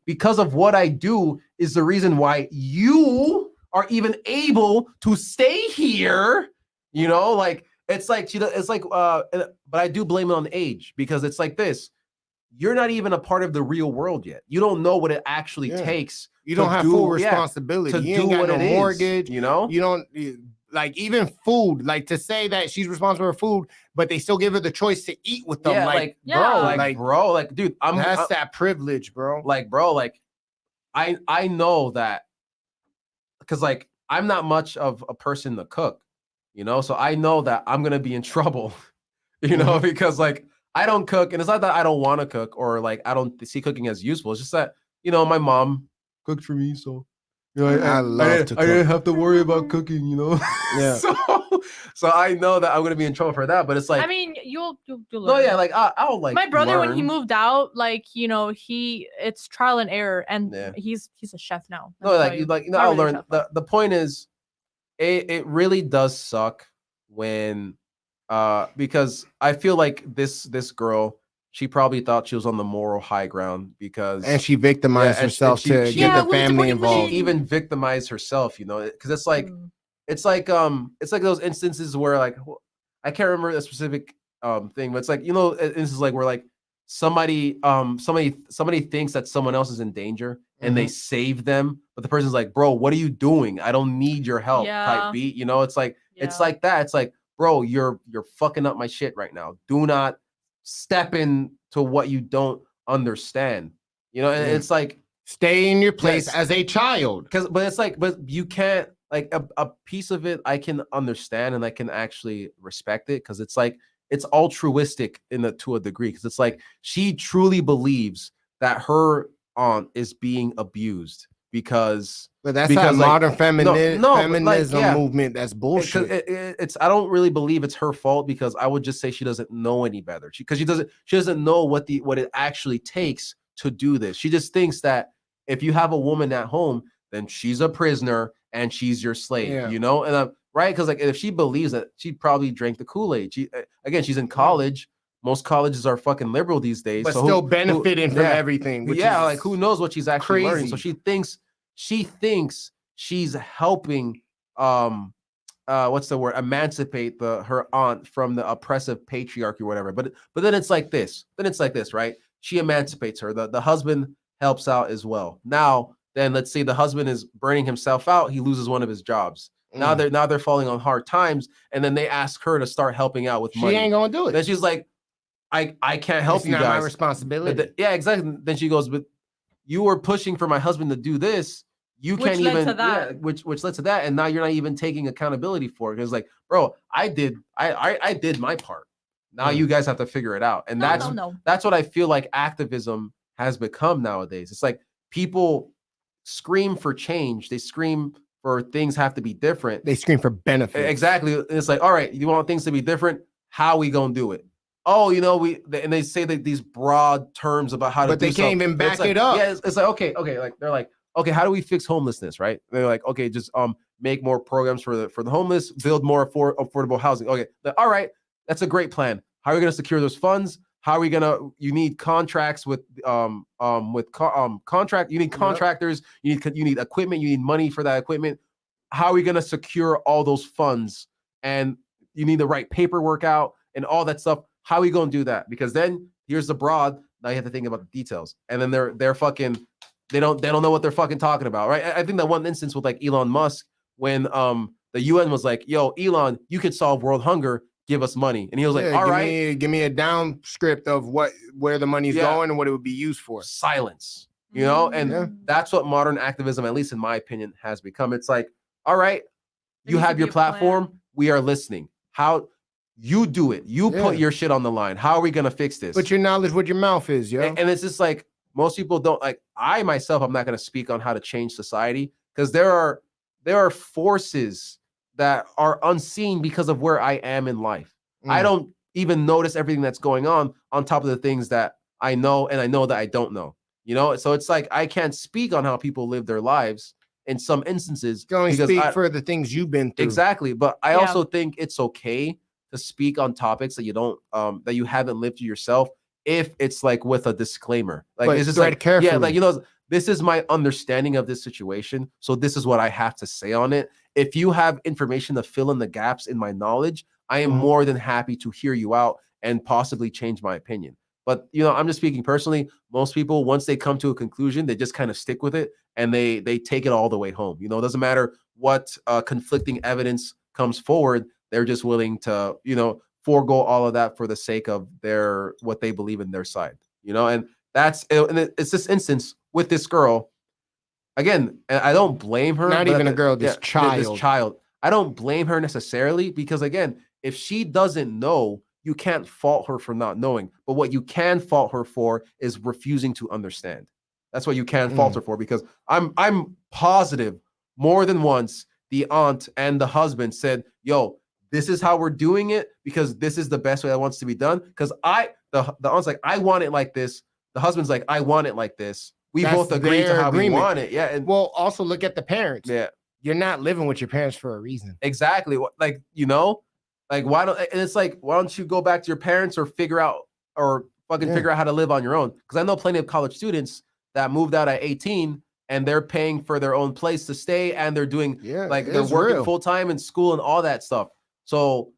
because of what I do is the reason why you are even able to stay here, you know, like it's like but I do blame it on age, because it's like this. You're not even a part of the real world yet. You don't know what it actually takes. You don't have full responsibility. To you do ain't got what no it mortgage. Is, you know? You don't like even food. Like to say that she's responsible for food, but they still give her the choice to eat with them. Bro, dude, that's that privilege, bro. Like, bro, like I know that because like I'm not much of a person to cook, you know, so I know that I'm gonna be in trouble, you know, because like I don't cook, and it's not that I don't want to cook or like I don't see cooking as useful. It's just that, you know, my mom cooked for me, so you know, I didn't have to worry about cooking, you know. Yeah. So I know that I'm gonna be in trouble for that, but it's like, I mean, you'll learn. No, yeah, like I'll like my brother learn. when he moved out, like, you know, it's trial and error, and he's a chef now. No, like you know, I'll learn. The point is, it really does suck when because I feel like this girl, she probably thought she was on the moral high ground and she victimized herself to get the family involved. She even victimized herself, you know, because it's like those instances where like I can't remember the specific thing, but it's like, you know, instances like where like somebody thinks that someone else is in danger and they save them, but the person's like, bro, what are you doing? I don't need your help type beat, you know. It's like it's like that. It's like, bro, you're fucking up my shit right now. Do not step into what you don't understand, you know. And it's like, stay in your place as a child. But it's like, but you can't like a piece of it I can understand and I can actually respect it because it's like it's altruistic to a degree because it's like she truly believes that her aunt is being abused because But that's because that like modern but like feminism yeah movement. That's bullshit. it's I don't really believe it's her fault because I would just say she doesn't know any better because she doesn't know what it actually takes to do this. She just thinks that if you have a woman at home, then she's a prisoner and she's your slave, Yeah. you know? And right because like if she believes that, she'd probably drank the Kool-Aid. Again, she's in college. Most colleges are fucking liberal these days, But so still benefiting from yeah, everything. Which yeah, is like who knows what she's actually learning? So crazy. she thinks she's helping what's the word, emancipate her aunt from the oppressive patriarchy or whatever. But then it's like this, right? She emancipates her, the husband helps out as well. Now then let's say the husband is burning himself out, he loses one of his jobs. Now they're falling on hard times, and then they ask her to start helping out with money. She ain't gonna do it. Then she's like, I can't help It's you not guys. my responsibility. Yeah, exactly. Then she goes, but you were pushing for my husband to do this. You Which can't led even to that. yeah, which led to that, and now you're not even taking accountability for it. Because like, bro, I did my part. Now you guys have to figure it out, and No. that's what I feel like activism has become nowadays. It's like people scream for change. They scream for things have to be different. They scream for benefits. Exactly. It's like, all right, you want things to be different? How we gonna do it? Oh, you know, and they say that these broad terms about how to But do they can't something. even back like, it up. Yeah, it's like okay, like they're like, okay, how do we fix homelessness, right? They're like, okay, just make more programs for the homeless, build more affordable housing. Okay, all right, that's a great plan. How are we gonna secure those funds? How are we gonna? You need contracts with contract. You need contractors. You need equipment. You need money for that equipment. How are we gonna secure all those funds? And you need the right paperwork out and all that stuff. How are we gonna do that? Because then here's the broad. Now you have to think about the details. And then they're fucking they don't know what they're fucking talking about, right? I think that one instance with like Elon Musk when the UN was like, "Yo, Elon, you could solve world hunger. Give us money." And he was like, "All right, give me a down script of where the money's going and what it would be used for." Silence, you know, and that's what modern activism, at least in my opinion, has become. It's like, all right, you have your platform. We are listening. How you do it? You put your shit on the line. How are we gonna fix this? Put your knowledge where your mouth is, yo. And it's just like most people don't like. I myself, I'm not gonna speak on how to change society because there are forces that are unseen because of where I am in life. I don't even notice everything that's going on top of the things that I know and I know that I don't know. You know, so it's like I can't speak on how people live their lives in some instances. You can only speak for the things you've been through. Exactly, but I also think it's okay to speak on topics that you don't that you haven't lived through yourself if it's like with a disclaimer. Like but it's just like carefully. Yeah, like you know, this is my understanding of this situation, so this is what I have to say on it. If you have information to fill in the gaps in my knowledge, I am more than happy to hear you out and possibly change my opinion. But you know, I'm just speaking personally. Most people, once they come to a conclusion, they just kind of stick with it and they take it all the way home. You know, it doesn't matter what conflicting evidence comes forward. They're just willing to, you know, forego all of that for the sake of what they believe in their side. You know, and it's this instance with this girl. Again, I don't blame her. Not even a girl, this child. This child. I don't blame her necessarily because again, if she doesn't know, you can't fault her for not knowing. But what you can fault her for is refusing to understand. That's what you can fault her for because I'm positive more than once the aunt and the husband said, "Yo, this is how we're doing it because this is the best way that wants to be done." Because the aunt's like, "I want it like this." The husband's like, "I want it like this." We both agreed to how we want it. Yeah. And well, also look at the parents. Yeah. You're not living with your parents for a reason. Exactly. Like, you know, like why don't you go back to your parents or figure out how to live on your own? Because I know plenty of college students that moved out at 18 and they're paying for their own place to stay and they're doing they're working full time in school and all that stuff. So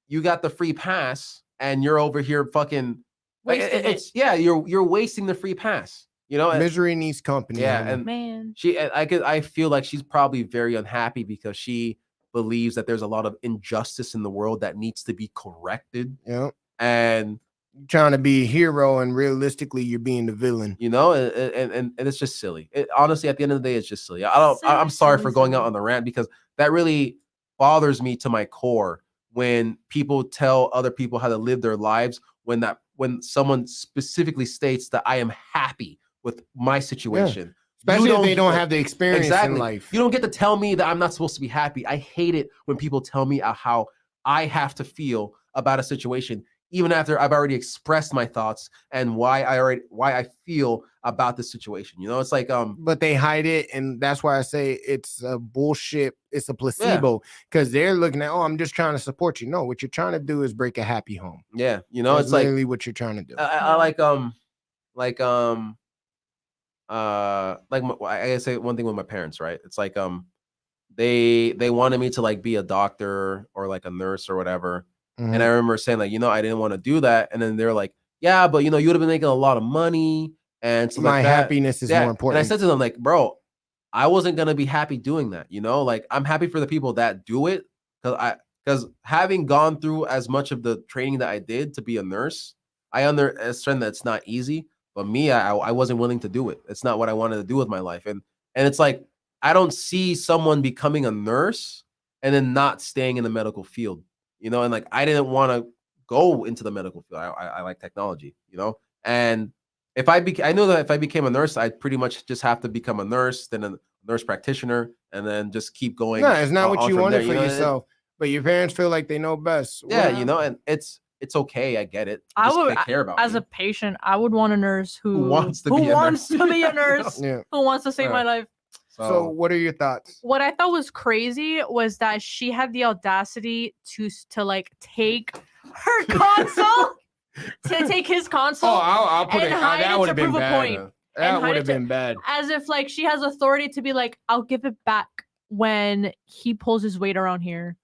you got the free pass and you're over here fucking you're wasting the free pass. You know, misery needs company. Yeah, and man, I feel like she's probably very unhappy because she believes that there's a lot of injustice in the world that needs to be corrected. Yeah, and trying to be a hero, and realistically, you're being the villain. You know, and it's just silly. Honestly, at the end of the day, it's just silly. I'm sorry for going out on the rant because that really bothers me to my core when people tell other people how to live their lives when someone specifically states that I am happy with my situation. Especially if they don't have the experience in life. You don't get to tell me that I'm not supposed to be happy. I hate it when people tell me how I have to feel about a situation, even after I've already expressed my thoughts and why I feel about this situation. You know, it's like but they hide it, and that's why I say it's a bullshit. It's a placebo because they're looking at, oh, I'm just trying to support you. No, what you're trying to do is break a happy home. Yeah, you know, that's it's literally what you're trying to do. I say one thing with my parents, right? It's like they wanted me to like be a doctor or like a nurse or whatever. And I remember saying like, I didn't want to do that. And then they're like, yeah, but you would have been making a lot of money and stuff my like that. Happiness is more important. And I said to them like, bro, I wasn't gonna be happy doing that. Like I'm happy for the people that do it because having gone through as much of the training that I did to be a nurse, I understand that it's not easy. But me, I wasn't willing to do it. It's not what I wanted to do with my life. And it's like I don't see someone becoming a nurse and then not staying in the medical field. And like I didn't want to go into the medical field. I like technology, and I knew that if I became a nurse, I'd pretty much just have to become a nurse, then a nurse practitioner, and then just keep going. No, it's not what you wanted for yourself, but your parents feel like they know best. Yeah, and it's okay. I get it. I care about as a patient. I would want a nurse who wants to be a nurse, who wants to save my life. So what are your thoughts? What I thought was crazy was that she had the audacity to like take her console, to take his console. Oh, I'll put it. That would have been bad. That would have been bad. As if like she has authority to be like, I'll give it back when he pulls his weight around here.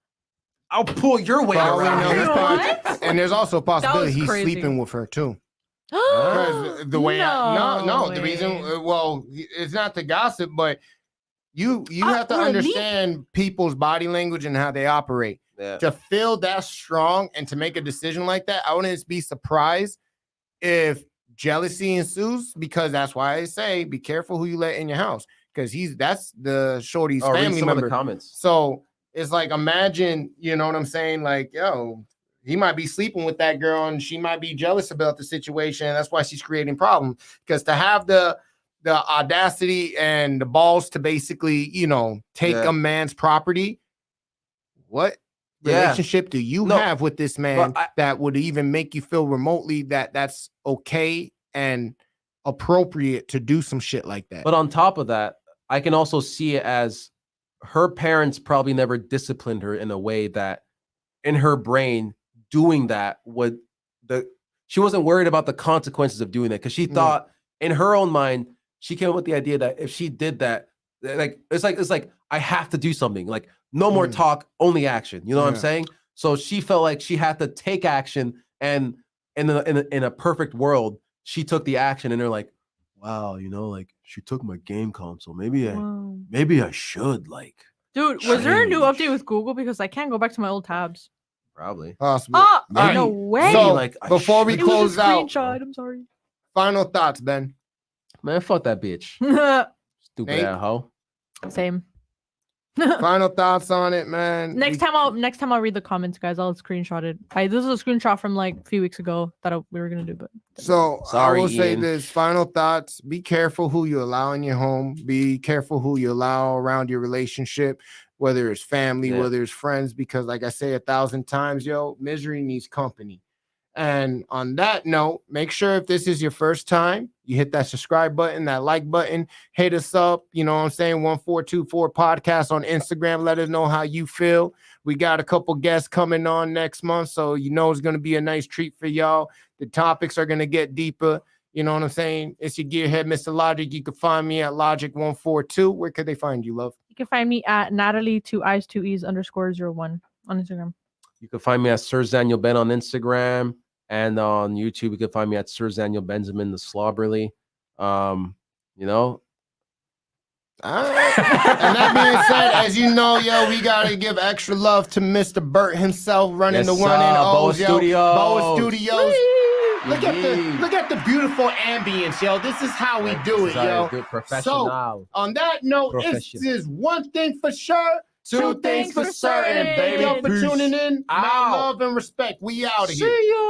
I'll pull your weight around here. And there's also a possibility he's sleeping with her too. The way the reason it's not the gossip, but you have to understand people's body language and how they operate. To feel that strong and to make a decision like that, I wouldn't be surprised if jealousy ensues, because that's why I say be careful who you let in your house, because that's the shorty's family member. Of the comments. So it's like, imagine, you know what I'm saying? Like, yo, he might be sleeping with that girl and she might be jealous about the situation. And that's why she's creating problems, because to have the audacity and the balls to basically, take a man's property, what relationship do you have with this man that would even make you feel remotely that that's okay and appropriate to do some shit like that? But on top of that, I can also see it as her parents probably never disciplined her in a way that in her brain doing that she wasn't worried about the consequences of doing that, because she thought in her own mind, she came up with the idea that if she did that, like it's like I have to do something, like no more talk, only action. You know what I'm saying? So she felt like she had to take action, and in a perfect world, she took the action, and they're like, wow, like she took my game console. Maybe I should like. Dude, was there a new update with Google? Because I can't go back to my old tabs. Probably. Possible. Oh, no way. So before we close out, I'm sorry. Final thoughts, Ben. Man, fuck that bitch. Stupid ass hoe. Same. Final thoughts on it, man. Next time I'll read the comments, guys. I'll screenshot it. This is a screenshot from like a few weeks ago that we were gonna do, but so sorry, I will say Ian. this: final thoughts. Be careful who you allow in your home. Be careful who you allow around your relationship, whether it's family, whether it's friends, because like I say 1,000 times, misery needs company. And on that note, make sure if this is your first time, you hit that subscribe button, that like button, hit us up. You know what I'm saying? 1424 podcast on Instagram. Let us know how you feel. We got a couple guests coming on next month, so it's going to be a nice treat for y'all. The topics are going to get deeper. You know what I'm saying? It's your gearhead, Mr. Logic. You can find me at Logic142. Where could they find you, love? You can find me at Natalie 2eyes2es_01 on Instagram. You can find me at Sir Daniel Ben on Instagram. And on YouTube, you can find me at Sir Daniel Benjamin the Slobberly. All right. And that being said, as you know, we gotta give extra love to Mr. Burt himself, running the one and Boa O's, Studios. Boa Studios. Indeed. look at the beautiful ambience, yo. This is how we do it, yo. Professional. On that note, it's Profession. just one thing for sure, Two things for certain, Thank y'all for baby. tuning in. Out. Mad love and respect. We out of here. See ya.